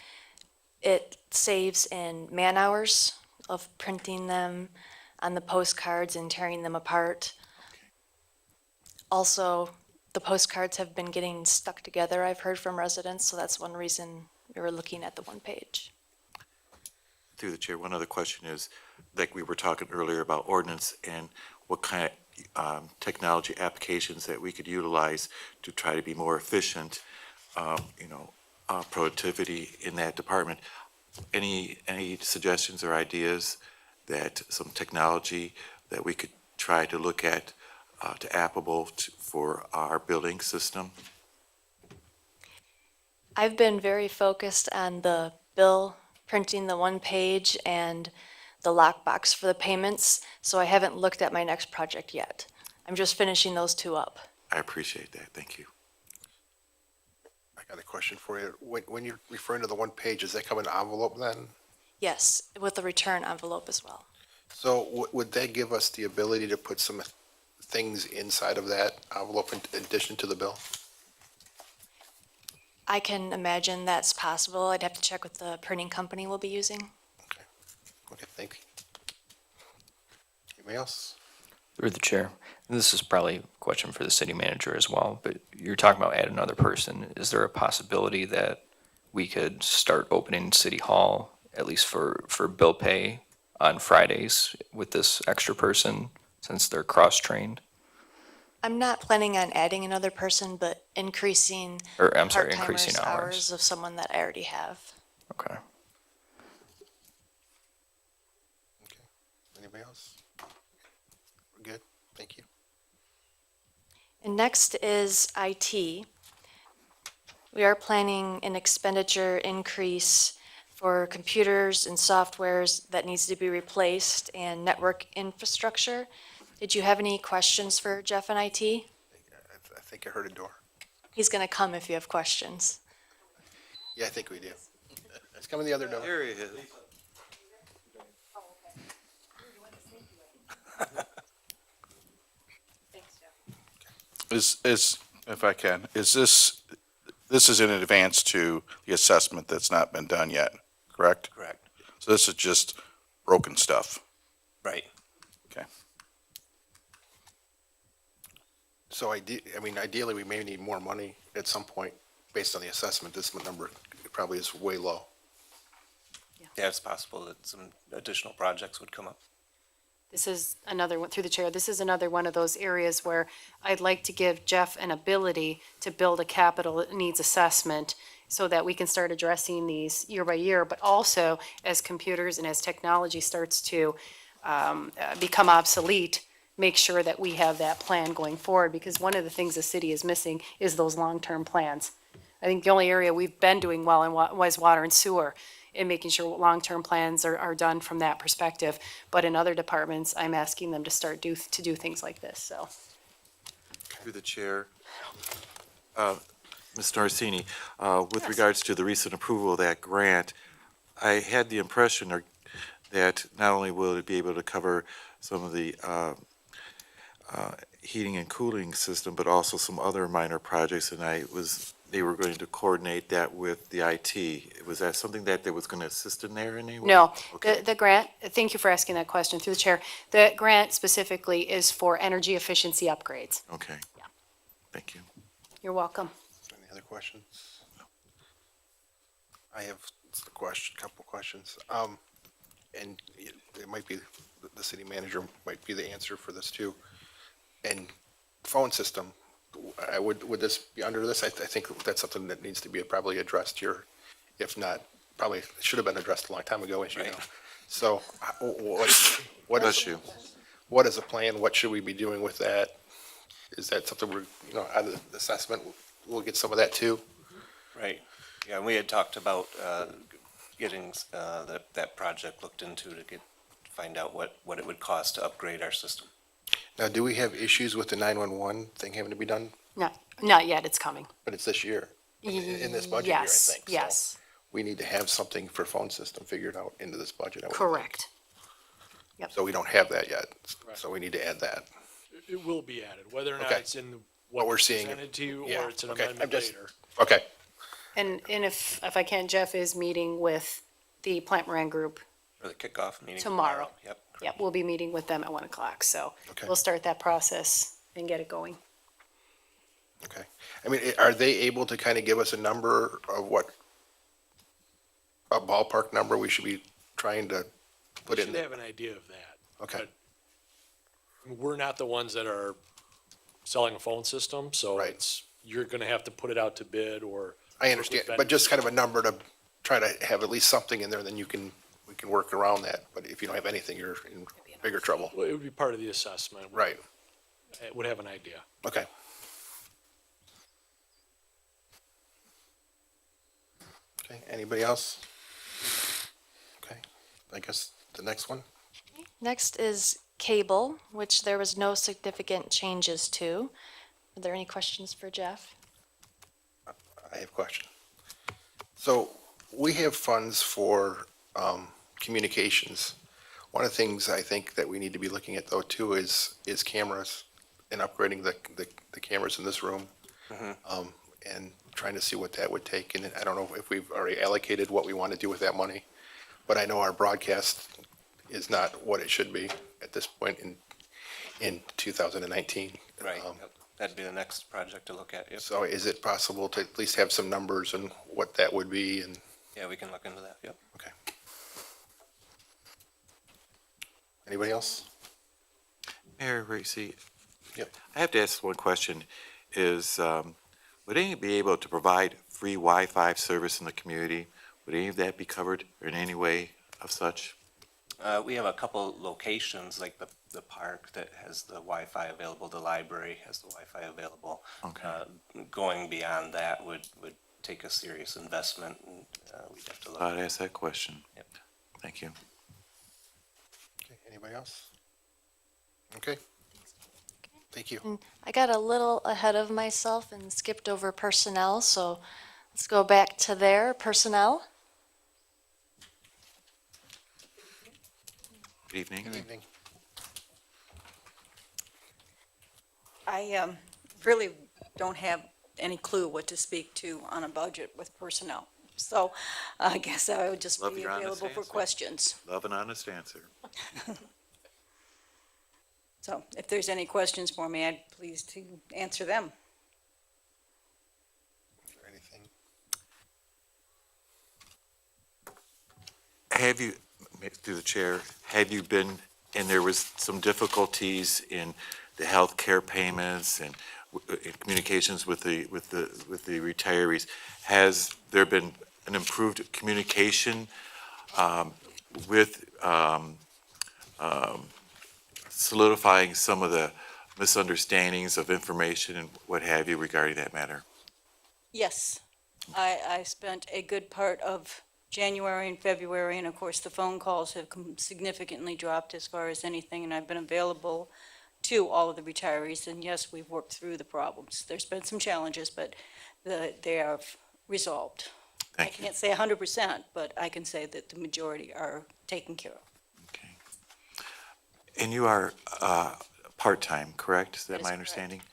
C: it saves in man hours of printing them on the postcards and tearing them apart. Also, the postcards have been getting stuck together, I've heard from residents, so that's one reason we were looking at the one page.
G: Through the chair, one other question is, like we were talking earlier about ordinance and what kind of technology applications that we could utilize to try to be more efficient, productivity in that department. Any suggestions or ideas that some technology that we could try to look at to applicable for our building system?
C: I've been very focused on the bill, printing the one page and the lockbox for the payments, so I haven't looked at my next project yet. I'm just finishing those two up.
G: I appreciate that. Thank you.
A: I got a question for you. When you're referring to the one page, does that come in an envelope then?
C: Yes, with the return envelope as well.
A: So would that give us the ability to put some things inside of that envelope in addition to the bill?
C: I can imagine that's possible. I'd have to check with the printing company we'll be using.
A: Okay, thank you. Anybody else?
J: Through the chair, this is probably a question for the city manager as well, but you're talking about add another person. Is there a possibility that we could start opening City Hall, at least for bill pay, on Fridays with this extra person, since they're cross-trained?
C: I'm not planning on adding another person, but increasing
J: Or, I'm sorry,
C: part-timers'
J: increasing hours.
C: of someone that I already have.
J: Okay.
A: Anybody else? We're good, thank you.
C: And next is IT. We are planning an expenditure increase for computers and softwares that needs to be replaced and network infrastructure. Did you have any questions for Jeff and IT?
A: I think I heard a door.
C: He's going to come if you have questions.
A: Yeah, I think we do. It's coming the other door.
G: There he is.
L: Is, if I can, this is in advance to the assessment that's not been done yet, correct?
M: Correct.
L: So this is just broken stuff.
M: Right.
L: Okay.
A: So ideally, we may need more money at some point based on the assessment. This number probably is way low.
M: Yeah, it's possible that some additional projects would come up.
D: This is another one, through the chair, this is another one of those areas where I'd like to give Jeff an ability to build a capital needs assessment so that we can start addressing these year by year, but also as computers and as technology starts to become obsolete, make sure that we have that plan going forward, because one of the things the city is missing is those long-term plans. I think the only area we've been doing well in was water and sewer, in making sure long-term plans are done from that perspective. But in other departments, I'm asking them to start to do things like this, so.
G: Through the chair, Ms. Narsini, with
D: Yes.
G: regards to the recent approval of that grant, I had the impression that not only will it be able to cover some of the heating and cooling system, but also some other minor projects, and they were going to coordinate that with the IT. Was that something that they was going to assist in there in any way?
D: No,
G: Okay.
D: the grant, thank you for asking that question through the chair. The grant specifically is for energy efficiency upgrades.
G: Okay.
D: Yeah.
G: Thank you.
D: You're welcome.
A: Any other questions? I have a couple questions. And it might be, the city manager might be the answer for this too. And phone system, would this be under this? I think that's something that needs to be probably addressed here. If not, probably should have been addressed a long time ago, as you know. So what is the plan? What should we be doing with that? Is that something we're, out of the assessment, we'll get some of that too?
M: Right. Yeah, and we had talked about getting that project looked into to find out what it would cost to upgrade our system.
A: Now, do we have issues with the 911 thing having to be done?
D: Not yet, it's coming.
A: But it's this year, in this budget year, I
D: Yes,
A: think. So
D: yes,
A: we need to have something for phone system figured out into this budget. I would think.
D: correct.
A: So we don't have that yet, so we need to add that.
E: It will be added, whether or not
A: Okay.
E: it's in
A: What we're seeing.
E: presented to you
A: Yeah,
E: or it's an
A: okay.
E: amendment later.
A: Okay,
D: And if I can, Jeff is meeting with the Plant Moran Group.
M: For the kickoff meeting
D: Tomorrow.
M: Yep.
D: Yep, we'll be meeting with them at 1:00, so
A: Okay.
D: we'll start that process and get it going.
A: okay. I mean, are they able to kind of give us a number of a ballpark number we should be trying to put
E: We
A: in
E: should
A: there?
E: have an idea of that.
A: Okay,
E: But we're not the ones that are selling a phone system, so you're gonna have to put it out to bid or.
A: I understand, but just kind of a number to try to have at least something in there, then we can work around that. But if you don't have anything, you're in bigger trouble.
E: Well, it would be part of the assessment.
A: Right.
E: would have an idea.
A: Okay. Okay, anybody else? Okay, I guess the next one.
C: Next is cable, which there was no significant changes to. Are there any questions for Jeff?
A: I have a question. So we have funds for communications. One of the things I think that we need to be looking at though too is cameras and upgrading the cameras in this room. And trying to see what that would take. And I don't know if we've already allocated what we want to do with that money, but I know our broadcast is not what it should be at this point in 2019.
R: Right, yep. That'd be the next project to look at, yep.
A: So is it possible to at least have some numbers and what that would be and?
R: Yeah, we can look into that, yep.
A: Okay. Anybody else?
G: Mayor Racy,
A: Yep.
G: I have to ask one question, is, would any be able to provide free Wi-Fi service in the community? Would any of that be covered in any way of such?
R: We have a couple locations, like the park that has the Wi-Fi available, the library has the Wi-Fi available.
G: Okay.
R: Going beyond that would take a serious investment, and we'd have to look.
G: I'd ask that question.
R: Yep.
G: Thank you.
A: Okay, anybody else? Okay. Thank you.
C: I got a little ahead of myself and skipped over personnel, so let's go back to there. Personnel?
G: Good evening.
A: Good evening.
S: I really don't have any clue what to speak to on a budget with personnel. So I guess I would just
G: Love
S: be
G: your honest
S: available for
G: answer.
S: questions.
G: Love an honest answer.
S: So if there's any questions for me, I'd be pleased to answer them.
A: Anything?
G: Have you, through the chair, have you been, and there was some difficulties in the health care payments and in communications with the retirees, has there been an improved communication with solidifying some of the misunderstandings of information and what have you regarding that matter?
S: Yes, I spent a good part of January and February, and of course, the phone calls have significantly dropped as far as anything, and I've been available to all of the retirees, and yes, we've worked through the problems. There's been some challenges, but they are resolved.
G: Thank you.
S: I can't say 100%, but I can say that the majority are taken care of.
G: And you are part-time, correct? Is that
S: That
G: my
S: is
G: understanding?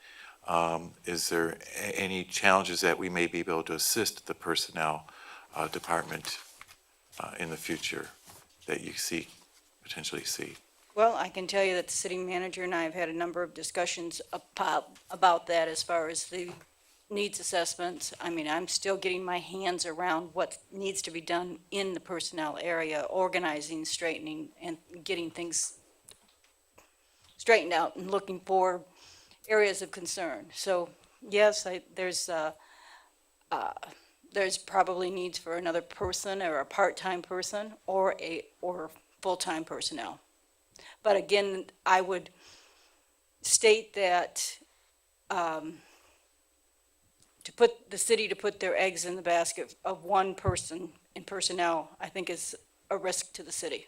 G: Is there any challenges that we may be able to assist the personnel department in the future that you potentially see?
S: Well, I can tell you that the city manager and I have had a number of discussions about that as far as the needs assessments. I mean, I'm still getting my hands around what needs to be done in the personnel area, organizing, straightening, and getting things straightened out and looking for areas of concern. So, yes, there's probably needs for another person or a part-time person or full-time personnel. But again, I would state that to put the city to put their eggs in the basket of one person in personnel, I think is a risk to the city.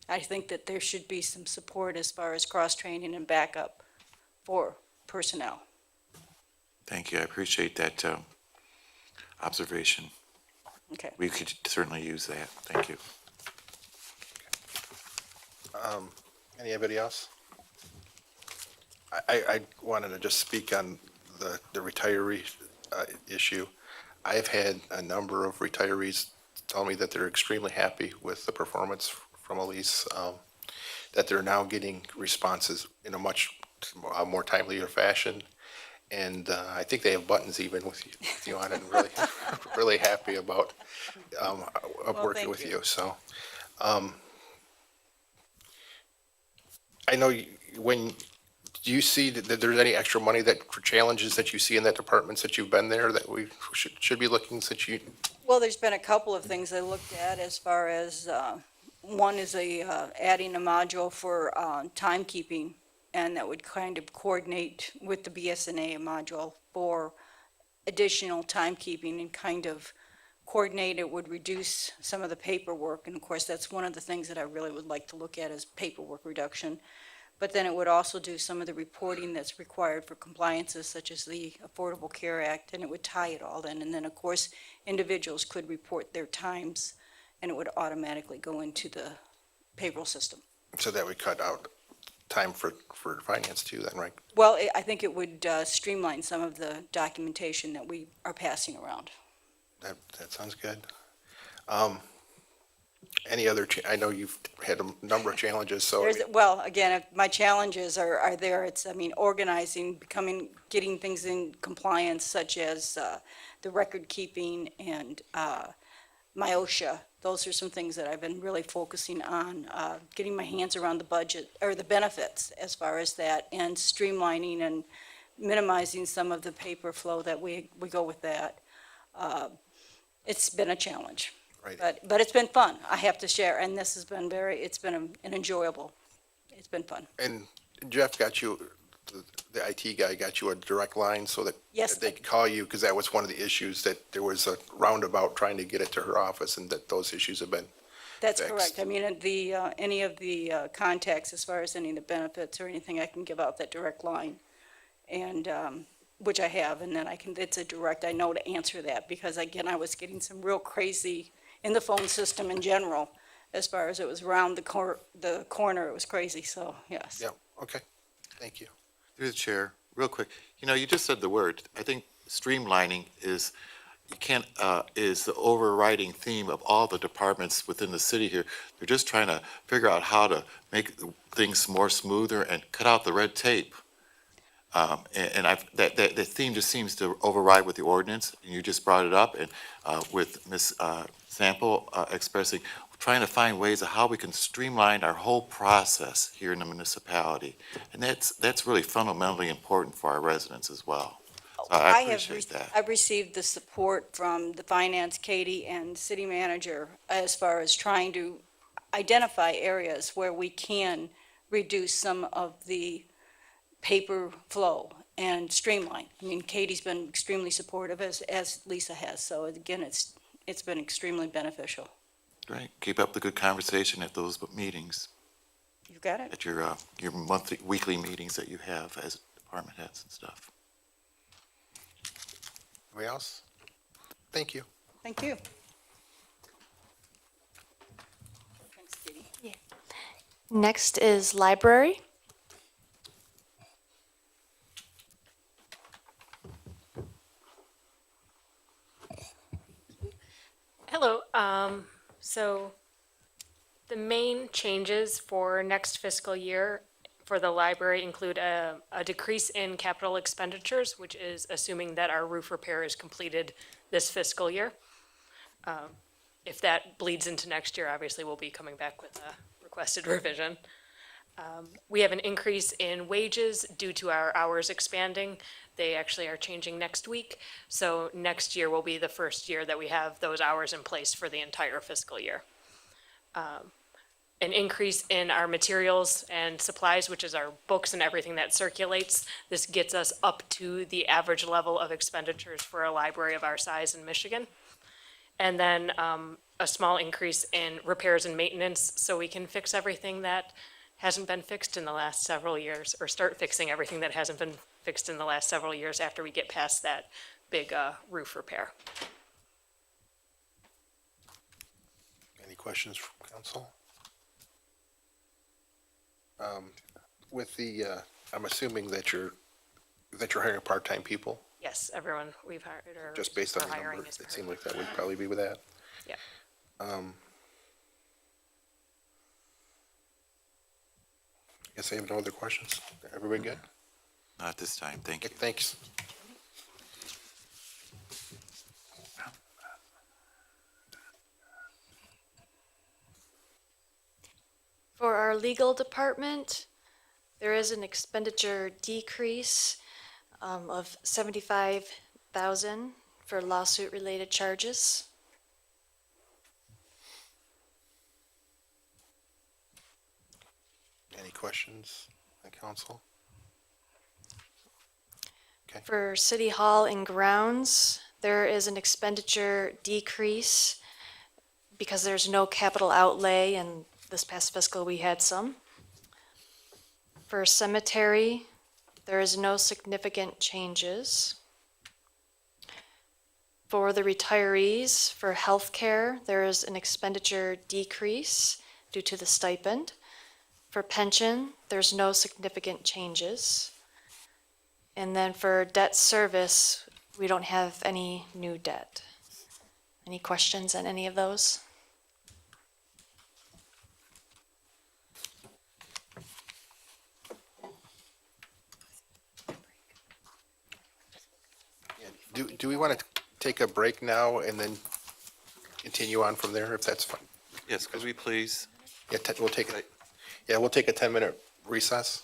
S: I think that there should be some support as far as cross-training and backup for personnel.
G: Thank you. I appreciate that observation.
S: Okay.
G: We could certainly use that. Thank you.
A: Anybody else? I wanted to just speak on the retiree issue. I've had a number of retirees tell me that they're extremely happy with the performance from Elise, that they're now getting responses in a much more timely fashion. And I think they have buttons even with you on it, and really, really happy about working with you. So I know do you see that there's any extra money for challenges that you see in that department since you've been there that we should be looking since you?
S: Well, there's been a couple of things I looked at as far as, one is adding a module for timekeeping and that would kind of coordinate with the BSNA module for additional timekeeping and kind of coordinate. It would reduce some of the paperwork, and of course, that's one of the things that I really would like to look at is paperwork reduction. But then it would also do some of the reporting that's required for compliances such as the Affordable Care Act, and it would tie it all in. And then, of course, individuals could report their times, and it would automatically go into the payroll system.
A: So that would cut out time for finance too then, right?
S: Well, I think it would streamline some of the documentation that we are passing around.
A: That sounds good. Any other, I know you've had a number of challenges, so.
S: Well, again, my challenges are there. It's, I mean, organizing, getting things in compliance such as the record keeping and my OSHA. Those are some things that I've been really focusing on, getting my hands around the budget or the benefits as far as that, and streamlining and minimizing some of the paper flow that we go with that. It's been a challenge.
A: Right.
S: But it's been fun, I have to share, and this has been it's been an enjoyable, it's been fun.
A: And Jeff got you, the IT guy got you a direct line so that
S: Yes.
A: that they could call you, because that was one of the issues, that there was a roundabout trying to get it to her office, and that those issues have been.
S: That's
A: fixed.
S: correct. I mean, any of the contacts, as far as any of the benefits or anything, I can give out that direct line, and, which I have, and then it's a direct, I know to answer that, because again, I was getting some real crazy in the phone system in general, as far as it was around the corner, it was crazy, so, yes.
A: Yeah, okay, thank you.
G: Through the chair, real quick, you just said the word. I think streamlining is, is the overriding theme of all the departments within the city here. They're just trying to figure out how to make things more smoother and cut out the red tape. That theme just seems to override with the ordinance, and you just brought it up, and with Ms. Sample expressing, trying to find ways of how we can streamline our whole process here in the municipality. And that's really fundamentally important for our residents as well. So I appreciate that.
S: I've received the support from the finance, Katie, and city manager as far as trying to identify areas where we can reduce some of the paper flow and streamline. I mean, Katie's been extremely supportive, as Lisa has, so again, it's been extremely beneficial.
G: Great. Keep up the good conversation at those meetings,
S: You've got it?
G: at your weekly meetings that you have as department heads and stuff.
A: Anybody else? Thank you.
S: Thank you. Thanks, Katie.
C: Next is library.
T: Hello. So the main changes for next fiscal year for the library include a decrease in capital expenditures, which is assuming that our roof repair is completed this fiscal year. If that bleeds into next year, obviously we'll be coming back with a requested revision. We have an increase in wages due to our hours expanding. They actually are changing next week. So next year will be the first year that we have those hours in place for the entire fiscal year. An increase in our materials and supplies, which is our books and everything that circulates. This gets us up to the average level of expenditures for a library of our size in Michigan. And then a small increase in repairs and maintenance so we can fix everything that hasn't been fixed in the last several years, or start fixing everything that hasn't been fixed in the last several years after we get past that big roof repair.
A: Any questions from council? With the, I'm assuming that you're hiring part-time people,
T: Yes, everyone we've hired or
A: just based on
T: are
A: the
T: hiring
A: numbers,
T: is
A: it seemed like that would probably be with that.
T: Yeah.
A: Guess I have no other questions. Everybody good?
G: Not this time. Thank you.
A: Thanks.
C: For our legal department, there is an expenditure decrease of 75,000 for lawsuit-related charges.
A: Any questions? the council?
C: For City Hall and grounds, there is an expenditure decrease because there's no capital outlay, and this past fiscal we had some. For cemetery, there is no significant changes. For the retirees, for healthcare, there is an expenditure decrease due to the stipend. For pension, there's no significant changes. And then for debt service, we don't have any new debt. Any questions on any of those?
A: Do we want to take a break now and then continue on from there, if that's fine?
G: Yes, could we please?
A: Yeah, we'll take it. Yeah, we'll take a 10-minute recess.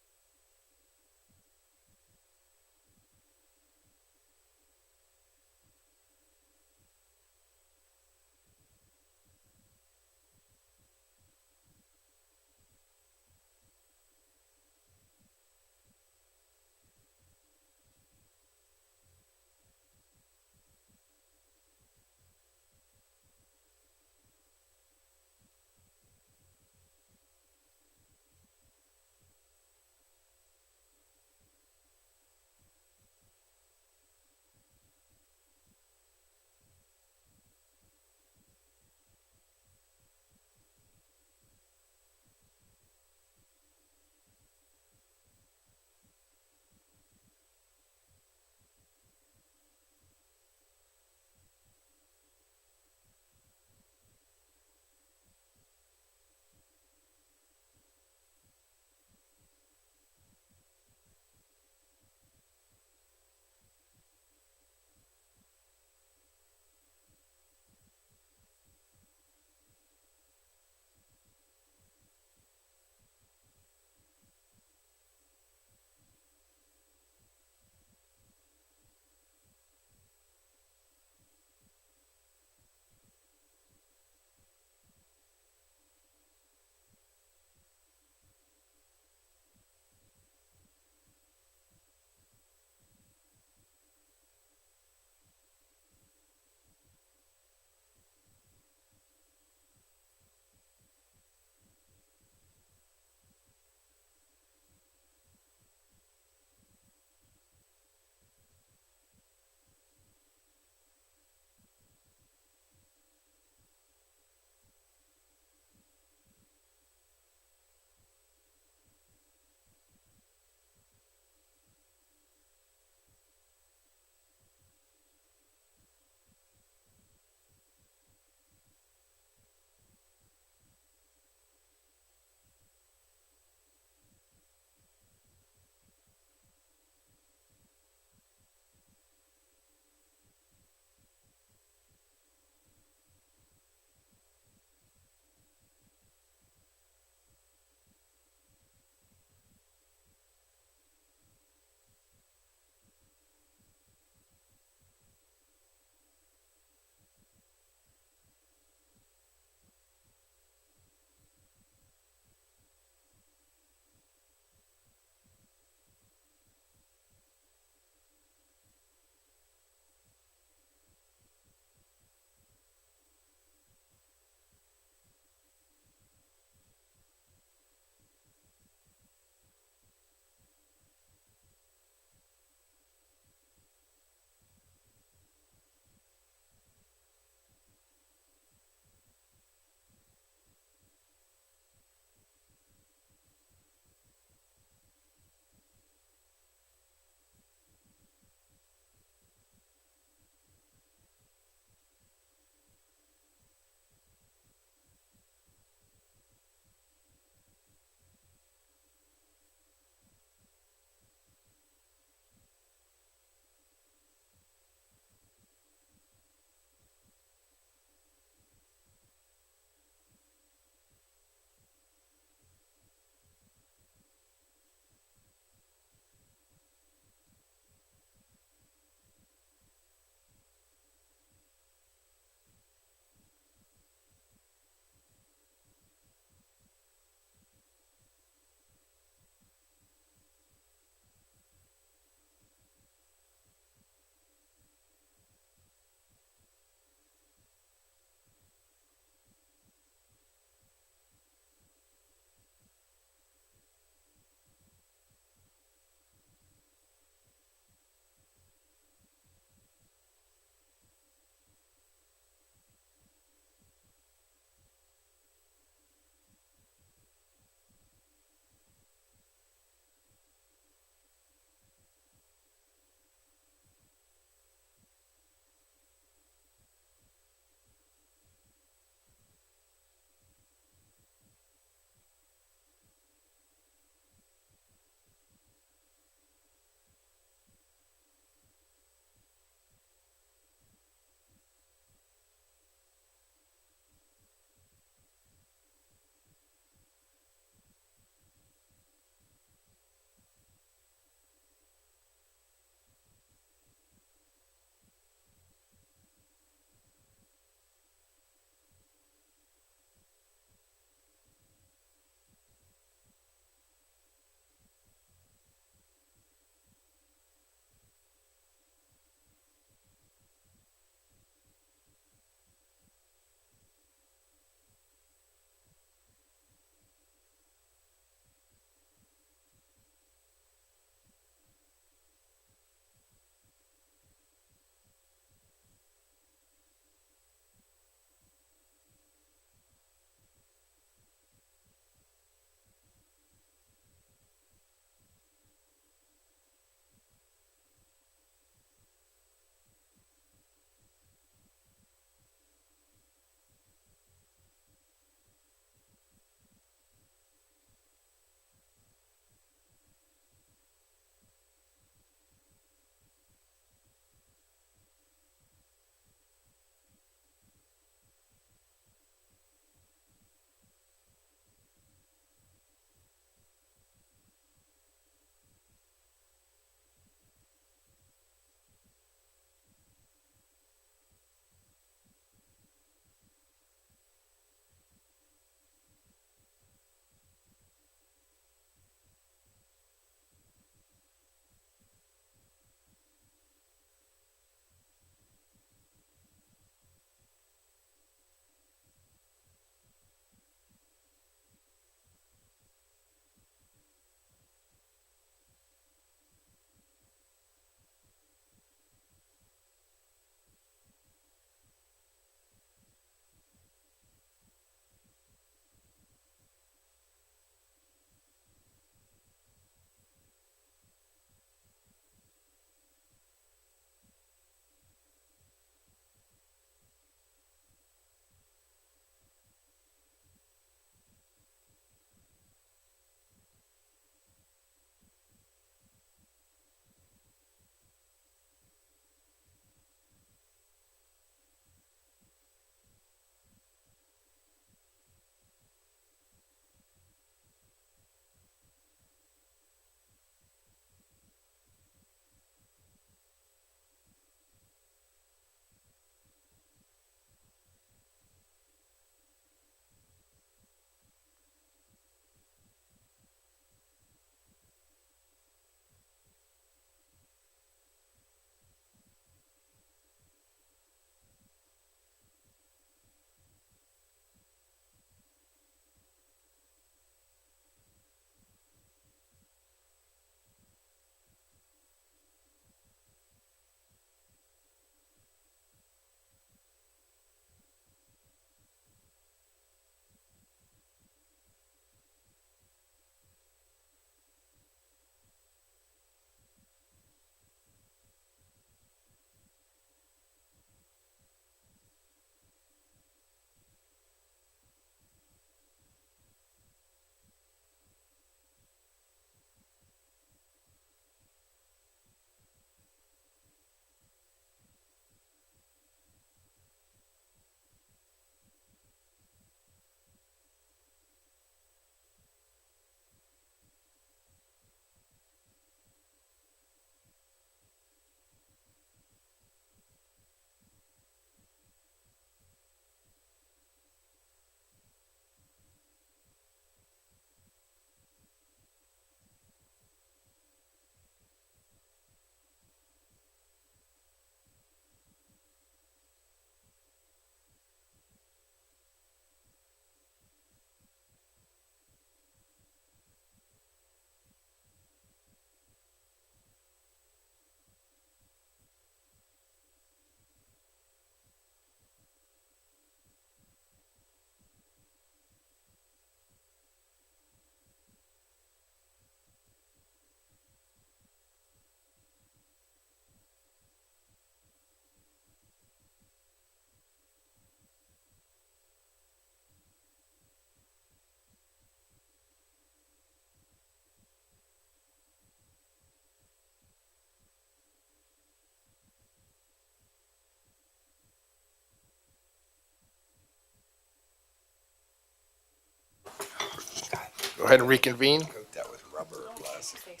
A: Go ahead and reconvene.
I: That was rubber or plastic.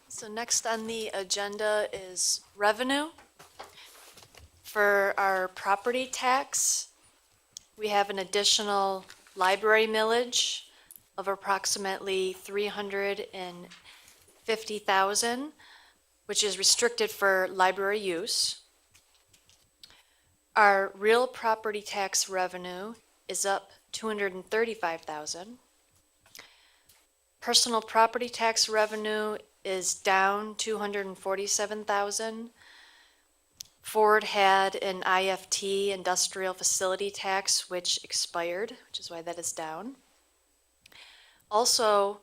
C: So next on the agenda is revenue. For our property tax, we have an additional library millage of approximately 350,000, which is restricted for library use. Our real property tax revenue is up 235,000. Personal property tax revenue is down 247,000. Ford had an IFT, industrial facility tax, which expired, which is why that is down. Also,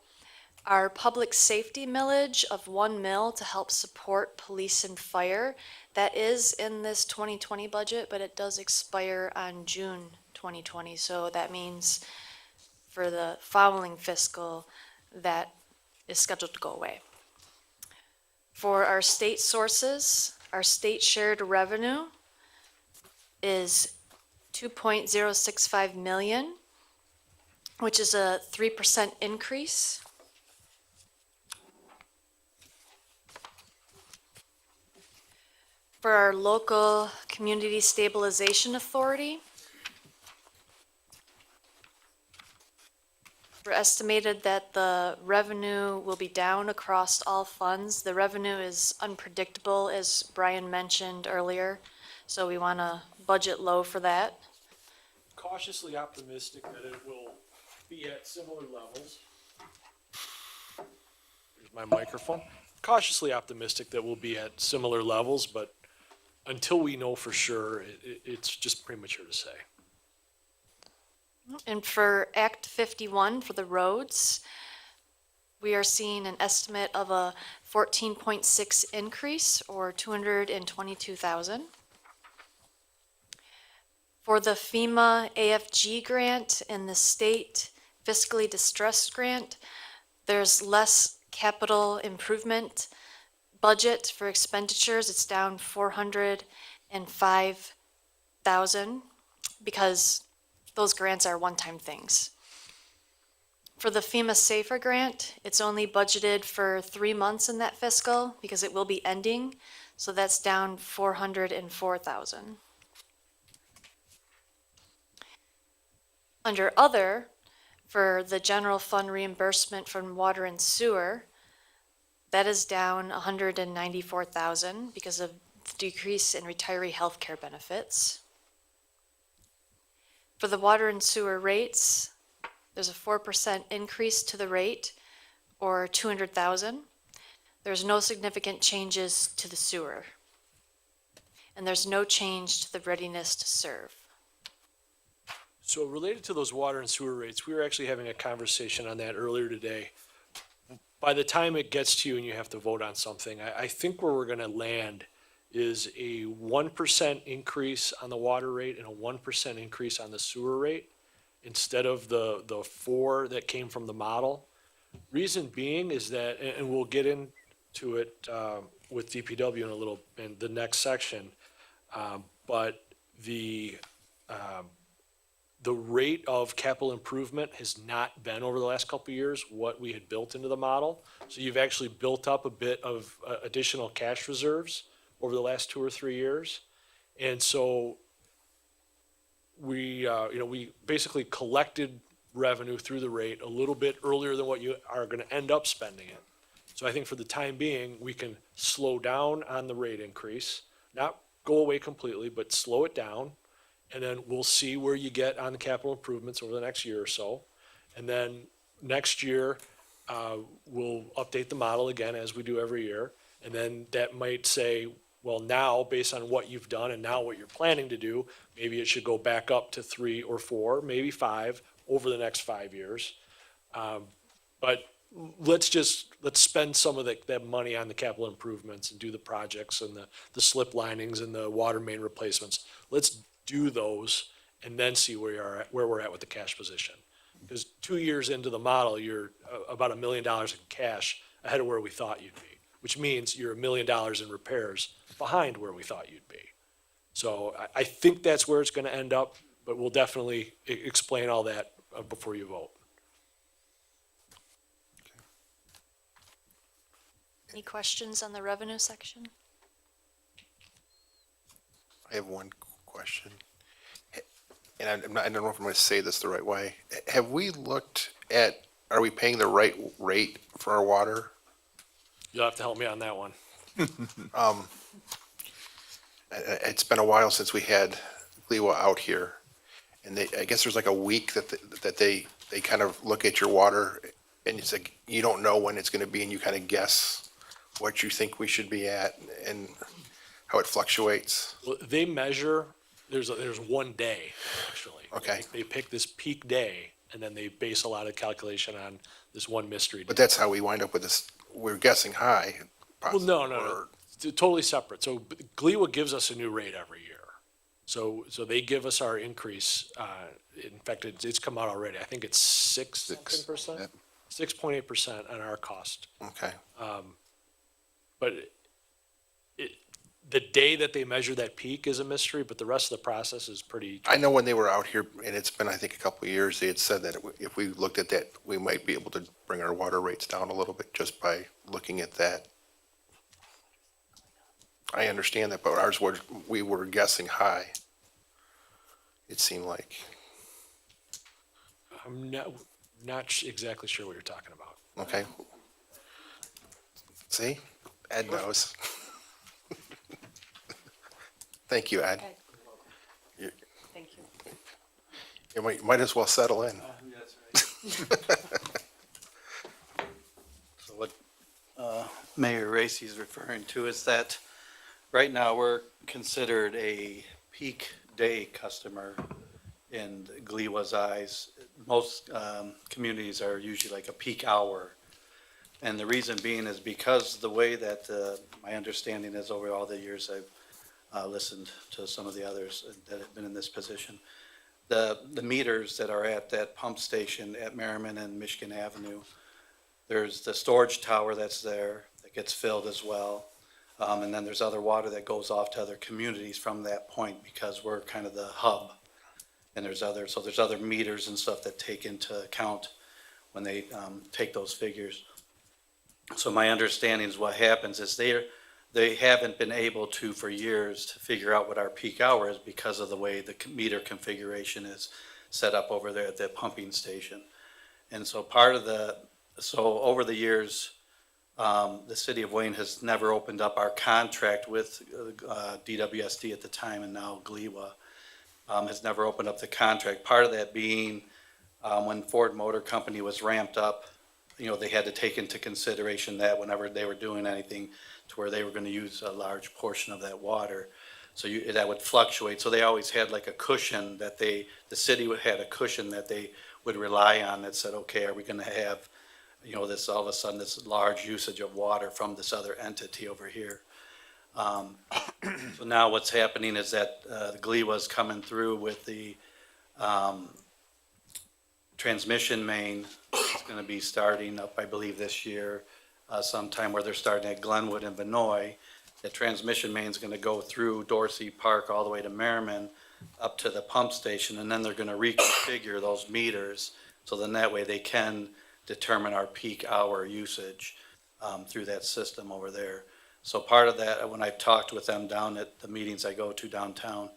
C: our public safety millage of 1 mil to help support police and fire, that is in this 2020 budget, but it does expire on June 2020. So that means for the following fiscal, that is scheduled to go away. For our state sources, our state shared revenue is 2.065 million, which is a 3% increase. For our local community stabilization authority, we're estimated that the revenue will be down across all funds. The revenue is unpredictable, as Brian mentioned earlier, so we want to budget low for that.
E: Cautiously optimistic that it will be at similar levels. Here's my microphone. Cautiously optimistic that we'll be at similar levels, but until we know for sure, it's just premature to say.
C: And for Act 51 for the roads, we are seeing an estimate of a 14.6 increase, or 222,000. For the FEMA AFG grant and the state fiscally distressed grant, there's less capital improvement budget for expenditures. It's down 405,000 because those grants are one-time things. For the FEMA SAFER grant, it's only budgeted for 3 months in that fiscal because it will be ending, so that's down 404,000. Under other, for the general fund reimbursement from water and sewer, that is down 194,000 because of the decrease in retiree health care benefits. For the water and sewer rates, there's a 4% increase to the rate, or 200,000. There's no significant changes to the sewer. And there's no change to the readiness to serve.
E: So related to those water and sewer rates, we were actually having a conversation on that earlier today. By the time it gets to you and you have to vote on something, I think where we're gonna land is a 1% increase on the water rate and a 1% increase on the sewer rate instead of the 4 that came from the model. Reason being is that, and we'll get into it with DPW in the next section, but the rate of capital improvement has not been over the last couple of years what we had built into the model. So you've actually built up a bit of additional cash reserves over the last 2 or 3 years. And so we basically collected revenue through the rate a little bit earlier than what you are going to end up spending it. So I think for the time being, we can slow down on the rate increase, not go away completely, but slow it down. And then we'll see where you get on the capital improvements over the next year or so. And then next year, we'll update the model again, as we do every year. And then that might say, well, now, based on what you've done and now what you're planning to do, maybe it should go back up to 3 or 4, maybe 5 over the next 5 years. But let's spend some of that money on the capital improvements and do the projects and the slip linings and the water main replacements. Let's do those and then see where we're at with the cash position. Because 2 years into the model, you're about $1 million in cash ahead of where we thought you'd be, which means you're $1 million in repairs behind where we thought you'd be. So I think that's where it's gonna end up, but we'll definitely explain all that before you vote.
C: Any questions on the revenue section?
A: I have one question. And I don't know if I'm going to say this the right way. Have we looked at, are we paying the right rate for our water?
E: You'll have to help me on that one.
A: It's been a while since we had Gliwa out here. And I guess there's like a week that they kind of look at your water and it's like, you don't know when it's going to be and you kind of guess what you think we should be at and how it fluctuates.
E: Well, they measure, there's one day, actually.
A: Okay.
E: They pick this peak day, and then they base a lot of calculation on this one mystery day.
A: But that's how we wind up with this, we're guessing high.
E: Well, no. It's totally separate. So Gliwa gives us a new rate every year. So they give us our increase. In fact, it's come out already. I think it's 6%,
A: Yep.
E: 6.8% on our cost.
A: Okay.
E: But the day that they measure that peak is a mystery, but the rest of the process is pretty.
A: I know when they were out here, and it's been, I think, a couple of years, they had said that if we looked at that, we might be able to bring our water rates down a little bit just by looking at that. I understand that, but ours were, we were guessing high. It seemed like.
E: I'm not exactly sure what you're talking about.
A: Okay. See? Ed knows. Thank you, Ed.
D: Thank you.
A: You might as well settle in.
M: So what Mayor Racy is referring to is that right now we're considered a peak day customer in Gliwa's eyes. Most communities are usually like a peak hour. And the reason being is because the way that my understanding is over all the years I've listened to some of the others that have been in this position, the meters that are at that pump station at Merriman and Michigan Avenue, there's the storage tower that's there that gets filled as well. And then there's other water that goes off to other communities from that point because we're kind of the hub. And there's other meters and stuff that take into account when they take those figures. So my understanding is what happens is they haven't been able to, for years, to figure out what our peak hour is because of the way the meter configuration is set up over there at the pumping station. And so over the years, the city of Wayne has never opened up our contract with DWSD at the time, and now Gliwa has never opened up the contract. Part of that being when Ford Motor Company was ramped up, they had to take into consideration that whenever they were doing anything to where they were going to use a large portion of that water. So that would fluctuate. So they always had like a cushion that the city had a cushion that they would rely on that said, okay, are we going to have, this all of a sudden this large usage of water from this other entity over here. So now what's happening is that Gliwa's coming through with the transmission main. It's going to be starting up, I believe, this year, sometime where they're starting at Glenwood and Vinoy. The transmission main is going to go through Dorsey Park all the way to Merriman up to the pump station, and then they're going to reconfigure those meters so then that way they can determine our peak hour usage through that system over there. So part of that, when I've talked with them down at the meetings I go to downtown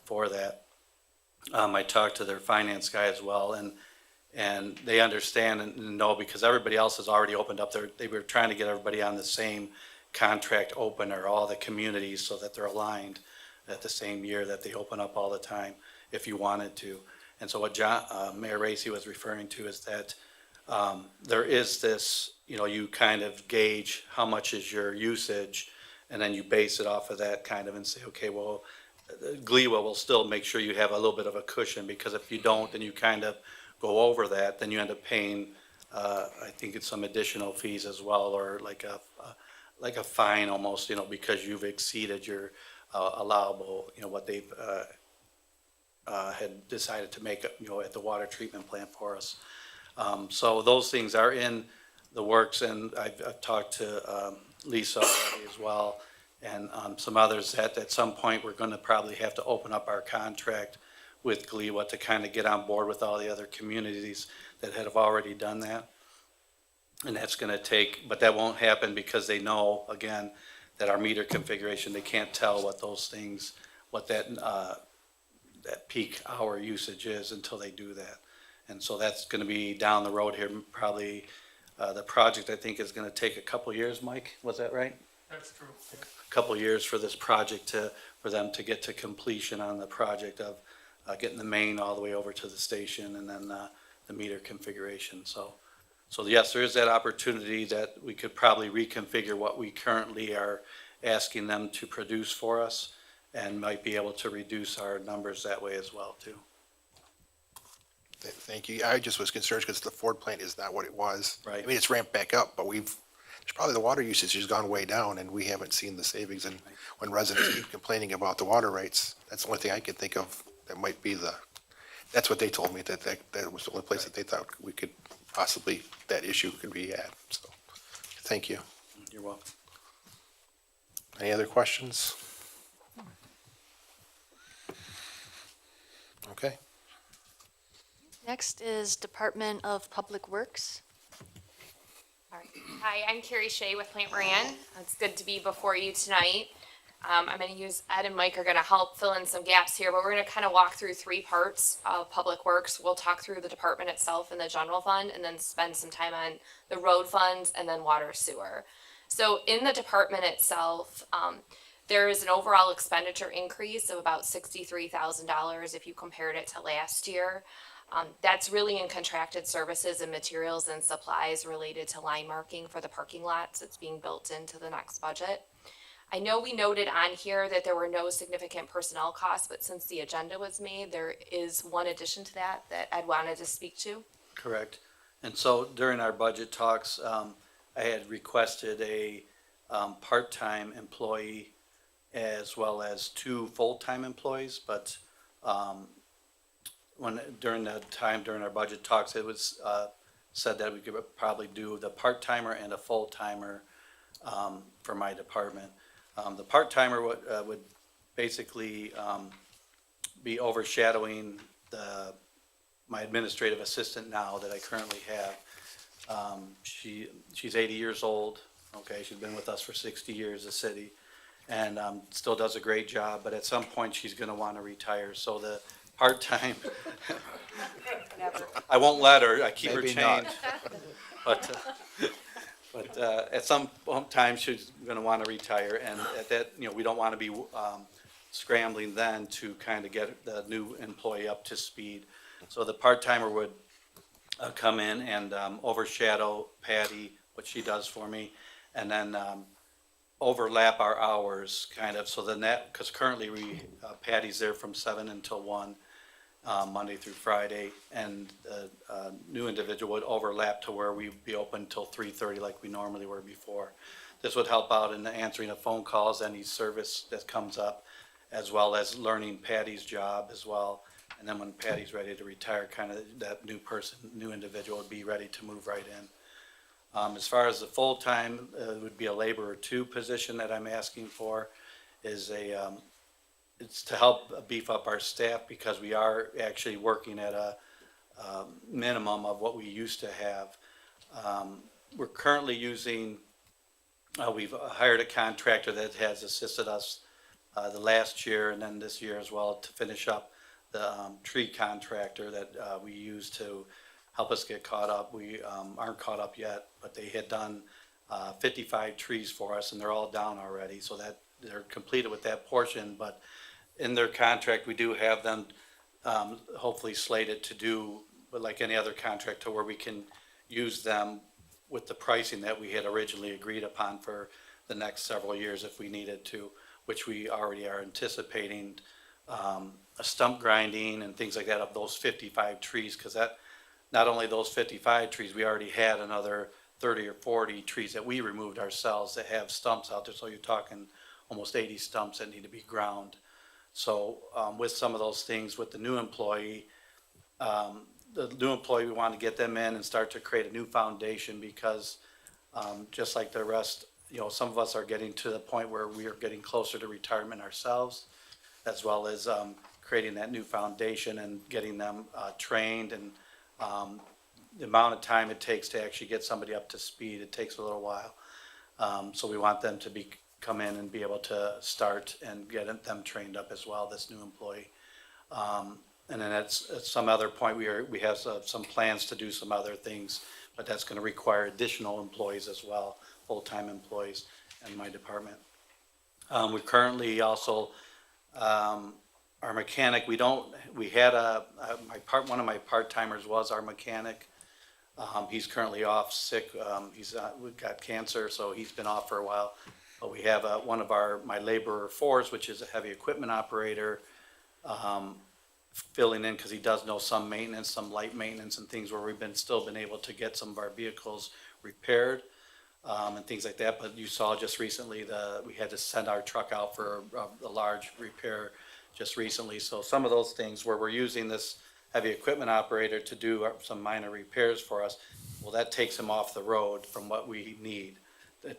M: for that, I talked to their finance guy as well, and they understand and know because everybody else has already opened up they were trying to get everybody on the same contract opener, all the communities, so that they're aligned at the same year that they open up all the time if you wanted to. And so what Mayor Racy was referring to is that there is this, you kind of gauge how much is your usage, and then you base it off of that kind of and say, okay, well, Gliwa will still make sure you have a little bit of a cushion, because if you don't, then you kind of go over that, then you end up paying, I think it's some additional fees as well, or like a fine almost, because you've exceeded your allowable, what they've had decided to make, at the water treatment plant for us. So those things are in the works, and I've talked to Lisa already as well, and some others that at some point we're going to probably have to open up our contract with GLEWA to kind of get on board with all the other communities that have already done that. And that's going to take, but that won't happen because they know, again, that our meter configuration, they can't tell what those things, what that peak hour usage is until they do that. And so that's going to be down the road here, probably, the project, I think, is going to take a couple years, Mike, was that right?
H: That's true.
M: A couple years for this project for them to get to completion on the project of getting the main all the way over to the station and then the meter configuration. So yes, there is that opportunity that we could probably reconfigure what we currently are asking them to produce for us and might be able to reduce our numbers that way as well, too.
A: Thank you. I just was concerned because the Ford plant is not what it was.
M: Right.
A: I mean, it's ramped back up, but there's probably the water usage has gone way down and we haven't seen the savings. And when residents keep complaining about the water rates, that's the only thing I could think of that might be that's what they told me, that was the only place that they thought we could possibly, that issue could be at. So, thank you.
M: You're welcome.
A: Any other questions? Okay.
C: Next is Department of Public Works.
U: All right. Hi, I'm Carrie Shea with Plant Moran. It's good to be before you tonight. I'm going to use, Ed and Mike are going to help fill in some gaps here, but we're going to kind of walk through three parts of Public Works. We'll talk through the department itself and the general fund, and then spend some time on the road funds and then water sewer. So in the department itself, there is an overall expenditure increase of about $63,000 if you compared it to last year. That's really in contracted services and materials and supplies related to line marking for the parking lots. It's being built into the next budget. I know we noted on here that there were no significant personnel costs, but since the agenda was made, there is one addition to that Ed wanted to speak to.
M: Correct. And so during our budget talks, I had requested a part-time employee as well as 2 full-time employees, but during our budget talks, it was said that we could probably do the part-timer and a full-timer for my department. The part-timer would basically be overshadowing my administrative assistant now that I currently have. She's 80 years old, okay, she's been with us for 60 years, the city, and still does a great job, but at some point she's gonna wanna retire, so the part-time, I won't let her, I keep her
I: Maybe not.
M: chained. But at some time, she's gonna wanna retire, and at that, we don't wanna be scrambling then to kind of get the new employee up to speed. So the part-timer would come in and overshadow Patty, what she does for me, and then overlap our hours, kind of, so then because currently Patty's there from 7 until 1, Monday through Friday, and the new individual would overlap to where we'd be open until 3:30 like we normally were before. This would help out in the answering of phone calls, any service that comes up, as well as learning Patty's job as well. And then when Patty's ready to retire, kind of that new individual would be ready to move right in. As far as the full-time, it would be a laborer 2 position that I'm asking for, it's to help beef up our staff because we are actually working at a minimum of what we used to have. We're currently we've hired a contractor that has assisted us the last year and then this year as well to finish up the tree contractor that we use to help us get caught up. We aren't caught up yet, but they had done 55 trees for us and they're all down already, so that they're completed with that portion. But in their contract, we do have them hopefully slated to do, but like any other contract, to where we can use them with the pricing that we had originally agreed upon for the next several years if we needed to, which we already are anticipating a stump grinding and things like that of those 55 trees, because that, not only those 55 trees, we already had another 30 or 40 trees that we removed ourselves that have stumps out there, so you're talking almost 80 stumps that need to be ground. So with some of those things, with the new employee, we want to get them in and start to create a new foundation because just like the rest you know, some of us are getting to the point where we are getting closer to retirement ourselves, as well as creating that new foundation and getting them trained, and the amount of time it takes to actually get somebody up to speed, it takes a little while. So we want them to come in and be able to start and get them trained up as well, this new employee. And then at some other point, we have some plans to do some other things, but that's going to require additional employees as well, full-time employees in my department. We currently also, our mechanic, we had one of my part-timers was our mechanic. He's currently off sick. We've got cancer, so he's been off for a while. But we have one of my laborer fours, which is a heavy equipment operator, filling in because he does know some maintenance, some light maintenance and things where we've still been able to get some of our vehicles repaired, and things like that. But you saw just recently we had to send our truck out for a large repair just recently. So some of those things where we're using this heavy equipment operator to do some minor repairs for us, well, that takes him off the road from what we need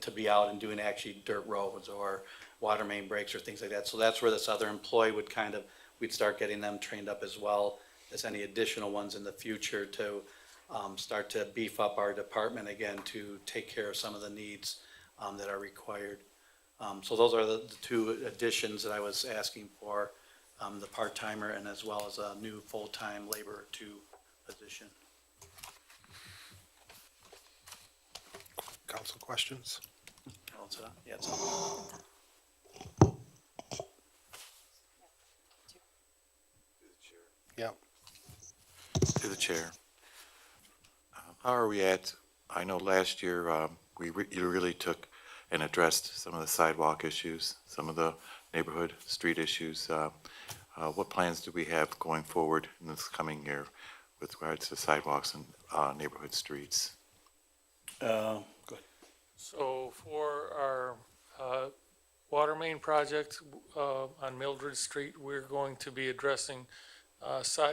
M: to be out and doing actually dirt roads or water main breaks or things like that. So that's where this other employee we'd start getting them trained up as well as any additional ones in the future to start to beef up our department again to take care of some of the needs that are required. So those are the two additions that I was asking for, the part-timer and as well as a new full-time laborer 2 position.
A: Council questions?
M: Yeah, it's
A: Yeah.
G: To the chair. How are we at, I know last year, you really took and addressed some of the sidewalk issues, some of the neighborhood street issues. What plans do we have going forward in this coming year with regards to sidewalks and neighborhood streets?
M: Good.
H: So for our water main project on Mildred Street, we're going to be addressing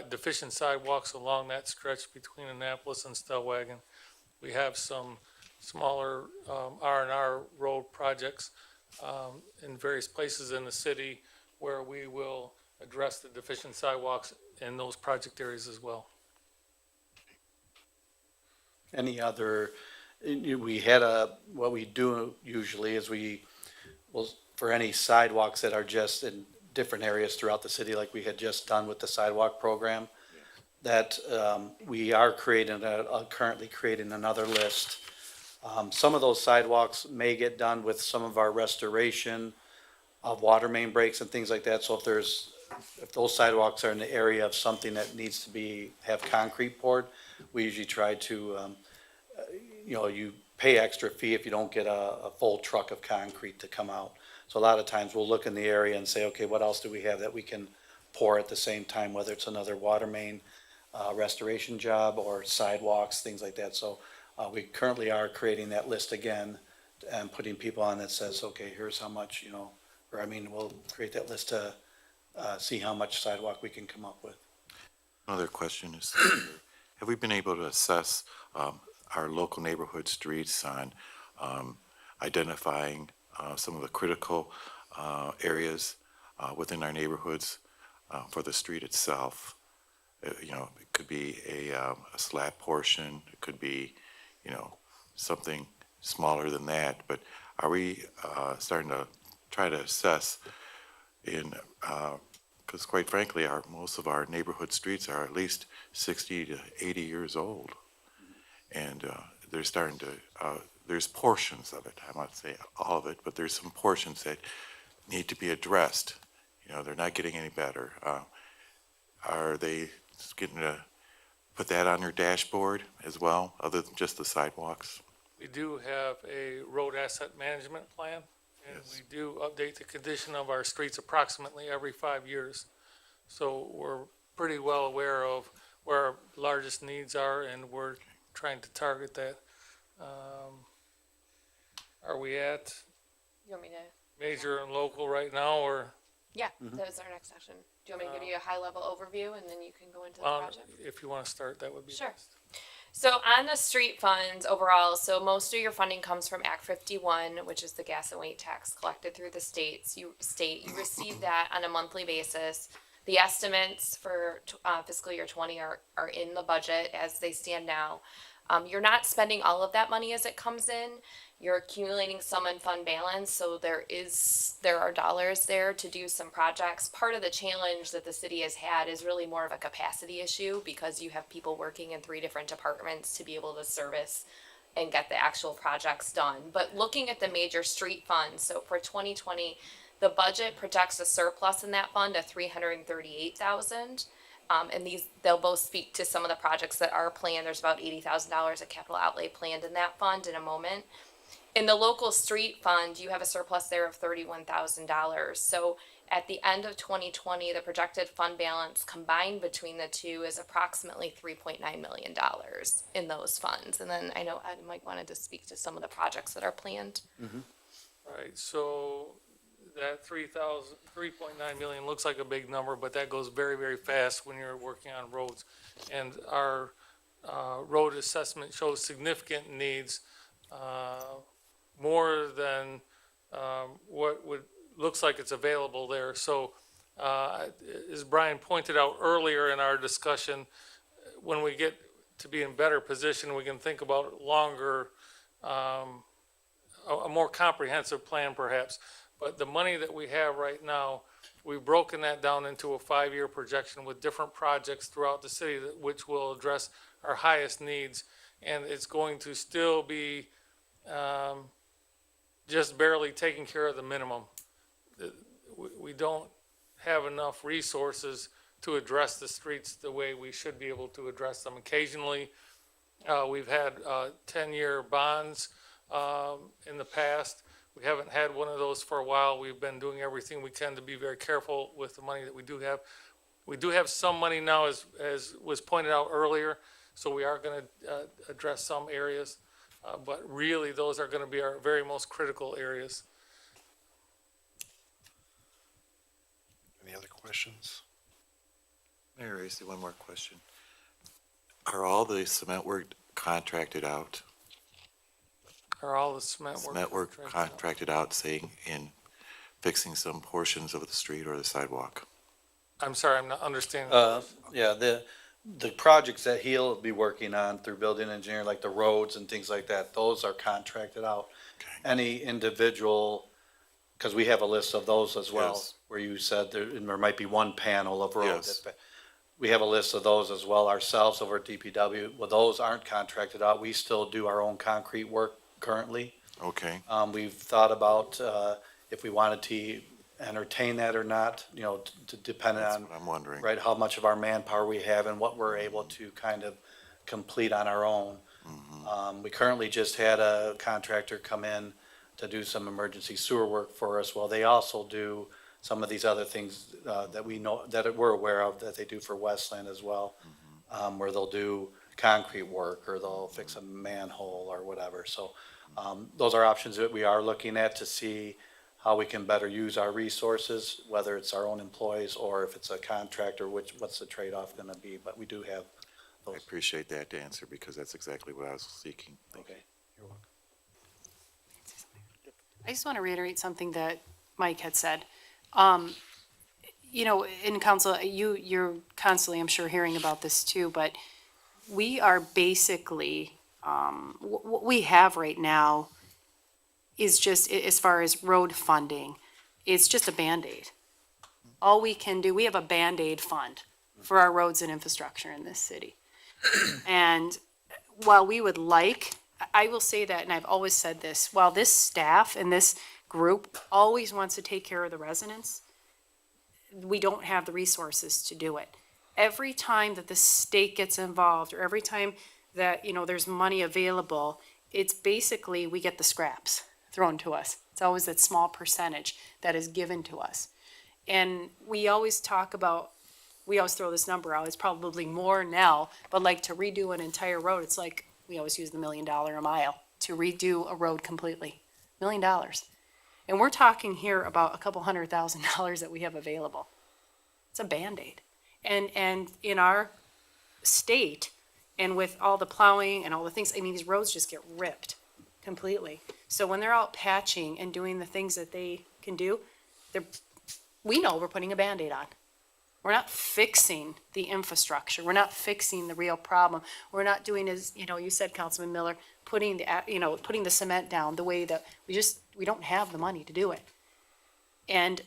H: deficient sidewalks along that stretch between Annapolis and Stellwagen. We have some smaller R&R road projects in various places in the city where we will address the deficient sidewalks in those project areas as well.
M: Any other, what we do usually is for any sidewalks that are just in different areas throughout the city, like we had just done with the sidewalk program, that we are currently creating another list. Some of those sidewalks may get done with some of our restoration of water main breaks and things like that. So if those sidewalks are in the area of something that needs to have concrete poured, we usually try to, you pay extra fee if you don't get a full truck of concrete to come out. So a lot of times we'll look in the area and say, okay, what else do we have that we can pour at the same time, whether it's another water main restoration job or sidewalks, things like that. So we currently are creating that list again and putting people on that says, okay, here's how much, we'll create that list to see how much sidewalk we can come up with.
G: Another question is, have we been able to assess our local neighborhood streets on identifying some of the critical areas within our neighborhoods for the street itself? It could be a slab portion, it could be, something smaller than that, but are we starting to try to assess because quite frankly, most of our neighborhood streets are at least 60 to 80 years old. And they're starting to, there's portions of it, I won't say all of it, but there's some portions that need to be addressed. They're not getting any better. Are they getting to put that on your dashboard as well, other than just the sidewalks?
H: We do have a road asset management plan, and we do update the condition of our streets approximately every 5 years. So we're pretty well aware of where our largest needs are, and we're trying to target that. Are we at
U: You want me to?
H: major and local right now, or?
U: Yeah, that was our next section. Do you want me to give you a high-level overview, and then you can go into the project?
H: If you want to start, that would be
U: Sure.
H: best.
U: So on the street funds overall, so most of your funding comes from Act 51, which is the gas and weight tax collected through the You receive that on a monthly basis. The estimates for fiscal year 20 are in the budget as they stand now. You're not spending all of that money as it comes in. You're accumulating some in fund balance, so there are dollars there to do some projects. Part of the challenge that the city has had is really more of a capacity issue because you have people working in 3 different departments to be able to service and get the actual projects done. But looking at the major street funds, so for 2020, the budget projects a surplus in that fund of $338,000. And they'll both speak to some of the projects that are planned. There's about $80,000 of capital outlay planned in that fund in a moment. In the local street fund, you have a surplus there of $31,000. So at the end of 2020, the projected fund balance combined between the two is approximately $3.9 million in those funds. And then I know Ed and Mike wanted to speak to some of the projects that are planned.
H: Right, so that 3.9 million looks like a big number, but that goes very, very fast when you're working on roads. And our road assessment shows significant needs, more than what looks like it's available there. So as Brian pointed out earlier in our discussion, when we get to be in better position, we can think about longer, a more comprehensive plan perhaps. But the money that we have right now, we've broken that down into a 5-year projection with different projects throughout the city which will address our highest needs. And it's going to still be just barely taking care of the minimum. We don't have enough resources to address the streets the way we should be able to address them. Occasionally, we've had 10-year bonds in the past. We haven't had one of those for a while. We've been doing everything we can to be very careful with the money that we do have. We do have some money now, as was pointed out earlier, so we are going to address some areas. But really, those are going to be our very most critical areas.
A: Any other questions?
G: Mayor, I see one more question. Are all the cement work contracted out?
H: Are all the cement work
G: Contracted out, say, in fixing some portions of the street or the sidewalk?
H: I'm sorry, I'm not understanding.
M: Yeah, the projects that he'll be working on through building engineering, like the roads and things like that, those are contracted out. Any individual, because we have a list of those as well,
G: Yes.
M: where you said there might be one panel of roads.
G: Yes.
M: We have a list of those as well ourselves over at DPW. Well, those aren't contracted out. We still do our own concrete work currently.
G: Okay,
M: We've thought about if we wanted to entertain that or not, depending
G: that's
M: on,
G: what I'm wondering.
M: right, how much of our manpower we have and what we're able to kind of complete on our own. We currently just had a contractor come in to do some emergency sewer work for us. Well, they also do some of these other things that we know, that we're aware of, that they do for Westland as well, where they'll do concrete work or they'll fix a manhole or whatever. So those are options that we are looking at to see how we can better use our resources, whether it's our own employees or if it's a contractor, what's the trade-off gonna be, but we do have
G: I appreciate that answer because that's exactly what I was seeking. Thank you.
D: I just want to reiterate something that Mike had said. In council, you're constantly, I'm sure, hearing about this too, but we are basically, what we have right now is just, as far as road funding, it's just a Band-Aid. All we can do, we have a Band-Aid fund for our roads and infrastructure in this city. And while we would like, I will say that, and I've always said this, while this staff and this group always wants to take care of the residents, we don't have the resources to do it. Every time that the state gets involved, or every time that, there's money available, it's basically, we get the scraps thrown to us. It's always that small percentage that is given to us. And we always talk about, we always throw this number out, it's probably more now, but like to redo an entire road, it's like, we always use the $1 million a mile to redo a road completely. $1 million. And we're talking here about a couple $100,000 that we have available. It's a Band-Aid. And in our state, And with all the plowing and all the things, I mean, these roads just get ripped completely. So when they're out patching and doing the things that they can do, we know we're putting a Band-Aid on. We're not fixing the infrastructure. We're not fixing the real problem. We're not doing, as, you said, Councilman Miller, putting the cement down the way that we don't have the money to do it. And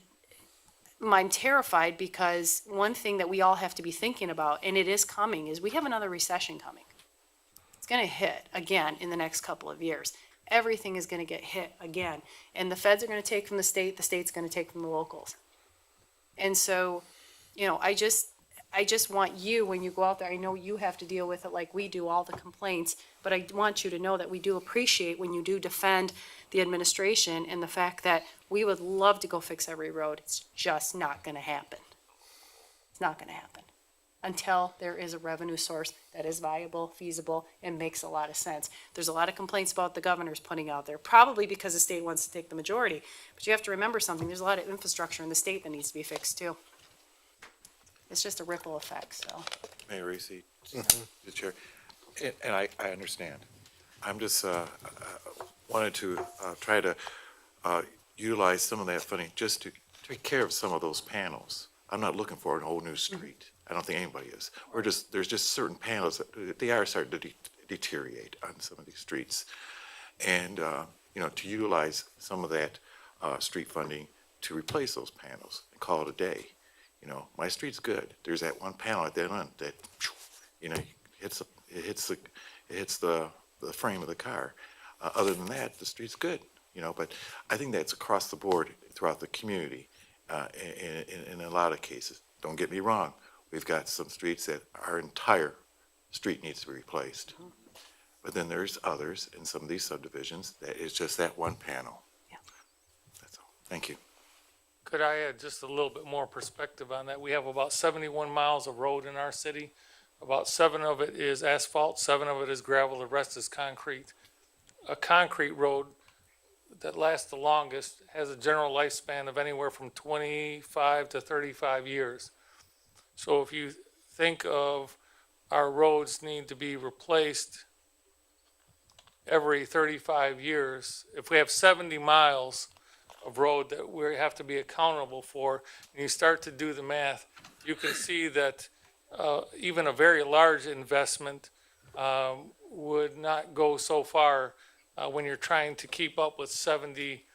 D: I'm terrified because one thing that we all have to be thinking about, and it is coming, is we have another recession coming. It's going to hit again in the next couple of years. Everything is going to get hit again. And the feds are going to take from the state's going to take from the locals. And so, I just want you, when you go out there, I know you have to deal with it like we do, all the complaints, but I want you to know that we do appreciate when you do defend the administration and the fact that we would love to go fix every road. It's just not gonna happen. It's not gonna happen until there is a revenue source that is viable, feasible, and makes a lot of sense. There's a lot of complaints about the governor's putting out there, probably because the state wants to take the majority. But you have to remember something, there's a lot of infrastructure in the state that needs to be fixed too. It's just a ripple effect, so.
G: Mayor Racy, the chair, and I understand. I'm just, wanted to, try to, utilize some of that funding just to take care of some of those panels. I'm not looking for an whole new street. I don't think anybody is. There's just certain panels that, they are starting to deteriorate on some of these streets. And, to utilize some of that, street funding to replace those panels and call it a day. My street's good. There's that one panel at that end that, it hits the frame of the car. Other than that, the street's good, but I think that's across the board throughout the community, in a lot of cases. Don't get me wrong. We've got some streets that our entire street needs to be replaced. But then there's others in some of these subdivisions that is just that one panel.
D: Yeah.
G: That's all. Thank you.
H: Could I add just a little bit more perspective on that? We have about 71 miles of road in our city. About 7 of it is asphalt, 7 of it is gravel, the rest is concrete. A concrete road that lasts the longest has a general lifespan of anywhere from 25 to 35 years. So if you think of our roads need to be replaced every 35 years, if we have 70 miles of road that we have to be accountable for, and you start to do the math, you can see that even a very large investment would not go so far when you're trying to keep up with 70.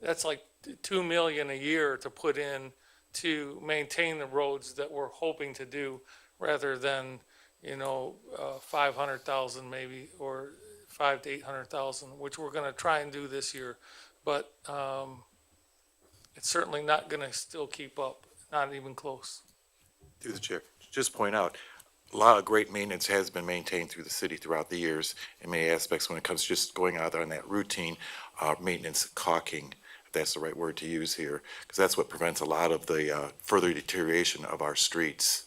H: That's like $2 million a year to put in to maintain the roads that we're hoping to do, rather than 500,000 maybe, or 500,000 to 800,000, which we're going to try and do this year. But it's certainly not going to still keep up, not even close.
G: Through the chair, just point out, a lot of great maintenance has been maintained through the city throughout the years in many aspects when it comes to just going out there on that routine maintenance caulking, if that's the right word to use here, because that's what prevents a lot of the further deterioration of our streets.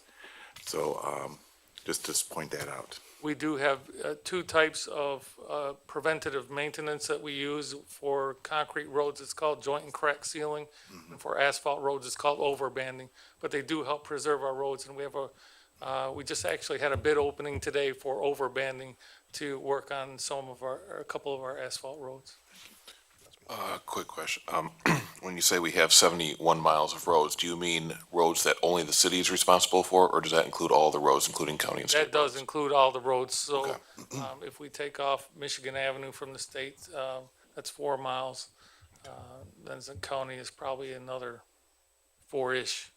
G: So just to point that out.
H: We do have 2 types of preventative maintenance that we use. For concrete roads, it's called joint and crack sealing. And for asphalt roads, it's called overbanding. But they do help preserve our roads. And we have we just actually had a bid opening today for overbanding to work on a couple of our asphalt roads.
K: Quick question. When you say we have 71 miles of roads, do you mean roads that only the city is responsible for, or does that include all the roads, including county and state?
H: That does include all the roads. So if we take off Michigan Avenue from the state, that's 4 miles. Then the county is probably another 4-ish.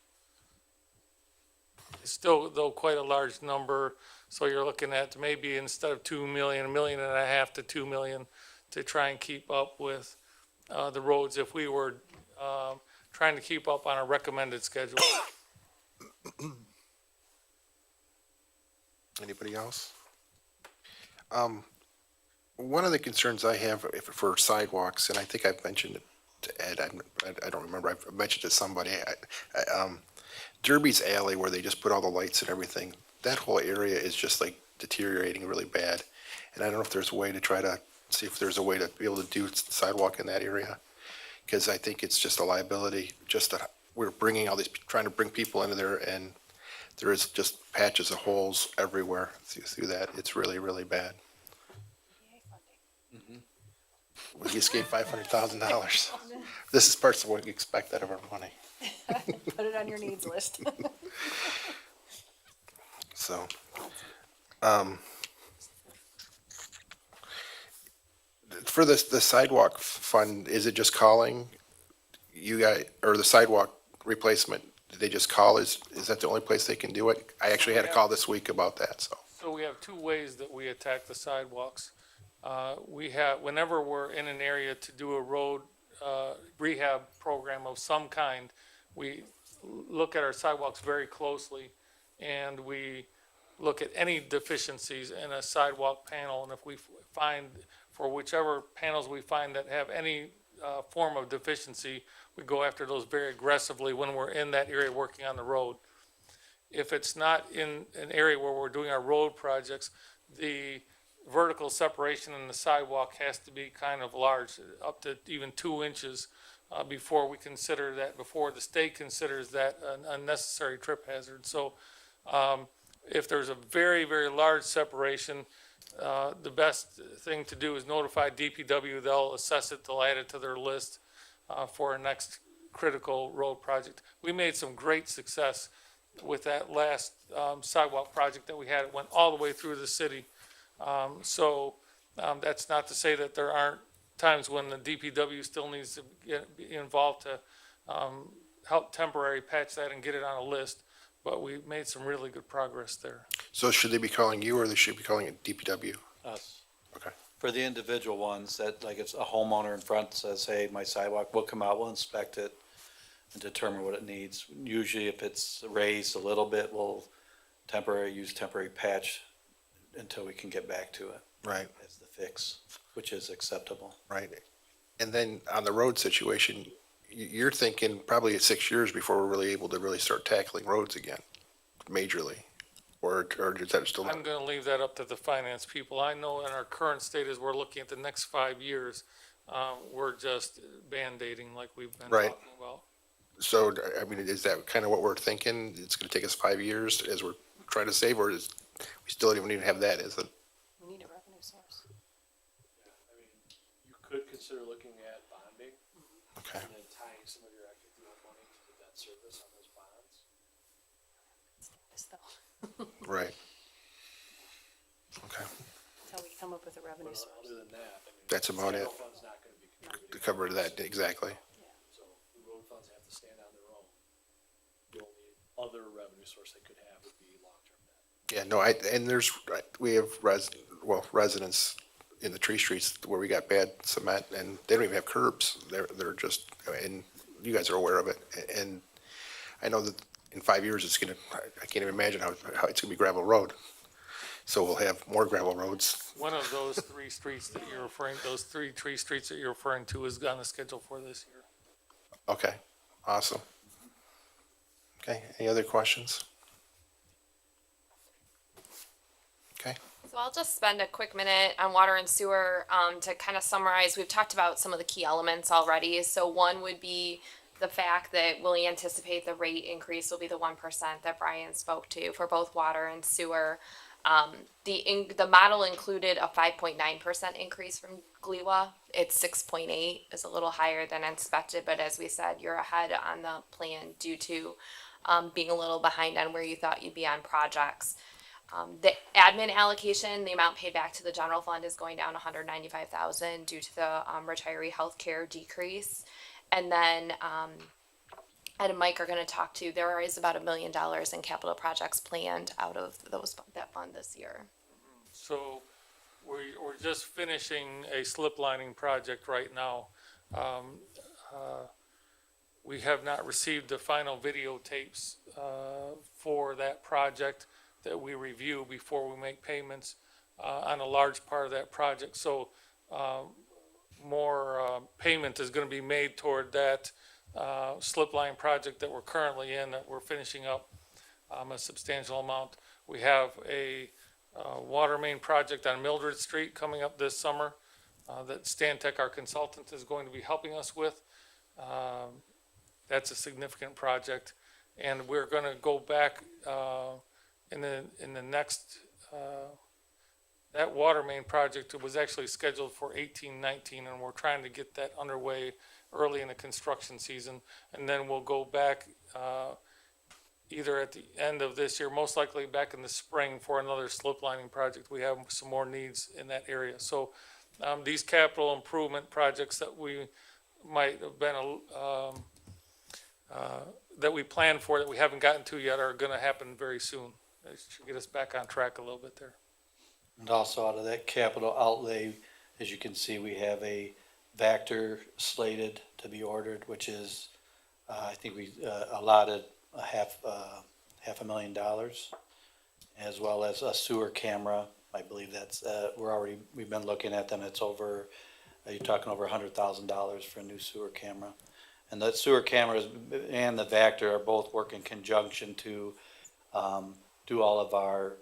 H: It's still, though, quite a large number. So you're looking at maybe instead of 2 million, 1.5 million to 2 million to try and keep up with the roads if we were trying to keep up on a recommended schedule.
A: Anybody else? One of the concerns I have for sidewalks, and I think I've mentioned it to Ed, I don't remember, I've mentioned it to somebody, Derby's Alley, where they just put all the lights and everything, that whole area is just like deteriorating really bad. And I don't know if there's a way to try to see if there's a way to be able to do sidewalk in that area. Because I think it's just a liability, just that we're bringing all these, trying to bring people into there, and there is just patches of holes everywhere through that. It's really, really bad. We just gave $500,000. This is parts of what we expect out of our money.
D: Put it on your needs list.
A: So, for the sidewalk fund, is it just calling you guys, or the sidewalk replacement? Did they just call? Is that the only place they can do it? I actually had a call this week about that, so.
H: So we have two ways that we attack the sidewalks. We have, whenever we're in an area to do a road rehab program of some kind, we look at our sidewalks very closely, and we look at any deficiencies in a sidewalk panel, and if we find, for whichever panels we find that have any form of deficiency, we go after those very aggressively when we're in that area working on the road. If it's not in an area where we're doing our road projects, the vertical separation in the sidewalk has to be kind of large, up to even 2 inches, before we consider that, before the state considers that an unnecessary trip hazard. So, if there's a very, very large separation, the best thing to do is notify DPW. They'll assess it, they'll add it to their list, for our next critical road project. We made some great success with that last, sidewalk project that we had. It went all the way through the city. That's not to say that there aren't times when the DPW still needs to be involved to help temporary patch that and get it on a list, but we made some really good progress there.
A: So should they be calling you, or they should be calling it DPW?
M: Us.
A: Okay.
M: For the individual ones, that, like, if a homeowner in front says, hey, my sidewalk, we'll come out, we'll inspect it and determine what it needs. Usually if it's raised a little bit, we'll use temporary patch until we can get back to it.
A: Right.
M: As the fix, which is acceptable.
A: Right. And then on the road situation, you're thinking probably 6 years before we're really able to really start tackling roads again, majorly, or is that still?
H: I'm gonna leave that up to the finance people. I know in our current state, as we're looking at the next 5 years, we're just Band-Aiding like we've been
A: Right.
H: talking about.
A: So, I mean, is that kind of what we're thinking? It's gonna take us 5 years as we're trying to save, or is, we still don't even need to have that as a?
D: We need a revenue source.
E: I mean, you could consider looking at bonding.
A: Okay.
E: And then tying some of your FQO money to the debt service on those bonds.
A: Right. Okay,
D: Until we come up with a revenue
E: But
D: source.
E: other than that, I mean.
A: That's about it.
E: General fund's not gonna be contributing.
A: to cover that, exactly.
E: So the road funds have to stand on their own. The only other revenue source they could have would be long-term debt.
A: Yeah, no, and we have residents in the tree streets where we got bad cement, and they don't even have curbs. They're just, and you guys are aware of it. And I know that in 5 years, I can't even imagine how it's gonna be gravel road. So we'll have more gravel roads.
H: One of those 3 streets that you're referring, those 3 tree streets that you're referring to is on the schedule for this year.
A: Okay, awesome. Okay, any other questions? Okay.
U: So I'll just spend a quick minute on water and sewer to kind of summarize. We've talked about some of the key elements already. So one would be the fact that we'll anticipate the rate increase will be the 1% that Brian spoke to for both water and sewer. The model included a 5.9% increase from GLEWA. It's 6.8, is a little higher than expected, but as we said, you're ahead on the plan due to being a little behind on where you thought you'd be on projects. The admin allocation, the amount paid back to the general fund is going down $195,000 due to the retiree healthcare decrease. And then Ed and Mike are going to talk to, there is about $1 million in capital projects planned out of that fund this year.
H: So we're just finishing a slip lining project right now. We have not received the final videotapes for that project that we review before we make payments on a large part of that project. So more payment is going to be made toward that slip line project that we're currently in, that we're finishing up, a substantial amount. We have a water main project on Mildred Street coming up this summer that Stantec, our consultant, is going to be helping us with. That's a significant project. And we're gonna go back, in the next, that water main project was actually scheduled for 18-19, and we're trying to get that underway early in the construction season. And then we'll go back, either at the end of this year, most likely back in the spring for another slope lining project. We have some more needs in that area. So, these capital improvement projects that we might have been, that we planned for that we haven't gotten to yet are gonna happen very soon. That should get us back on track a little bit there.
M: And also out of that capital outlay, as you can see, we have a Vector slated to be ordered, which is, I think we allotted $500,000, as well as a sewer camera. I believe that's, we've been looking at them. It's over, you're talking over $100,000 for a new sewer camera. And the sewer cameras and the Vector are both work in conjunction to do all of our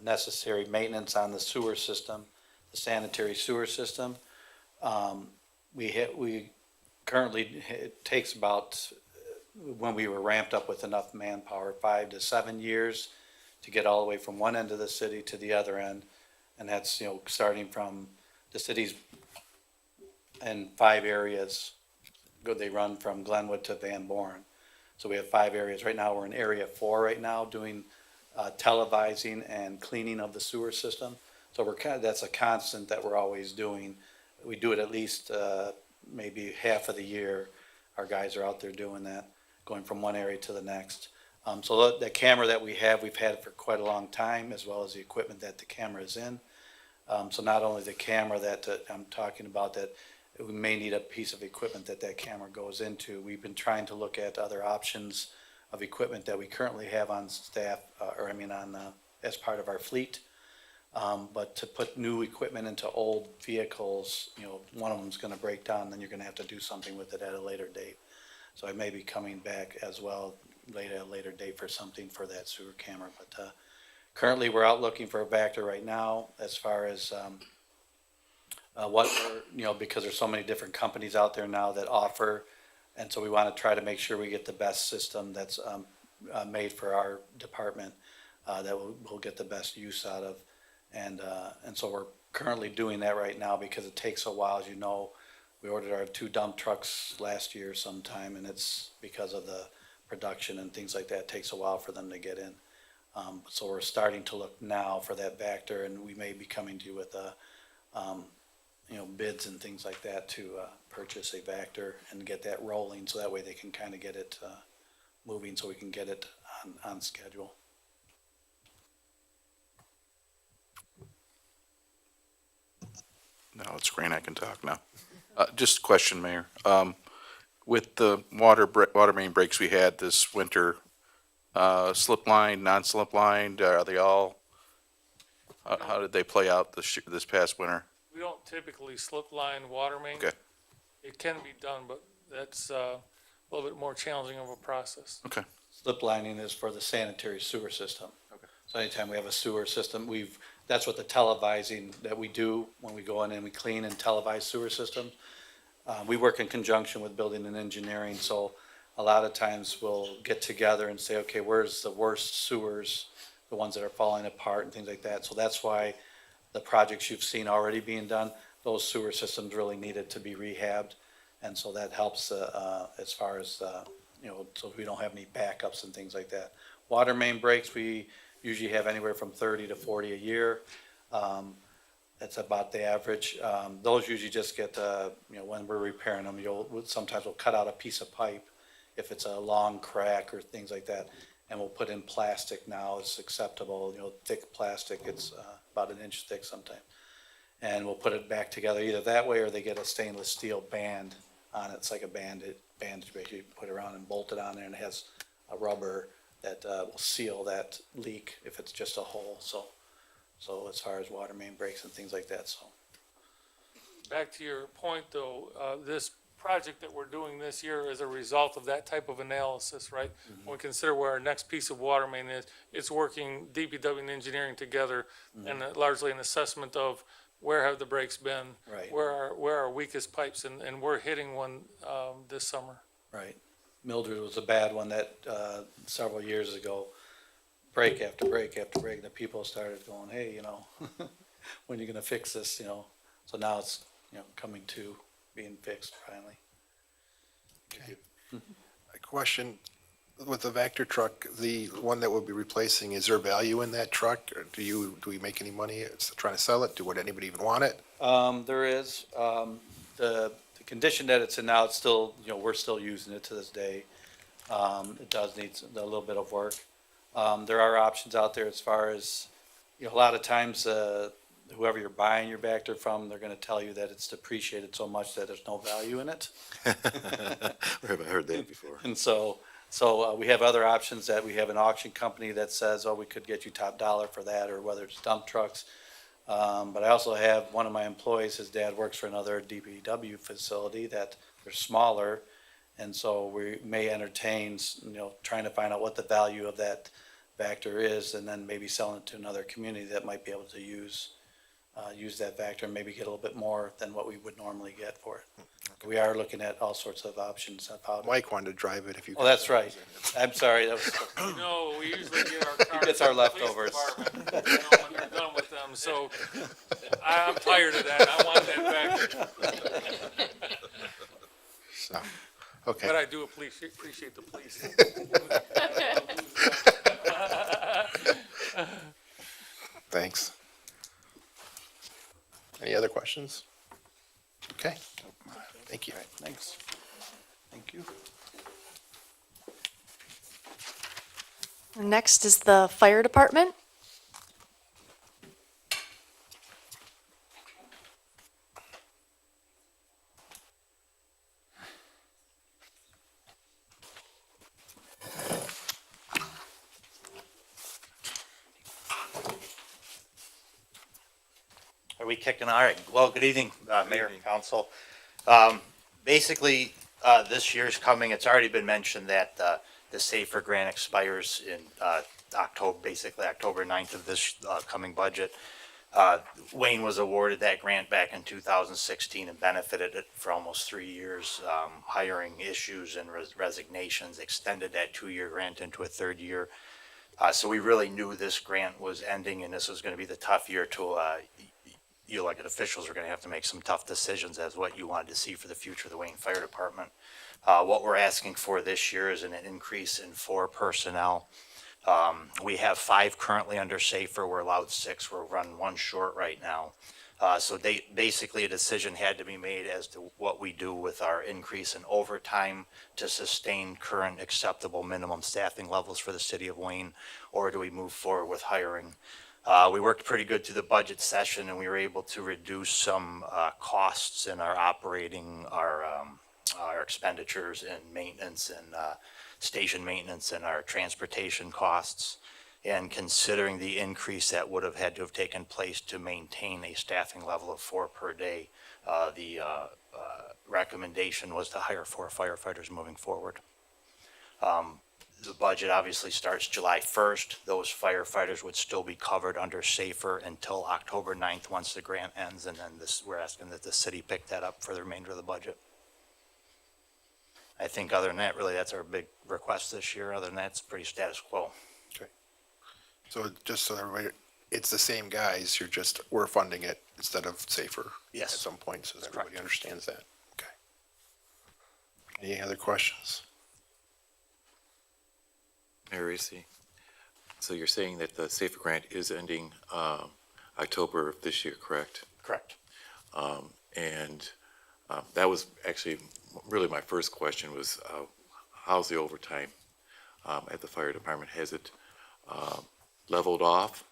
M: necessary maintenance on the sewer system, the sanitary sewer system. We currently, it takes about, when we were ramped up with enough manpower, 5 to 7 years to get all the way from one end of the city to the other end. And that's, starting from the city's in 5 areas. They run from Glenwood to Van Born. So we have 5 areas. Right now, we're in area 4 right now, doing televising and cleaning of the sewer system. So that's a constant that we're always doing. We do it at least maybe half of the year. Our guys are out there doing that, going from one area to the next. So the camera that we've had it for quite a long time, as well as the equipment that the camera is in. So not only the camera that I'm talking about, that we may need a piece of equipment that camera goes into. We've been trying to look at other options of equipment that we currently have on staff, as part of our fleet. But to put new equipment into old vehicles, one of them's gonna break down, then you're gonna have to do something with it at a later date. So I may be coming back as well at a later date for something for that sewer camera. But currently, we're out looking for a Vector right now, as far as because there's so many different companies out there now that offer. And so we want to try to make sure we get the best system that's made for our department, that we'll get the best use out of. And so we're currently doing that right now, because it takes a while. As you know, we ordered our 2 dump trucks last year sometime, and it's because of the production and things like that. It takes a while for them to get in. So we're starting to look now for that Vector, and we may be coming to you with bids and things like that to purchase a Vector and get that rolling, so that way they can kind of get it moving, so we can get it on schedule.
L: No, it's green, I can talk now. Just a question, Mayor. With the water main breaks we had this winter, slip line, non-slip line, are they all, how did they play out this past winter?
H: We don't typically slip line water main.
L: Okay.
H: It can be done, but that's a little bit more challenging of a process.
L: Okay.
M: Slip lining is for the sanitary sewer system.
L: Okay.
M: So anytime we have a sewer system, that's what the televising that we do when we go in and we clean and televise sewer systems. We work in conjunction with building and engineering, so a lot of times we'll get together and say, okay, where's the worst sewers, the ones that are falling apart and things like that. So that's why the projects you've seen already being done, those sewer systems really needed to be rehabbed. And so that helps as far as, so we don't have any backups and things like that. Water main breaks, we usually have anywhere from 30 to 40 a year. That's about the average. Those usually just get, when we're repairing them, sometimes we'll cut out a piece of pipe if it's a long crack or things like that. And we'll put in plastic now, it's acceptable, thick plastic, it's about 1 inch thick sometimes. And we'll put it back together either that way, or they get a stainless steel band on it. It's like a bandage, basically you put it around and bolt it on there, and it has a rubber that will seal that leak if it's just a hole. So as far as water main breaks and things like that, so.
H: Back to your point, though, this project that we're doing this year is a result of that type of analysis, right? When we consider where our next piece of water main is, it's working DPW and engineering together, and largely an assessment of where have the breaks been,
M: Right.
H: where are weakest pipes, and we're hitting one this summer.
M: Right. Mildred was a bad one that, several years ago, break after break after break, the people started going, hey, when are you gonna fix this, So now it's, coming to being fixed finally.
A: A question, with the Vector truck, the one that we'll be replacing, is there value in that truck? Or do we make any money trying to sell it? Would anybody even want it?
M: There is, the condition that it's in now, it's still, we're still using it to this day. It does need a little bit of work. There are options out there as far as, a lot of times, whoever you're buying your Vector from, they're gonna tell you that it's depreciated so much that there's no value in it.
G: Where have I heard that before?
M: And so we have other options that we have an auction company that says, oh, we could get you top dollar for that, or whether it's dump trucks. But I also have one of my employees, his dad works for another DPW facility that they're smaller. And so we may entertain, trying to find out what the value of that Vector is, and then maybe selling it to another community that might be able to use that Vector and maybe get a little bit more than what we would normally get for it. We are looking at all sorts of options about it.
A: Mike wanted to drive it if you.
M: Oh, that's right. I'm sorry, that was.
H: No, we usually get our cars.
M: Gets our
H: from the police
M: leftovers.
H: department, when they're done with them, so I'm tired of that. I want that back.
A: So, okay.
H: But I do appreciate the police.
A: Thanks. Any other questions? Okay, thank you.
M: Thanks. Thank you.
C: Next is the fire department.
B: Are we kicking? All right. Well, good evening, Mayor and Council. Basically, this year's coming, it's already been mentioned that the SAFER grant expires in October, basically October 9th of this coming budget. Wayne was awarded that grant back in 2016 and benefited it for almost 3 years. Hiring issues and resignations extended that 2-year grant into a 3rd year. So we really knew this grant was ending and this was going to be the tough year to you elected officials are going to have to make some tough decisions as what you wanted to see for the future of the Wayne Fire Department. What we're asking for this year is an increase in 4 personnel. We have 5 currently under SAFER. We're allowed 6. We're running 1 short right now. So basically a decision had to be made as to what we do with our increase in overtime to sustain current acceptable minimum staffing levels for the city of Wayne, or do we move forward with hiring? We worked pretty good through the budget session and we were able to reduce some costs in our operating, our expenditures in maintenance and station maintenance and our transportation costs. And considering the increase that would have had to have taken place to maintain a staffing level of 4 per day, the recommendation was to hire 4 firefighters moving forward. The budget obviously starts July 1st. Those firefighters would still be covered under SAFER until October 9th, once the grant ends, and then we're asking that the city pick that up for the remainder of the budget. I think other than that, really, that's our big request this year. Other than that, it's pretty status quo.
A: Okay. So just so everybody, it's the same guys, we're funding it instead of SAFER.
B: Yes.
A: At some point, so that everybody understands that. Okay. Any other questions?
G: Mayor Racy, so you're saying that the SAFER grant is ending October of this year, correct?
B: Correct.
G: And that was actually really my first question was, how's the overtime at the fire department? Has it leveled off?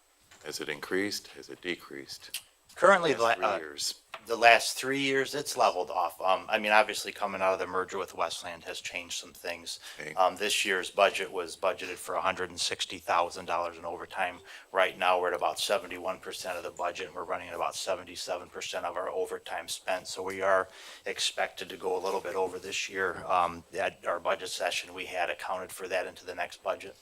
G: Has it increased? Has it decreased?
B: Currently,
G: Last 3 years.
B: the last 3 years, it's leveled off. I mean, obviously, coming out of the merger with Westland has changed some things.
G: Okay.
B: This year's budget was budgeted for $160,000 in overtime. Right now, we're at about 71% of the budget, and we're running at about 77% of our overtime spent. So we are expected to go a little bit over this year. At our budget session, we had accounted for that into the next budget.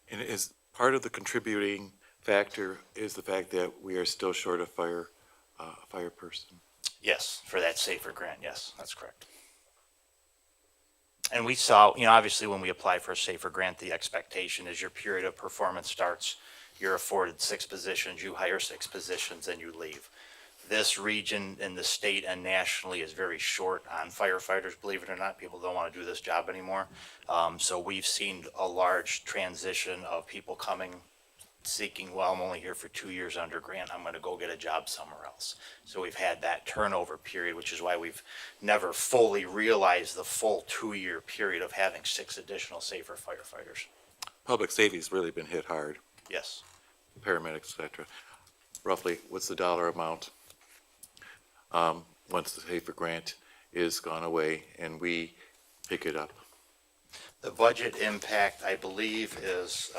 G: And is part of the contributing factor is the fact that we are still short of a fire person?
B: Yes, for that SAFER grant, yes, that's correct. And we saw, obviously when we apply for a SAFER grant, the expectation is your period of performance starts, you're afforded 6 positions, you hire 6 positions, and you leave. This region in the state and nationally is very short on firefighters, believe it or not. People don't want to do this job anymore. So we've seen a large transition of people coming, seeking, well, I'm only here for 2 years under grant, I'm going to go get a job somewhere else. So we've had that turnover period, which is why we've never fully realized the full 2-year period of having 6 additional SAFER firefighters.
G: Public safety's really been hit hard,
B: Yes.
G: paramedics, et cetera. Roughly, what's the dollar amount? Once the SAFER grant is gone away and we pick it up?
B: The budget impact, I believe, is,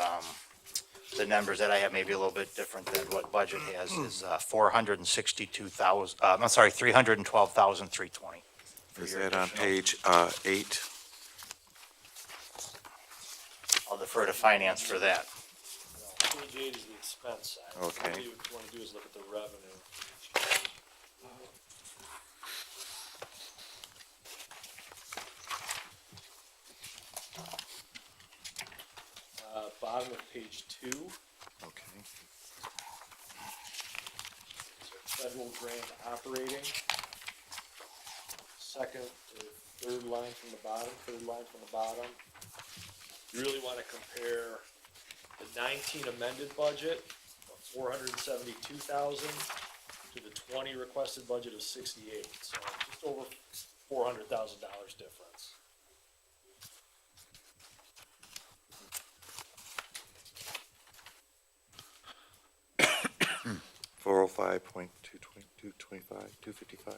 B: the numbers that I have may be a little bit different than what budget has, is 462,000, I'm sorry, 312,320.
G: Is that on page 8?
B: I'll defer to finance for that.
E: Page 8 is the expense side.
G: Okay.
E: What you want to do is look at the revenue. Bottom of page 2,
G: Okay.
E: federal grant operating. Second or third line from the bottom, You really want to compare the 19 amended budget of 472,000 to the 20 requested budget of 68. So just over $400,000 difference.
G: $405.225, $255.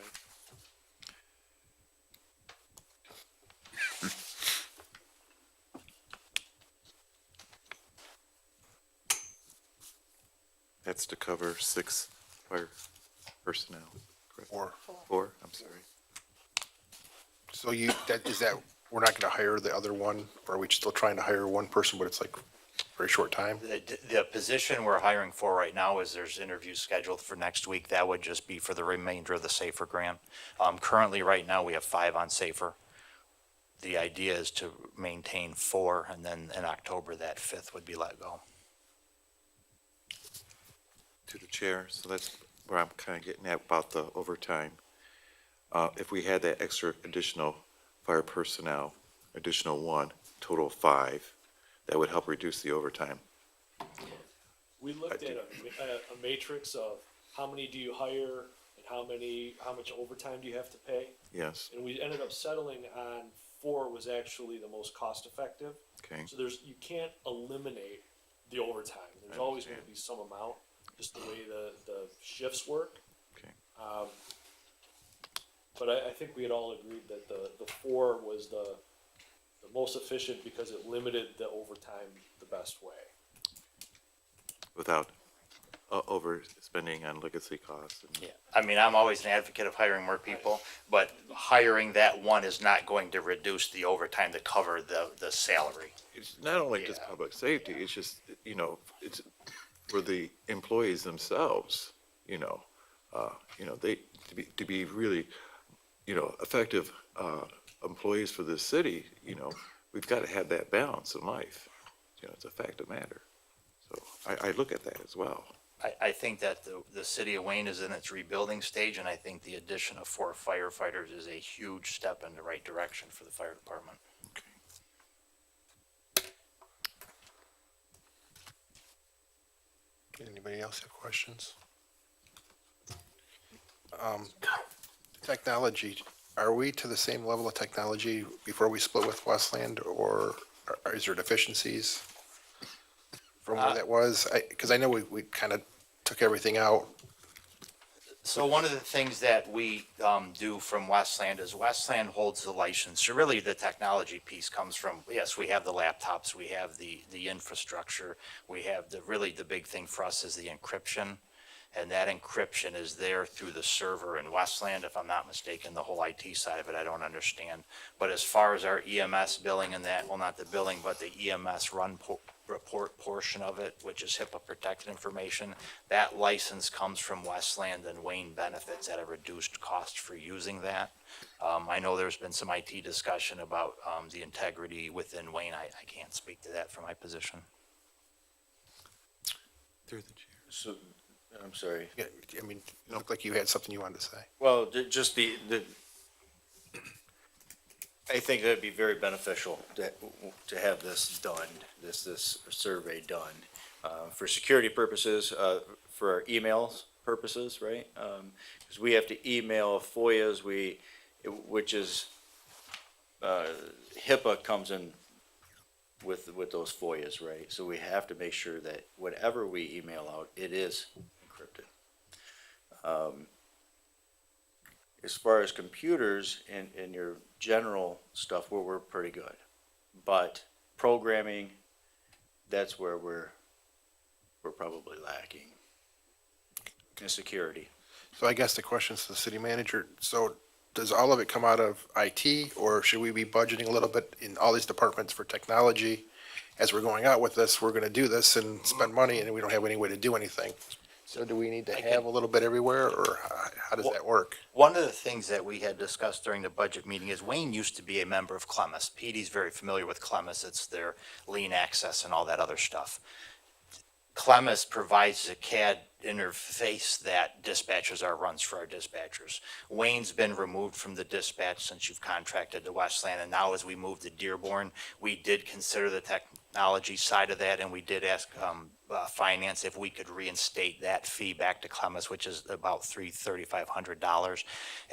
G: That's to cover 6 fire personnel, correct?
A: 4.
G: 4, I'm sorry.
A: So we're not gonna hire the other one, or are we still trying to hire one person, but it's like very short time?
B: The position we're hiring for right now is there's interviews scheduled for next week. That would just be for the remainder of the SAFER grant. Currently, right now, we have 5 on SAFER. The idea is to maintain 4, and then in October, that 5th would be let go.
G: To the chair, so that's where I'm kind of getting at about the overtime. If we had that extra additional fire personnel, additional 1, total of 5, that would help reduce the overtime.
E: We looked at a matrix of how many do you hire and how much overtime do you have to pay?
G: Yes,
E: And we ended up settling on 4 was actually the most cost effective.
G: okay.
E: So you can't eliminate the overtime. There's always gonna be some amount, just the way the shifts work.
G: Okay.
E: But I think we had all agreed that the 4 was the most efficient because it limited the overtime the best way.
G: Without overspending on legacy costs. And
B: Yeah, I mean, I'm always an advocate of hiring more people, but hiring that 1 is not going to reduce the overtime to cover the salary.
G: It's not only just public safety, it's just, it's for the employees themselves, they, to be really, effective, employees for this city, we've got to have that balance in life. It's a fact of matter. So I look at that as well.
B: I think that the city of Wayne is in its rebuilding stage, and I think the addition of 4 firefighters is a huge step in the right direction for the fire department.
A: Anybody else have questions? Technology, are we to the same level of technology before we split with Westland, or is there deficiencies from where that was? Because I know we kind of took everything out.
B: So one of the things that we do from Westland is Westland holds the license. So really, the technology piece comes from, yes, we have the laptops, we have the infrastructure, we have really the big thing for us is the encryption. And that encryption is there through the server in Westland, if I'm not mistaken. The whole IT side of it, I don't understand. But as far as our EMS billing and that, well, not the billing, but the EMS report portion of it, which is HIPAA protected information. That license comes from Westland, and Wayne benefits at a reduced cost for using that. I know there's been some IT discussion about, the integrity within Wayne. I can't speak to that from my position.
G: Through the chair.
F: So, I'm sorry.
A: Yeah, I mean, it looked like you had something you wanted to say.
F: Well, just I think that'd be very beneficial to have this done, this survey done, for security purposes, for our emails purposes, right? Because we have to email FOIAs, which is, HIPAA comes in with those FOIAs, right? So we have to make sure that whatever we email out, it is encrypted. As far as computers and your general stuff, we're pretty good. But programming, that's where we're probably lacking. And security.
A: So I guess the question is to the city manager, so does all of it come out of IT, or should we be budgeting a little bit in all these departments for technology? As we're going out with this, we're gonna do this and spend money, and we don't have any way to do anything. So do we need to have a little bit everywhere, or how does that work?
B: One of the things that we had discussed during the budget meeting is Wayne used to be a member of Clemis. PD's very familiar with Clemis. It's their lien access and all that other stuff. Clemis provides a CAD interface that dispatches our runs for our dispatchers. Wayne's been removed from the dispatch since you've contracted to Westland, and now as we move to Dearborn, we did consider the technology side of that, and we did ask finance if we could reinstate that fee back to Clemis, which is about $3,500.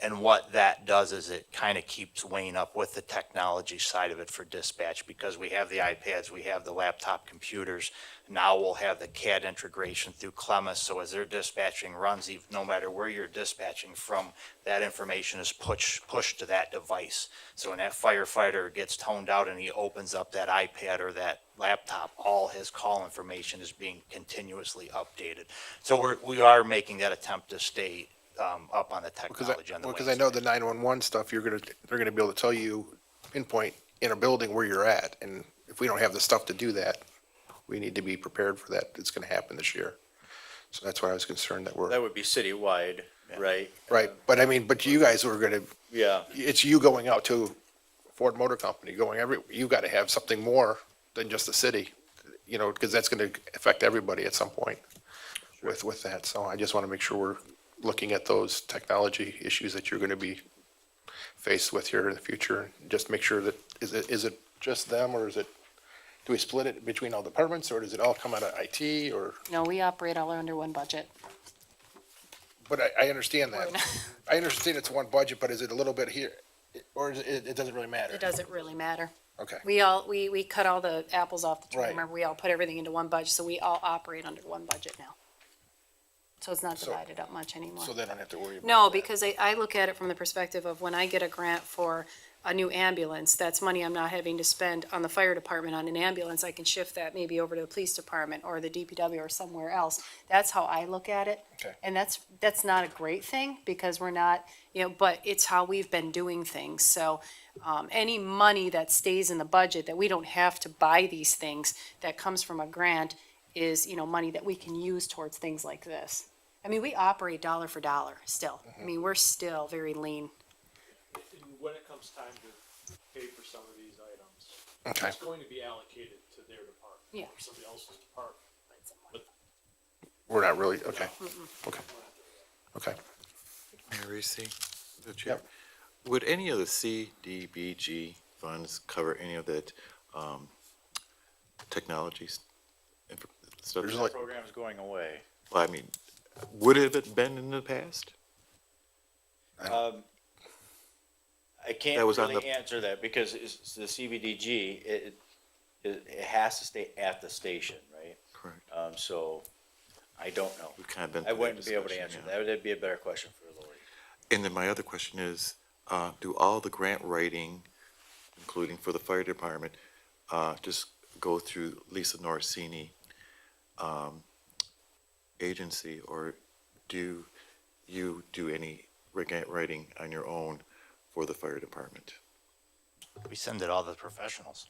B: And what that does is it kind of keeps Wayne up with the technology side of it for dispatch, because we have the iPads, we have the laptop computers. Now we'll have the CAD integration through Clemis, so as their dispatching runs, even no matter where you're dispatching from, that information is pushed to that device. So when that firefighter gets toned out and he opens up that iPad or that laptop, all his call information is being continuously updated. So we are making that attempt to stay up on the technology on the
A: Because I know the 911 stuff, they're gonna be able to tell you, pinpoint in a building where you're at, and if we don't have the stuff to do that, we need to be prepared for that. It's gonna happen this year. So that's why I was concerned that
F: That would be citywide, right?
A: right, but I mean, but you guys were gonna,
F: Yeah.
A: it's you going out to Ford Motor Company, you gotta have something more than just the city, you know, because that's gonna affect everybody at some point with that. So I just wanna make sure we're looking at those technology issues that you're gonna be faced with here in the future. Just make sure that, is it just them, or do we split it between all departments, or does it all come out of IT, or?
D: No, we operate all under one budget.
A: But I understand that. I understand it's one budget, but is it a little bit here, or is it doesn't really matter?
D: It doesn't really matter.
A: Okay.
D: We cut all the apples off the tree.
A: Right.
D: Remember, we all put everything into one budget, so we all operate under one budget now. So it's not
A: So-
D: divided up much anymore.
A: So they don't have to worry about
D: No,
A: that.
D: because I look at it from the perspective of when I get a grant for a new ambulance, that's money I'm not having to spend on the fire department on an ambulance. I can shift that maybe over to the police department or the DPW or somewhere else. That's how I look at it.
A: Okay.
D: And that's not a great thing, because we're not, but it's how we've been doing things. So, any money that stays in the budget that we don't have to buy these things, that comes from a grant, is, money that we can use towards things like this. I mean, we operate dollar for dollar still. I mean, we're still very lean.
E: And when it comes time to pay for some of these items,
A: Okay.
E: it's going to be allocated to their department.
D: Yeah.
E: Or somebody else's department.
A: We're not really, okay, okay, okay.
G: Mayor Reese, the chair. Would any of the CDBG funds cover any of that technologies? Stuff?
F: The program's going away.
G: Well, I mean, would it have been in the past?
F: I can't
G: That was on
F: really
G: the-
F: answer that because it's the CBDG, it has to stay at the station, right?
G: Correct.
F: So I don't know.
G: We've kind of been
F: I
G: through that
F: wouldn't be able to
G: discussion,
F: answer
G: yeah.
F: that. That'd be a better question for Lori.
G: And then my other question is, do all the grant writing, including for the fire department, just go through Lisa Norsini, agency, or do you do any grant writing on your own for the fire department?
B: We send it all to the professionals.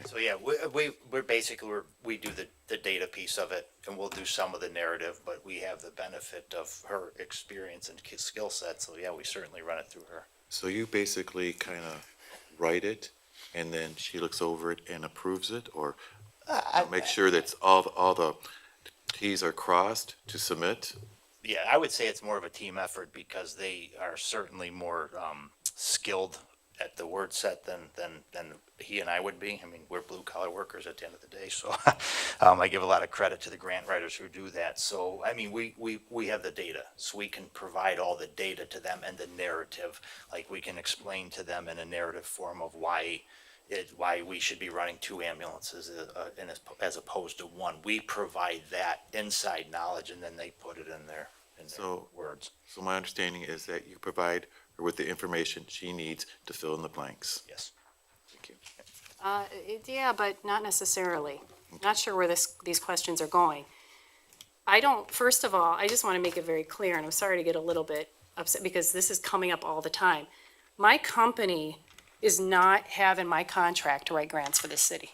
B: So, yeah, we're basically, we do the data piece of it, and we'll do some of the narrative, but we have the benefit of her experience and skill set, so yeah, we certainly run it through her.
G: So you basically kind of write it, and then she looks over it and approves it, or make sure that all the Ts are crossed to submit?
B: Yeah, I would say it's more of a team effort because they are certainly more skilled at the word set than he and I would be. I mean, we're blue collar workers at the end of the day, so I give a lot of credit to the grant writers who do that. So, I mean, we have the data, so we can provide all the data to them and the narrative. Like, we can explain to them in a narrative form of why we should be running 2 ambulances as opposed to 1. We provide that inside knowledge, and then they put it in their words.
G: So my understanding is that you provide her with the information she needs to fill in the blanks.
B: Yes.
G: Thank you.
D: Yeah, but not necessarily. Not sure where these questions are going. First of all, I just want to make it very clear, and I'm sorry to get a little bit upset because this is coming up all the time. My company is not having my contract to write grants for this city.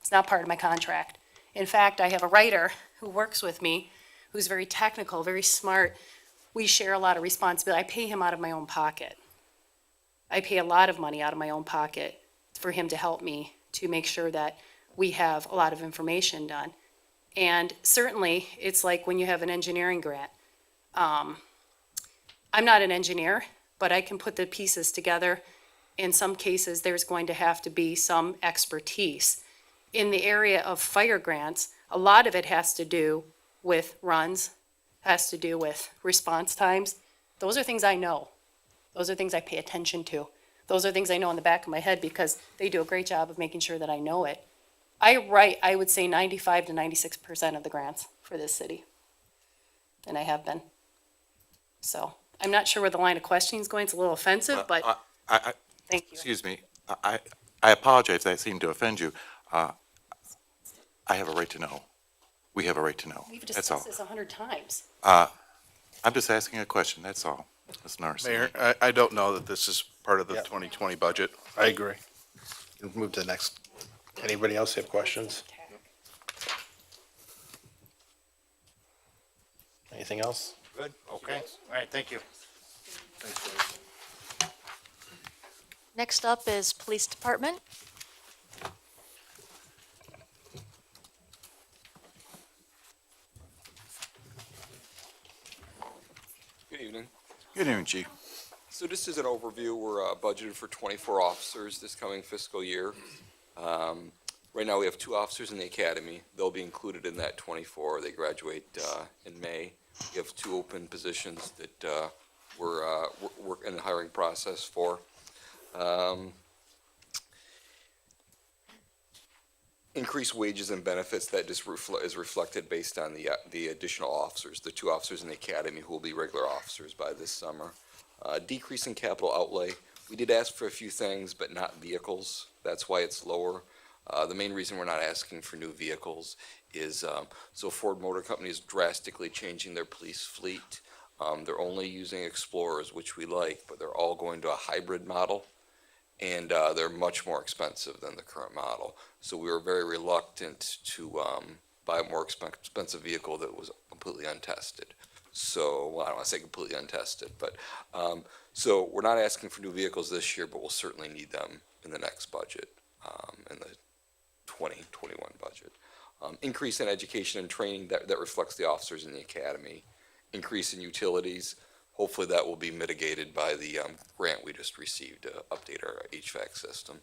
D: It's not part of my contract. In fact, I have a writer who works with me, who's very technical, very smart. We share a lot of responsibility. I pay him out of my own pocket. I pay a lot of money out of my own pocket for him to help me to make sure that we have a lot of information done. And certainly, it's like when you have an engineering grant. I'm not an engineer, but I can put the pieces together. In some cases, there's going to have to be some expertise. In the area of fire grants, a lot of it has to do with runs, has to do with response times. Those are things I know. Those are things I pay attention to. Those are things I know in the back of my head because they do a great job of making sure that I know it. I write, I would say 95 to 96% of the grants for this city. And I have been. So I'm not sure where the line of questioning is going. It's a little offensive, but thank you.
G: Excuse me, I apologize if that seemed to offend you. I have a right to know. We have a right to know.
D: We've
G: That's all.
D: discussed this 100 times.
G: I'm just asking a question, that's all. Ms. Narson.
L: Mayor, I don't know that this is part of the 2020 budget.
A: I agree. We'll move to the next. Anybody else have questions? Anything else?
B: Good, okay, all right, thank you.
C: Next up is Police Department.
O: Good evening.
I: Good evening, Chief.
O: So just as an overview, we're budgeted for 24 officers this coming fiscal year. Right now, we have 2 officers in the academy. They'll be included in that 24. They graduate in May. We have 2 open positions that we're in the hiring process for. Increased wages and benefits that just is reflected based on the additional officers, the 2 officers in the academy who will be regular officers by this summer. Decrease in capital outlay. We did ask for a few things, but not vehicles. That's why it's lower. The main reason we're not asking for new vehicles is so Ford Motor Company is drastically changing their police fleet. They're only using Explorers, which we like, but they're all going to a hybrid model. And they're much more expensive than the current model. So we were very reluctant to buy a more expensive vehicle that was completely untested. So, well, I don't want to say completely untested, but so we're not asking for new vehicles this year, but we'll certainly need them in the next budget, in the 2021 budget. Increase in education and training that reflects the officers in the academy. Increase in utilities. Hopefully that will be mitigated by the grant we just received to update our HVAC system.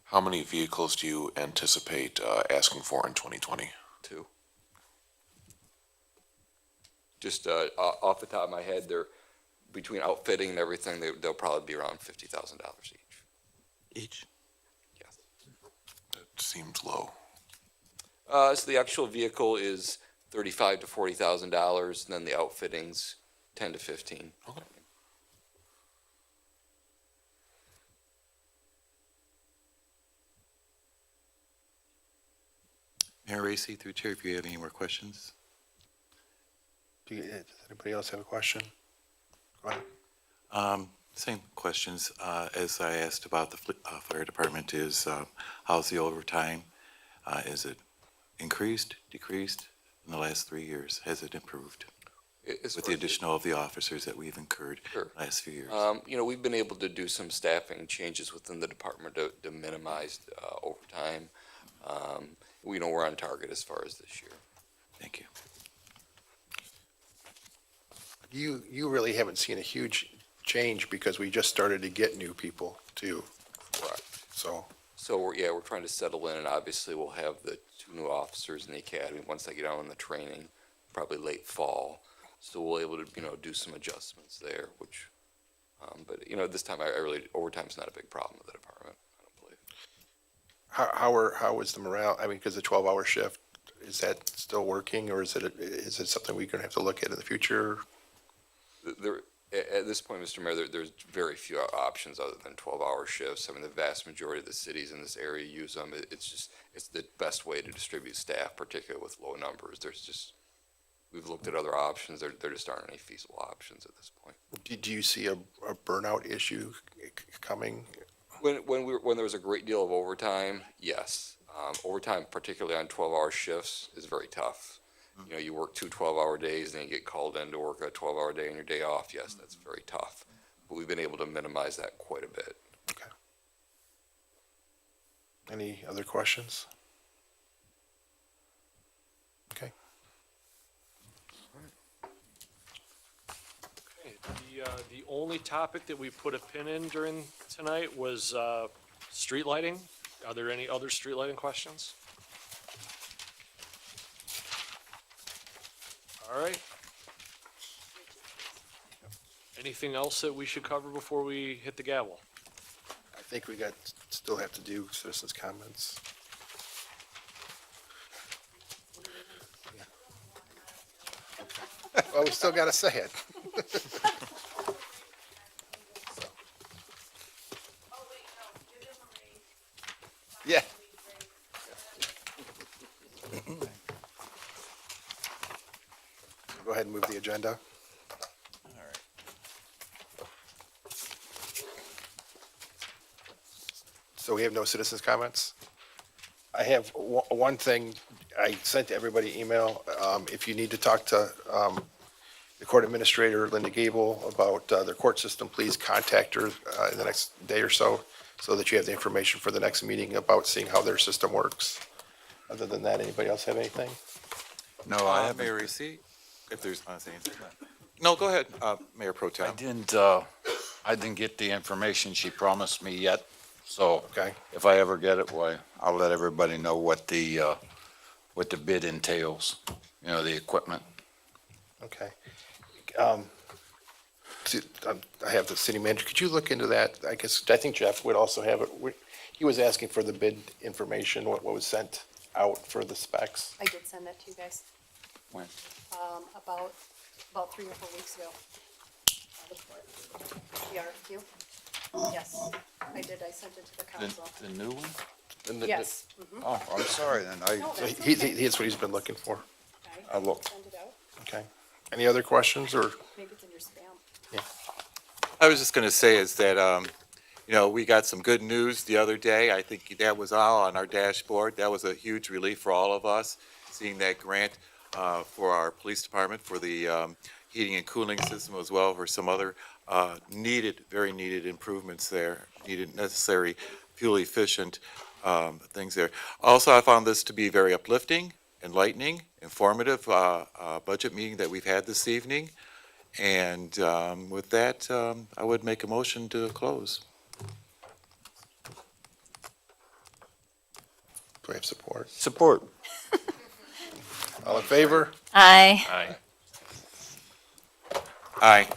K: How many vehicles do you anticipate asking for in 2020?
O: 2. Just off the top of my head, they're between outfitting and everything, they'll probably be around $50,000 each.
G: Each?
O: Yes.
K: That seems low.
O: So the actual vehicle is $35,000 to $40,000, and then the outfittings 10 to 15.
K: Okay.
G: Mayor Racy, through chair, if you have any more questions?
A: Does anybody else have a question? Go ahead.
G: Same questions as I asked about the fire department is, how's the overtime? Is it increased, decreased in the last 3 years? Has it improved
O: As
G: with
O: far
G: the
O: as
G: additional of the officers that we've incurred
O: Sure.
G: the last few years?
O: You know, we've been able to do some staffing changes within the department to minimize overtime. We know we're on target as far as this year.
G: Thank you.
A: You really haven't seen a huge change because we just started to get new people too.
O: Correct.
A: So,
O: So we're trying to settle in, and obviously we'll have the 2 new officers in the academy once they get out on the training, probably late fall. So we'll able to, do some adjustments there, which, but, this time I really, overtime's not a big problem with the department, I don't believe.
A: how is the morale? I mean, because the 12-hour shift, is that still working, or is it something we're going to have to look at in the future?
O: There, at this point, Mr. Mayor, there's very few options other than 12-hour shifts. I mean, the vast majority of the cities in this area use them. It's the best way to distribute staff, particularly with low numbers. We've looked at other options. There just aren't any feasible options at this point.
A: Do you see a burnout issue coming?
O: When there was a great deal of overtime, yes. Overtime, particularly on 12-hour shifts, is very tough. You work 2 12-hour days, then you get called in to work a 12-hour day on your day off. Yes, that's very tough. But we've been able to minimize that quite a bit.
A: Okay. Any other questions? Okay.
E: Okay, the only topic that we put a pin in during tonight was street lighting. Are there any other street lighting questions? All right. Anything else that we should cover before we hit the gavel?
A: I think we still have to do citizens' comments. Well, we still got to say it. Yeah. Go ahead and move the agenda. So we have no citizens' comments? I have one thing, I sent everybody email, if you need to talk to, the court administrator, Linda Gable, about, their court system, please contact her, in the next day or so that you have the information for the next meeting about seeing how their system works. Other than that, anybody else have anything?
I: No, I haven't.
G: Mayor Reese, if there's anything. No, go ahead, Mayor Pro Tem.
I: I didn't get the information she promised me yet, so.
A: Okay.
I: If I ever get it, why, I'll let everybody know what the bid entails, the equipment.
A: Okay. I have the city manager. Could you look into that? I think Jeff would also have it. He was asking for the bid information, what was sent out for the specs.
D: I did send that to you guys.
I: When?
D: About 3 or 4 weeks ago. The RFQ. Yes, I did. I sent it to the council.
I: The new one?
A: And the-
D: Yes.
I: Oh, I'm sorry then.
D: No,
A: So
D: that's
A: That's what he's been looking for.
I: I looked.
D: Send it out.
A: Okay. Any other questions or?
D: Maybe it's in your spam.
G: I was just going to say is that, we got some good news the other day. I think that was all on our dashboard. That was a huge relief for all of us, seeing that grant for our police department for the heating and cooling system as well for some other very needed improvements there, needed necessary fuel efficient things there. Also, I found this to be very uplifting, enlightening, informative budget meeting that we've had this evening. And with that, I would make a motion to close.
A: Do we have support?
I: Support.
A: All in favor?
Q: Aye.
G: Aye.